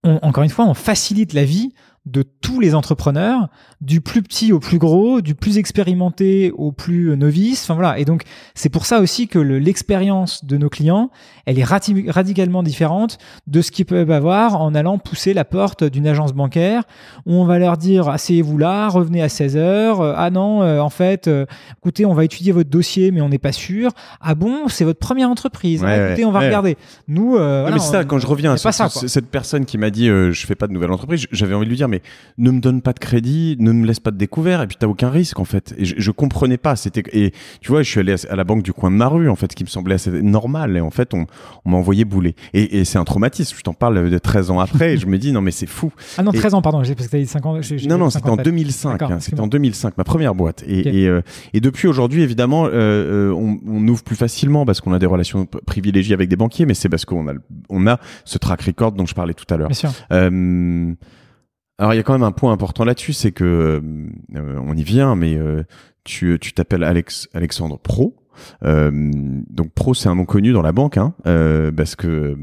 encore une fois, on facilite la vie de tous les entrepreneurs, du plus petit au plus gros, du plus expérimenté au plus novice. Enfin voilà. Et donc, c'est pour ça aussi que l'expérience de nos clients, elle est radicalement différente de ce qu'ils peuvent avoir en allant pousser la porte d'une agence bancaire où on va leur dire, asseyez-vous là, revenez à 16h. Ah non, en fait, écoutez, on va étudier votre dossier, mais on n'est pas sûr. Ah bon, c'est votre première entreprise. Écoutez, on va regarder. Nous, mais c'est ça, quand je reviens à cette personne qui m'a dit, je fais pas de nouvelle entreprise, j'avais envie de lui dire, mais ne me donne pas de crédit, ne me laisse pas de découvert, et puis t'as aucun risque en fait. Et je comprenais pas. Et tu vois, je suis allé à la banque du coin de ma rue en fait, ce qui me semblait assez normal. Et en fait, on m'a envoyé bouler. Et c'est un traumatisme. Je t'en parle de 13 ans après. Et je me dis non mais c'est fou. Ah non, 13 ans pardon. Parce que t'as dit 5 ans. Non, c'était en 2005. C'était en 2005, ma première boîte. Et depuis aujourd'hui, évidemment, on ouvre plus facilement parce qu'on a des relations privilégiées avec des banquiers, mais c'est parce qu'on a ce track record dont je parlais tout à l'heure. Bien sûr. Alors, il y a quand même un point important là-dessus, c'est que on y vient, mais tu t'appelles Alexandre Pro. Donc Pro, c'est un nom connu dans la banque, parce que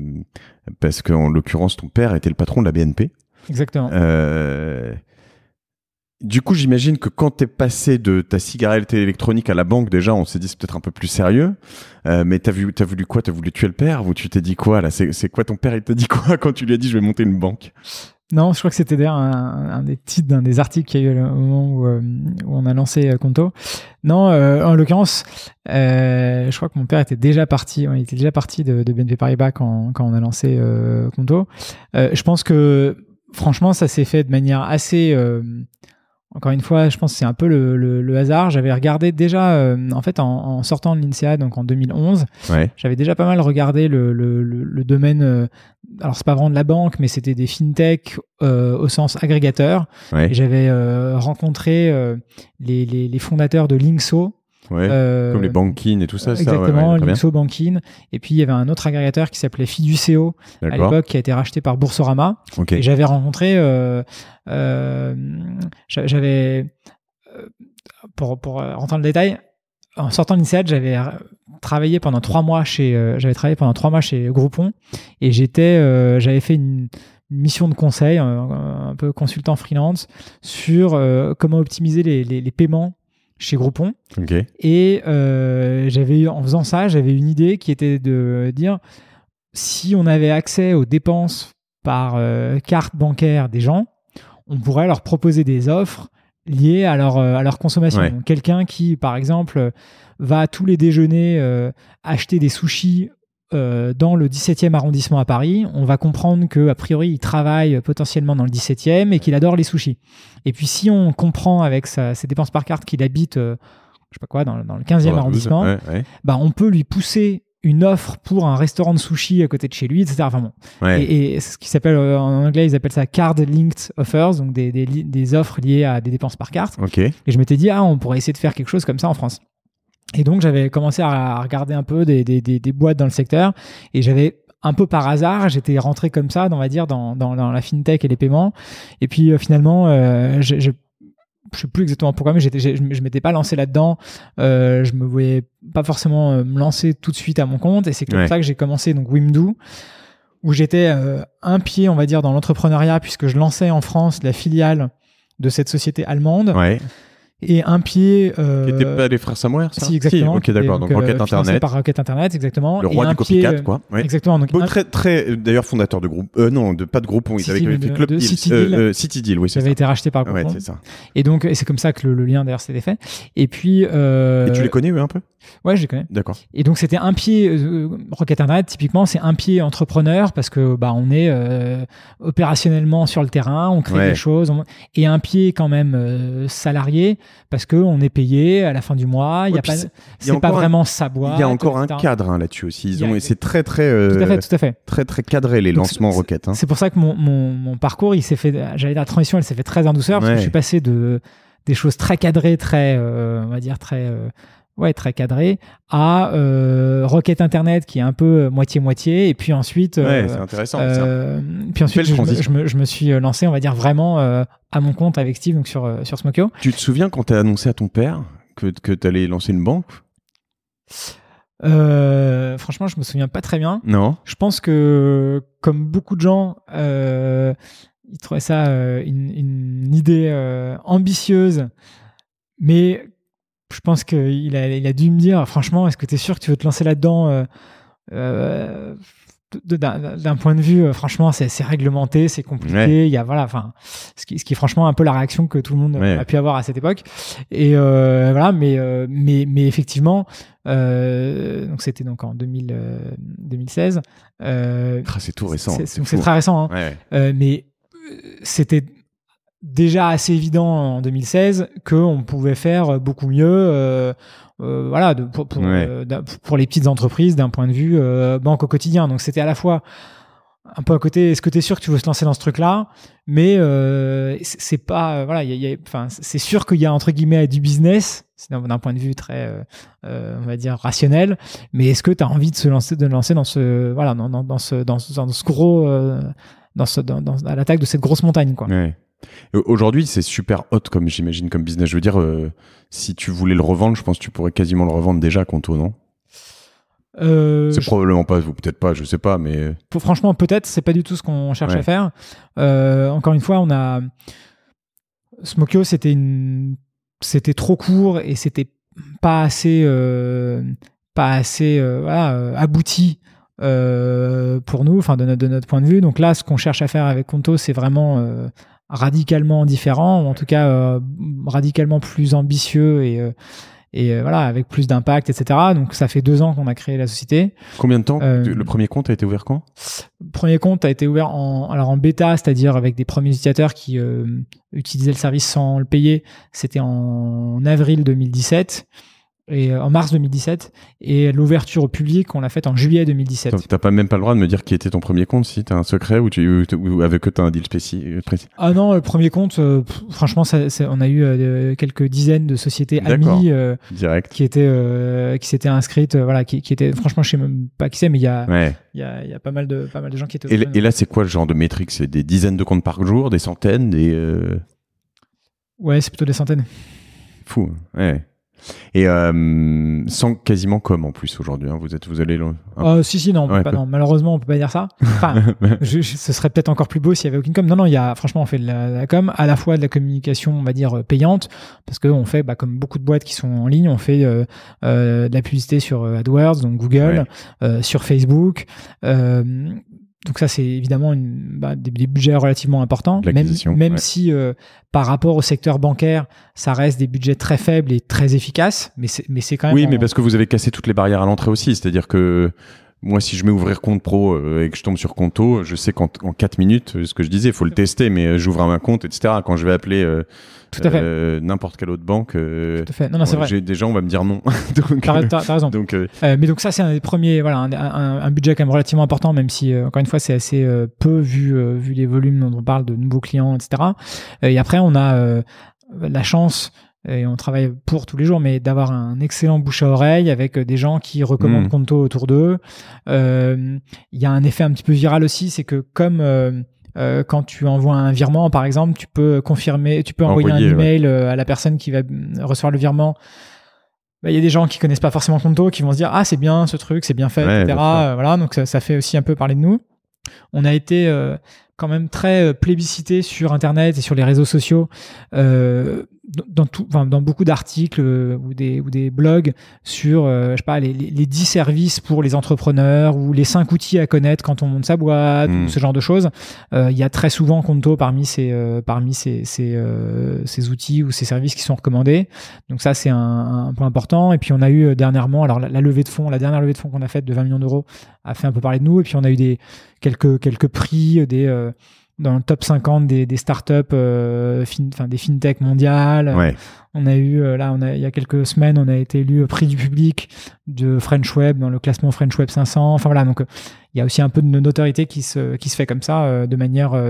en l'occurrence, ton père était le patron de la BNP. Exactement. Du coup, j'imagine que quand t'es passé de ta cigarette électronique à la banque, déjà, on s'est dit c'est peut-être un peu plus sérieux. Mais t'as voulu quoi? T'as voulu tuer le père? Ou tu t'es dit quoi là? C'est quoi ton père? Il t'a dit quoi quand tu lui as dit je vais monter une banque? Non, je crois que c'était d'ailleurs un des titres d'un des articles qu'il y a eu au moment où on a lancé Conto. Non, en l'occurrence, je crois que mon père était déjà parti. Il était déjà parti de BNP Paribas quand on a lancé Conto. Je pense que franchement, ça s'est fait de manière assez. Encore une fois, je pense que c'est un peu le hasard. J'avais regardé déjà, en fait, en sortant de l'INSEAD, donc en 2011, j'avais déjà pas mal regardé le domaine. Alors, c'est pas vraiment de la banque, mais c'était des fintech au sens agrégateur. Et j'avais rencontré les fondateurs de Linkso. Comme les Bankin et tout ça. Exactement, Linkso, Bankin. Et puis, il y avait un autre agrégateur qui s'appelait Fiduceo à l'époque, qui a été racheté par Boursorama. Et j'avais rencontré... pour rentrer dans le détail, en sortant de l'INSEAD, j'avais travaillé pendant 3 mois chez Groupon. Et j'avais fait une mission de conseil, un peu consultant freelance, sur comment optimiser les paiements chez Groupon. Et en faisant ça, j'avais une idée qui était de dire si on avait accès aux dépenses par carte bancaire des gens, on pourrait leur proposer des offres liées à leur consommation. Donc, quelqu'un qui, par exemple, va tous les déjeuners acheter des sushis dans le 17e arrondissement à Paris, on va comprendre qu'a priori, il travaille potentiellement dans le 17e et qu'il adore les sushis. Et puis, si on comprend avec ses dépenses par carte qu'il habite, je sais pas quoi, dans le 15e arrondissement, on peut lui pousser une offre pour un restaurant de sushi à côté de chez lui, etc. Enfin bon. Et ce qui s'appelle, en anglais, ils appellent ça Card Linked Offers, donc des offres liées à des dépenses par carte. Et je m'étais dit, on pourrait essayer de faire quelque chose comme ça en France. Et donc, j'avais commencé à regarder un peu des boîtes dans le secteur, et j'avais un peu par hasard, j'étais rentré comme ça, on va dire, dans la fintech et les paiements. Et puis, finalement, je sais plus exactement pourquoi, mais je m'étais pas lancé là-dedans. Je me voyais pas forcément me lancer tout de suite à mon compte, et c'est comme ça que j'ai commencé donc Wimdu, où j'étais un pied, on va dire, dans l'entrepreneuriat, puisque je lançais en France la filiale de cette société allemande et un pied qui n'était pas les frères Samouraï, ça? Si, exactement. Ok, d'accord. Donc Rocket Internet. Par Rocket Internet, exactement. Le roi du copycat, quoi. Ouais. Exactement. Donc, très, d'ailleurs, fondateur de groupe. Non, pas de groupe. Ils avaient fait Club Deal. City Deal, oui, c'est ça. Ça avait été racheté par Groupon. Ouais, c'est ça. Et donc, c'est comme ça que le lien, d'ailleurs, s'était fait. Et puis. Et tu les connais, eux, un peu? Ouais, je les connais. D'accord. Et donc, c'était un pied, Rocket Internet, typiquement, c'est un pied entrepreneur parce que, on est opérationnellement sur le terrain, on crée des choses, et un pied quand même salarié parce qu'on est payé à la fin du mois, c'est pas vraiment sa boîte. Il y a encore un cadre là-dessus aussi. Et c'est très, très. Tout à fait. Très, très cadré, les lancements Rocket. C'est pour ça que mon parcours, il s'est fait, la transition, elle s'est fait très en douceur parce que je suis passé des choses très cadrées, très, on va dire, très cadré, à Rocket Internet qui est un peu moitié-moitié, et puis ensuite c'est intéressant puis ensuite je me suis lancé, on va dire, vraiment à mon compte avec Steve, donc sur Smokyo. Tu te souviens quand tu as annoncé à ton père que tu allais lancer une banque? Franchement, je me souviens pas très bien. Non. Je pense que, comme beaucoup de gens, ils trouvaient ça une idée ambitieuse, mais je pense qu'il a dû me dire, franchement, est-ce que tu es sûr que tu veux te lancer là-dedans d'un point de vue, franchement, c'est réglementé, c'est compliqué. Il y a, ce qui est franchement un peu la réaction que tout le monde a pu avoir à cette époque. Et mais effectivement, donc c'était donc en 2016. C'est tout récent. C'est très récent, hein. Mais c'était déjà assez évident en 2016 qu'on pouvait faire beaucoup mieux pour les petites entreprises d'un point de vue banque au quotidien. Donc c'était à la fois un peu à côté, est-ce que tu es sûr que tu veux se lancer dans ce truc-là, mais c'est pas c'est sûr qu'il y a entre guillemets du business, c'est d'un point de vue très on va dire rationnel, mais est-ce que tu as envie de se lancer dans ce dans ce gros à l'attaque de cette grosse montagne, quoi. Aujourd'hui, c'est super hot, comme j'imagine, comme business. Je veux dire, si tu voulais le revendre, je pense que tu pourrais quasiment le revendre déjà, Conto, non? C'est probablement pas, ou peut-être pas, je sais pas, mais... Franchement, peut-être, c'est pas du tout ce qu'on cherche à faire. Encore une fois, on a... Smokyo, c'était trop court et c'était pas assez abouti pour nous, enfin de notre point de vue. Donc là, ce qu'on cherche à faire avec Conto, c'est vraiment radicalement différent, ou en tout cas radicalement plus ambitieux et avec plus d'impact, etc. Donc ça fait 2 ans qu'on a créé la société. Combien de temps? Le premier compte a été ouvert quand? Le premier compte a été ouvert en bêta, c'est-à-dire avec des premiers utilisateurs qui utilisaient le service sans le payer. C'était en avril 2017. Et en mars 2017, et l'ouverture au public, on l'a faite en juillet 2017. Donc, t'as même pas le droit de me dire qui était ton premier compte, si t'as un secret ou avec eux t'as un deal précis? Ah non, le premier compte, franchement, on a eu quelques dizaines de sociétés amies direct qui s'étaient inscrites, qui étaient, franchement, je sais même pas qui c'est, mais il y a pas mal de gens qui étaient. Et là, c'est quoi le genre de métrique? C'est des dizaines de comptes par jour, des centaines, Ouais, c'est plutôt des centaines. Fou, ouais. Et sans quasiment com en plus aujourd'hui, hein. Vous allez non, malheureusement on peut pas dire ça. Enfin, ce serait peut-être encore plus beau s'il y avait aucune com. Non, franchement on fait de la com, à la fois de la communication, on va dire payante, parce que on fait comme beaucoup de boîtes qui sont en ligne, on fait de la publicité sur AdWords, donc Google, sur Facebook. Donc ça, c'est évidemment des budgets relativement importants, même si par rapport au secteur bancaire, ça reste des budgets très faibles et très efficaces, mais c'est quand même... Oui, mais parce que vous avez cassé toutes les barrières à l'entrée aussi, c'est-à-dire que moi, si je mets ouvrir compte pro et que je tombe sur Conto, je sais qu'en 4 minutes, ce que je disais, il faut le tester, mais j'ouvre un compte, etc. Quand je vais appeler n'importe quelle autre banque, tout à fait. Non, c'est vrai. Des gens, on va me dire non. Donc, t'as raison. Mais donc ça, c'est un des premiers, un budget quand même relativement important, même si, encore une fois, c'est assez peu vu les volumes dont on parle de nouveaux clients, etc. Et après, on a la chance... et on travaille pour tous les jours, mais d'avoir un excellent bouche à oreille avec des gens qui recommandent Conto autour d'eux. Il y a un effet un petit peu viral aussi, c'est que comme quand tu envoies un virement, par exemple, tu peux envoyer un email à la personne qui va recevoir le virement. Il y a des gens qui connaissent pas forcément Conto, qui vont se dire c'est bien ce truc, c'est bien fait, etc. Donc ça fait aussi un peu parler de nous. On a été quand même très plébiscité sur Internet et sur les réseaux sociaux dans beaucoup d'articles ou des blogs sur je sais pas, les 10 services pour les entrepreneurs ou les 5 outils à connaître quand on monte sa boîte ou ce genre de choses. Il y a très souvent Conto parmi ces outils ou ces services qui sont recommandés. Donc ça, c'est un point important. Et puis on a eu dernièrement, alors la dernière levée de fonds qu'on a faite de 20 millions d'euros a fait un peu parler de nous. Et puis on a eu quelques prix dans le top 50 des startups, des fintech mondiales. Ouais. On a eu, il y a quelques semaines, on a été élu prix du public de French Web dans le classement French Web 500. Enfin voilà, donc il y a aussi un peu de notoriété qui se fait comme ça, de manière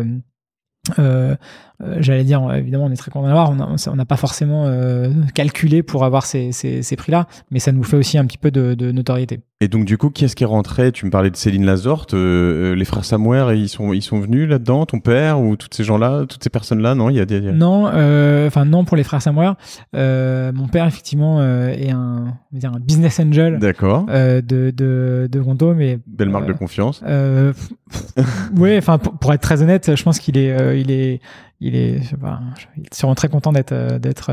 j'allais dire, évidemment, on est très content d'avoir. On n'a pas forcément calculé pour avoir ces prix-là, mais ça nous fait aussi un petit peu de notoriété. Et donc, du coup, qui est-ce qui est rentré? Tu me parlais de Céline Lazorte, les frères Samwer, ils sont venus là-dedans, ton père ou tous ces gens-là, toutes ces personnes-là, non? Non, pour les frères Samwer. Mon père, effectivement, est un business angel. D'accord. De Conto, mais belle marque de confiance. Oui, enfin, pour être très honnête, je pense qu'il est sûrement très content d'être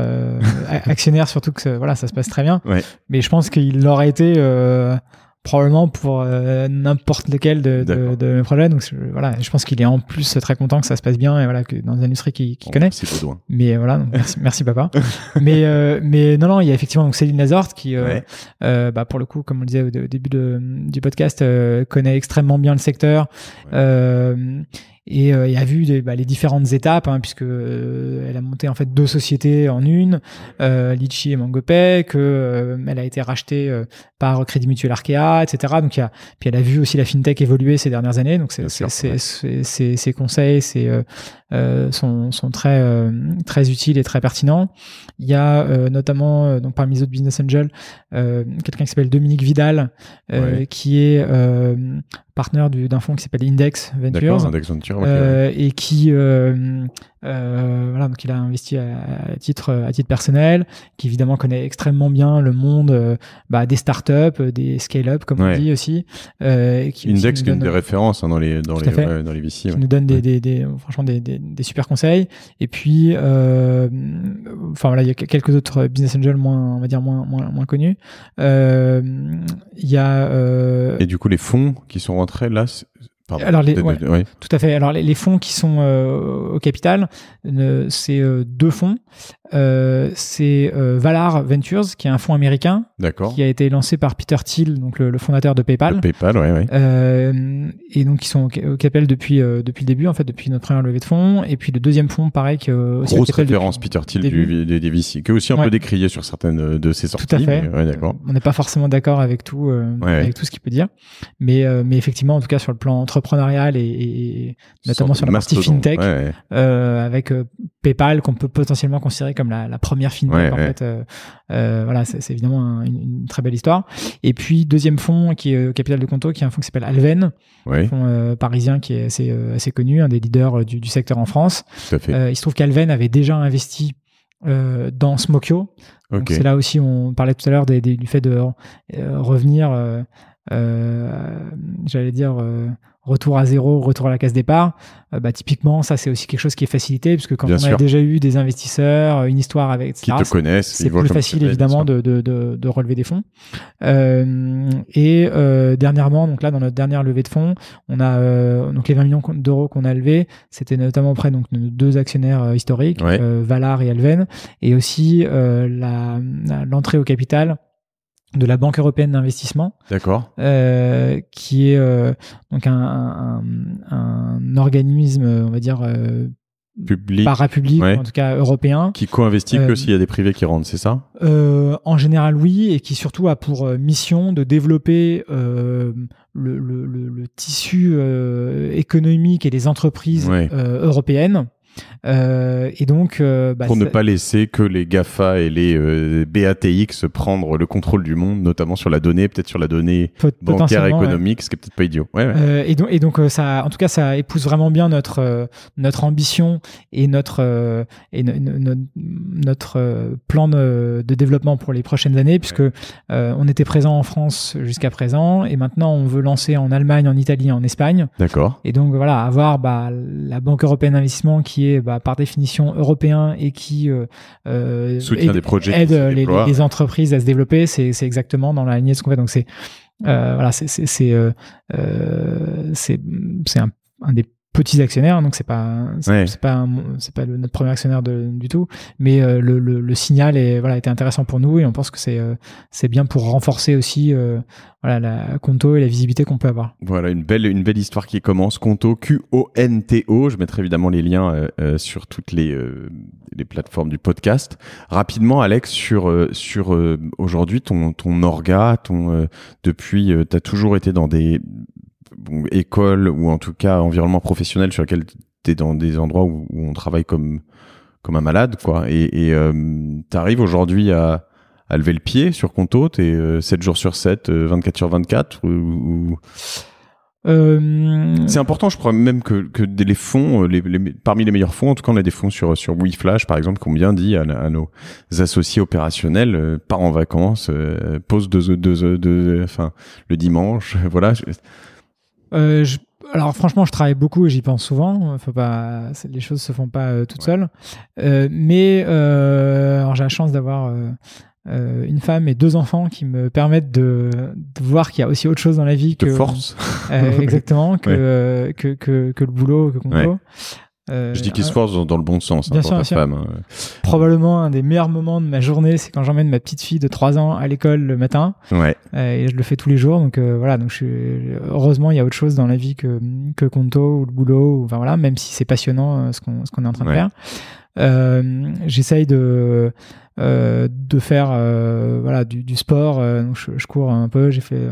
actionnaire, surtout que ça se passe très bien. Ouais. Mais je pense qu'il l'aurait été probablement pour n'importe lequel de mes projets. Donc je pense qu'il est en plus très content que ça se passe bien et que dans une industrie qu'il connaît. C'est Baudouin. Mais voilà, donc merci papa. mais non, il y a effectivement donc Céline Lazorte qui pour le coup, comme on le disait au début du podcast, connaît extrêmement bien le secteur. Et a vu les différentes étapes, puisque elle a monté en fait 2 sociétés en une, Litchi et MangoPay, elle a été rachetée par Crédit Mutuel Arkea, etc. Donc puis elle a vu aussi la fintech évoluer ces dernières années. Donc ses conseils sont très utiles et très pertinents. Il y a notamment donc parmi les autres business angels quelqu'un qui s'appelle Dominique Vidal, qui est partenaire d'un fonds qui s'appelle Index Ventures. D'accord, Index Ventures. Et qui donc il a investi à titre personnel, qui évidemment connaît extrêmement bien le monde des startups, des scale-up comme on dit aussi. Index qui est une des références dans les VC. Qui nous donne franchement des super conseils. Et puis il y a quelques autres business angels moins connus. Il y a et du coup les fonds qui sont rentrés là. Pardon. Alors tout à fait. Alors les fonds qui sont au capital, c'est 2 fonds. C'est Valar Ventures, qui est un fonds américain, qui a été lancé par Peter Thiel, donc le fondateur de PayPal. Et donc qui sont au capital depuis le début, en fait, depuis notre première levée de fonds. Et puis le deuxième fonds, pareil, qui aussi grosse référence Peter Thiel des VC, qui est aussi un peu décrié sur certaines de ses sorties. Tout à fait. On n'est pas forcément d'accord avec tout ce qu'il peut dire, mais effectivement, en tout cas sur le plan entrepreneurial et notamment sur la partie fintech, avec PayPal qu'on peut potentiellement considérer comme la première fintech en fait. C'est évidemment une très belle histoire. Et puis deuxième fonds qui est au capital de Conto, qui est un fonds qui s'appelle Alven, un fonds parisien qui est assez connu, un des leaders du secteur en France. Tout à fait. Il se trouve qu'Alven avait déjà investi dans Smokio. Donc c'est là aussi, on parlait tout à l'heure du fait de revenir, j'allais dire retour à zéro, retour à la case départ. Typiquement, ça c'est aussi quelque chose qui est facilité, puisque quand on a déjà eu des investisseurs, une histoire avec, etc., qui te connaissent, c'est plus facile évidemment de relever des fonds. Dernièrement, donc là dans notre dernière levée de fonds, on a donc les 20 millions d'euros qu'on a levés, c'était notamment auprès donc de nos 2 actionnaires historiques, Valar et Alven, et aussi l'entrée au capital de la Banque européenne d'investissement, qui est donc un organisme, on va dire parapublic, en tout cas européen, qui co-investit que s'il y a des privés qui rentrent, c'est ça? En général, oui, et qui surtout a pour mission de développer le tissu économique et les entreprises européennes. Et donc pour ne pas laisser que les GAFA et les BATX prendre le contrôle du monde, notamment sur la donnée, peut-être sur la donnée bancaire économique, ce qui est peut-être pas idiot. Et donc ça, en tout cas, ça épouse vraiment bien notre ambition et notre plan de développement pour les prochaines années, puisque on était présent en France jusqu'à présent, et maintenant on veut lancer en Allemagne, en Italie, en Espagne. D'accord. Et donc voilà, avoir la Banque européenne d'investissement qui est par définition européen et qui soutient des projets aide les entreprises à se développer, c'est exactement dans la lignée de ce qu'on fait. Donc c'est voilà, c'est un des petits actionnaires, donc c'est pas notre premier actionnaire du tout, mais le signal était intéressant pour nous et on pense que c'est bien pour renforcer aussi la Conto et la visibilité qu'on peut avoir. Voilà, une belle histoire qui commence. Conto, Q-O-N-T-O. Je mettrai évidemment les liens sur toutes les plateformes du podcast. Rapidement, Alex, sur aujourd'hui ton orga, depuis, t'as toujours été dans des écoles ou en tout cas environnement professionnel sur lequel tu es dans des endroits où on travaille comme un malade, quoi. Et t'arrives aujourd'hui à lever le pied sur Conto, t'es 7 jours sur 7, 24 sur 24 ou... C'est important, je crois même que les fonds, parmi les meilleurs fonds, en tout cas on a des fonds sur WeFlash par exemple, qui ont bien dit à nos associés opérationnels, pars en vacances, pose le dimanche, voilà. Alors franchement, je travaille beaucoup et j'y pense souvent. Les choses se font pas toutes seules. Mais alors j'ai la chance d'avoir une femme et 2 enfants qui me permettent de voir qu'il y a aussi autre chose dans la vie que force. Exactement que le boulot, que Conto. Je dis qu'ils se forcent dans le bon sens, bien pour sûr, ta femme. Probablement un des meilleurs moments de ma journée, c'est quand j'emmène ma petite fille de 3 ans à l'école le matin. Ouais. Et je le fais tous les jours. Donc voilà. Donc heureusement, il y a autre chose dans la vie que Conto ou le boulot. Enfin voilà, même si c'est passionnant ce qu'on est en train de faire. J'essaye de faire du sport. Donc je cours un peu. J'ai fait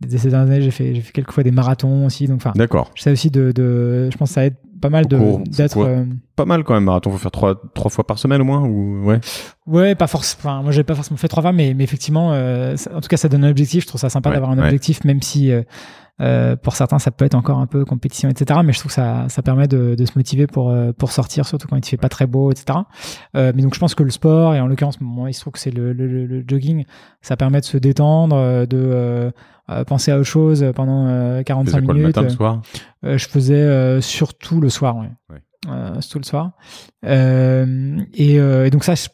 ces dernières années, j'ai fait quelques fois des marathons aussi. Donc d'accord. J'essaie aussi je pense que ça aide pas mal d'être pas mal quand même. Marathon, faut faire 3 fois par semaine au moins, ou ouais, pas forcément. Enfin, moi j'ai pas forcément fait 3 fois, mais effectivement, en tout cas ça donne un objectif. Je trouve ça sympa d'avoir un objectif, même si pour certains ça peut être encore un peu compétition, etc. Mais je trouve que ça permet de se motiver pour sortir, surtout quand il fait pas très beau, etc. Mais donc je pense que le sport, et en l'occurrence moi il se trouve que c'est le jogging, ça permet de se détendre, de penser à autre chose pendant 45 minutes. Le matin, le soir je faisais surtout le soir, surtout le soir. Et donc ça c'est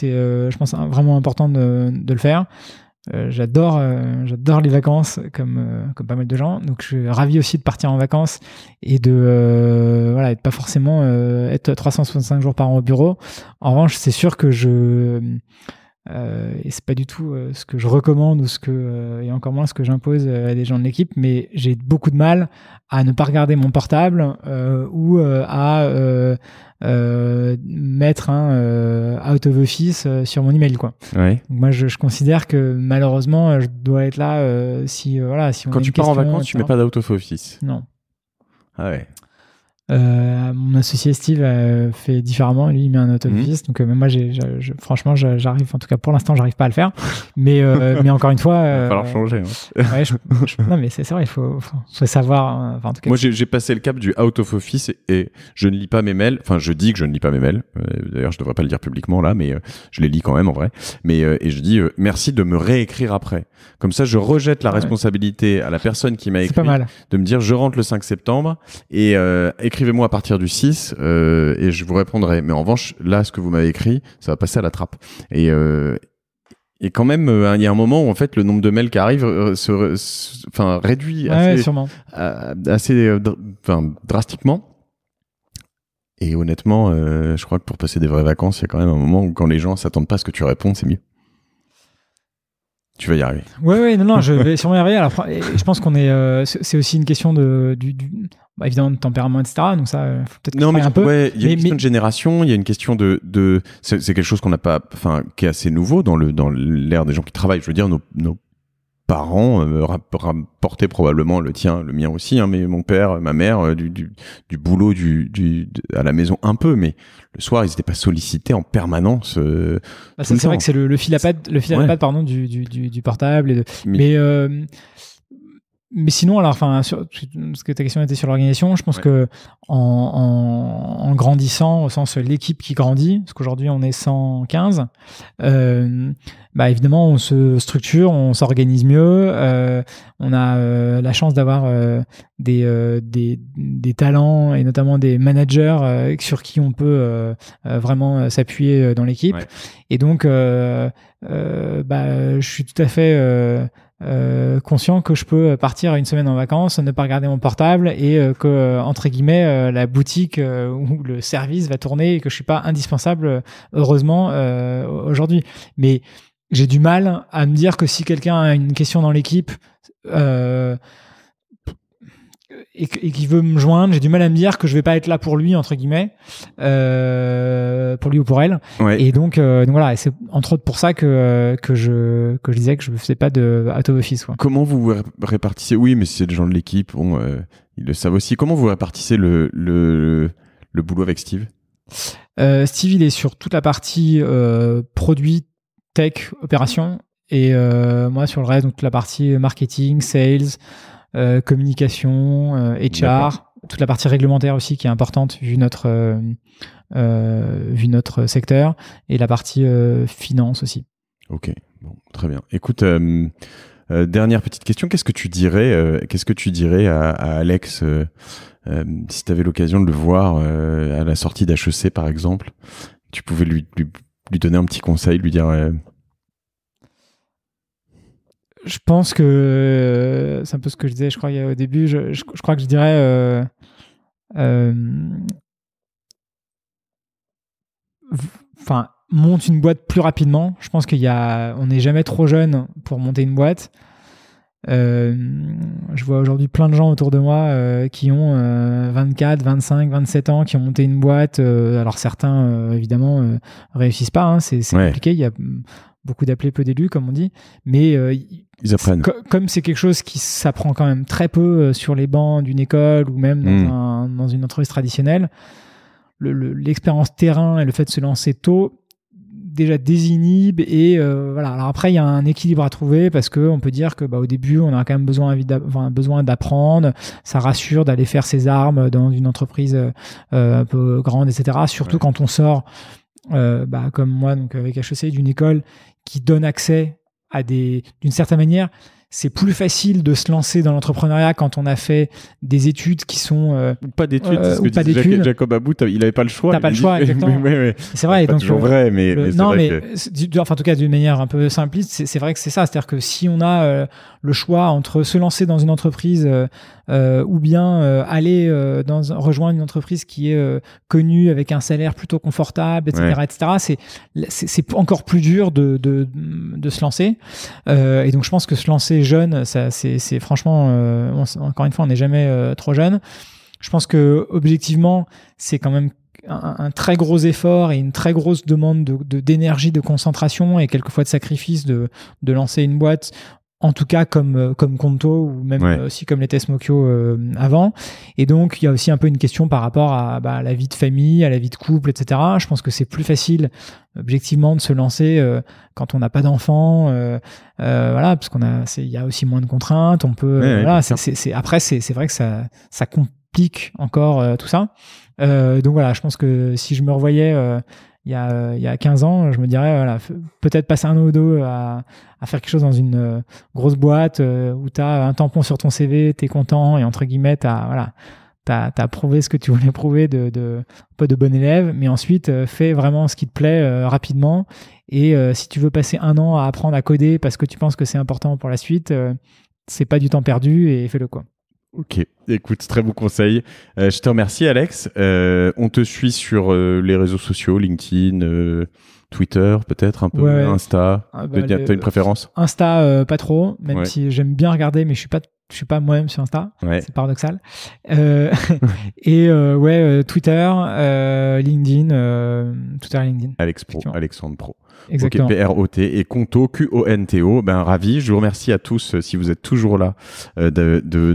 je pense vraiment important de le faire. J'adore les vacances comme pas mal de gens, donc je suis ravi aussi de partir en vacances et de pas forcément être 365 jours par an au bureau. En revanche, c'est sûr que et c'est pas du tout ce que je recommande ou et encore moins ce que j'impose à des gens de l'équipe, mais j'ai beaucoup de mal à ne pas regarder mon portable ou à mettre un out of office sur mon email, quoi. Ouais. Donc moi je considère que malheureusement je dois être là si on quand a tu une pars en question, vacances, tu mets pas d'out of office. Non. Ah ouais. Mon associé Steve fait différemment, lui il met un out of office, donc même moi franchement j'arrive, en tout cas pour l'instant j'arrive pas à le faire, mais encore une fois il va falloir changer, ouais, non mais c'est vrai, il faut savoir, en tout cas, moi j'ai passé le cap du out of office et je ne lis pas mes mails, enfin je dis que je ne lis pas mes mails, d'ailleurs je devrais pas le dire publiquement là, mais je les lis quand même en vrai, mais et je dis merci de me réécrire après, comme ça je rejette la responsabilité à la personne qui m'a écrit, de me dire je rentre le 5 septembre et écrivez-moi à partir du 6 et je vous répondrai. Mais en revanche, là, ce que vous m'avez écrit, ça va passer à la trappe. Et quand même, il y a un moment où en fait le nombre de mails qui arrivent réduit assez drastiquement. Et honnêtement, je crois que pour passer des vraies vacances, il y a quand même un moment où quand les gens s'attendent pas à ce que tu répondes, c'est mieux. Tu vas y arriver. Non, je vais sûrement y arriver. Alors, je pense qu'on c'est aussi une question évidemment de tempérament, etc. Donc ça, faut peut-être non, mais un peu. Ouais, il y a une question de génération, il y a une question de c'est quelque chose qu'on n'a pas, qui est assez nouveau dans l'ère des gens qui travaillent. Je veux dire, nos parents rapportaient probablement le mien aussi, mais mon père, ma mère, du boulot à la maison un peu, mais le soir ils n'étaient pas sollicités en permanence. C'est vrai que c'est le fil à patte, pardon, du portable mais Mais sinon, alors, enfin, parce que ta question était sur l'organisation, je pense que en grandissant, au sens l'équipe qui grandit, parce qu'aujourd'hui on est 115, bah évidemment on se structure, on s'organise mieux, on a la chance d'avoir des talents et notamment des managers sur qui on peut vraiment s'appuyer dans l'équipe. Ouais. Et donc, bah, je suis tout à fait conscient que je peux partir une semaine en vacances, ne pas regarder mon portable et que entre guillemets la boutique ou le service va tourner et que je suis pas indispensable heureusement aujourd'hui. Mais j'ai du mal à me dire que si quelqu'un a une question dans l'équipe et qui veut me joindre, j'ai du mal à me dire que je vais pas être là pour lui entre guillemets, pour lui ou pour elle. Ouais. Et donc voilà, et c'est entre autres pour ça que je disais que je ne faisais pas de out of office. Quoi. Comment vous répartissez? Oui, mais si c'est des gens de l'équipe, bon, ils le savent aussi. Comment vous répartissez le boulot avec Steve? Steve, il est sur toute la partie produit, tech, opération, et moi sur le reste, donc toute la partie marketing, sales. Communication, HR, toute la partie réglementaire aussi qui est importante vu notre secteur, et la partie finance aussi. Ok, bon, très bien. Écoute, dernière petite question, qu'est-ce que tu dirais à Alex si tu avais l'occasion de le voir à la sortie d'HEC par exemple, tu pouvais lui donner un petit conseil, lui dire je pense que c'est un peu ce que je disais, je crois, au début. Je crois que je dirais monte une boîte plus rapidement. Je pense on n'est jamais trop jeune pour monter une boîte. Je vois aujourd'hui plein de gens autour de moi qui ont 24, 25, 27 ans, qui ont monté une boîte. Alors certains, évidemment, réussissent pas. Hein, c'est compliqué. Il y a beaucoup d'appelés, peu d'élus, comme on dit. Mais ils apprennent. Comme c'est quelque chose qui s'apprend quand même très peu sur les bancs d'une école ou même dans une entreprise traditionnelle, l'expérience terrain et le fait de se lancer tôt déjà désinhibe. Et voilà. Alors après, il y a un équilibre à trouver parce qu'on peut dire que au début, on a quand même besoin d'apprendre. Ça rassure d'aller faire ses armes dans une entreprise un peu grande, etc. Surtout quand on sort, comme moi, donc avec HEC, d'une école qui donne accès à d'une certaine manière, c'est plus facile de se lancer dans l'entrepreneuriat quand on a fait des études qui sont pas d'études, c'est ce que disait Jacob Abou, il avait pas le choix. T'as pas le choix, exactement. Mais c'est vrai. C'est donc toujours vrai, mais non, mais enfin, en tout cas d'une manière un peu simpliste, c'est vrai que c'est ça. C'est-à-dire que si on a le choix entre se lancer dans une entreprise ou bien aller rejoindre une entreprise qui est connue avec un salaire plutôt confortable, etc., c'est encore plus dur de se lancer. Et donc je pense que se lancer jeune, c'est franchement, encore une fois, on n'est jamais trop jeune. Je pense que objectivement, c'est quand même un très gros effort et une très grosse demande d'énergie, de concentration et quelquefois de sacrifice de lancer une boîte. En tout cas, comme Conto ou même aussi comme l'était Smokyo avant. Et donc, il y a aussi un peu une question par rapport à la vie de famille, à la vie de couple, etc. Je pense que c'est plus facile, objectivement, de se lancer quand on n'a pas d'enfants, voilà, parce il y a aussi moins de contraintes. On peut, après, c'est vrai que ça complique encore tout ça. Donc voilà, je pense que si je me revoyais il y a 15 ans, je me dirais, voilà, peut-être passer un an ou deux à faire quelque chose dans une grosse boîte où tu as un tampon sur ton CV, tu es content et entre guillemets, tu as prouvé ce que tu voulais prouver pas de bon élève, mais ensuite fais vraiment ce qui te plaît rapidement. Et si tu veux passer un an à apprendre à coder parce que tu penses que c'est important pour la suite, c'est pas du temps perdu et fais-le quoi. Ok, écoute, très bon conseil. Je te remercie, Alex. On te suit sur les réseaux sociaux, LinkedIn, Twitter, peut-être un peu, Insta. T'as une préférence? Insta, pas trop, même si j'aime bien regarder, mais je suis pas moi-même sur Insta. C'est paradoxal. Et Twitter, LinkedIn, Twitter et LinkedIn. Alexandre Pro. Exactement. Ok, P-R-O-T et Conto, Q-O-N-T-O. Ben, ravi. Je vous remercie à tous si vous êtes toujours là de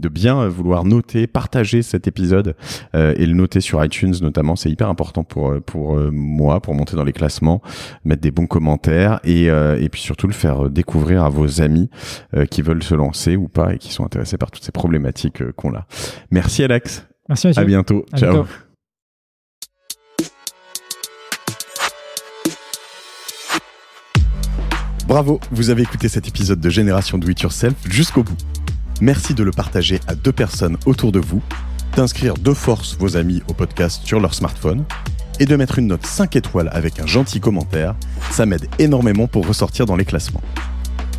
bien vouloir noter, partager cet épisode et le noter sur iTunes notamment. C'est hyper important pour moi, pour monter dans les classements, mettre des bons commentaires et puis surtout le faire découvrir à vos amis qui veulent se lancer ou pas et qui sont intéressés par toutes ces problématiques qu'on a. Merci Alex. Merci Mathieu. À bientôt. À Ciao. bientôt. Bravo, vous avez écouté cet épisode de Génération Do It Yourself jusqu'au bout. Merci de le partager à 2 personnes autour de vous, d'inscrire de force vos amis au podcast sur leur smartphone et de mettre une note 5 étoiles avec un gentil commentaire. Ça m'aide énormément pour ressortir dans les classements.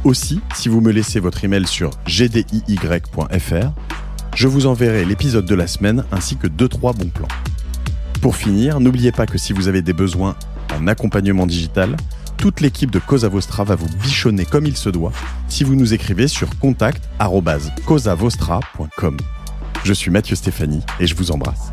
Aussi, si vous me laissez votre email sur gdiy.fr, je vous enverrai l'épisode de la semaine ainsi que 2-3 bons plans. Pour finir, n'oubliez pas que si vous avez des besoins en accompagnement digital, toute l'équipe de Cosa Vostra va vous bichonner comme il se doit si vous nous écrivez sur contact@cosavostra.com. Je suis Mathieu Stéphanie et je vous embrasse.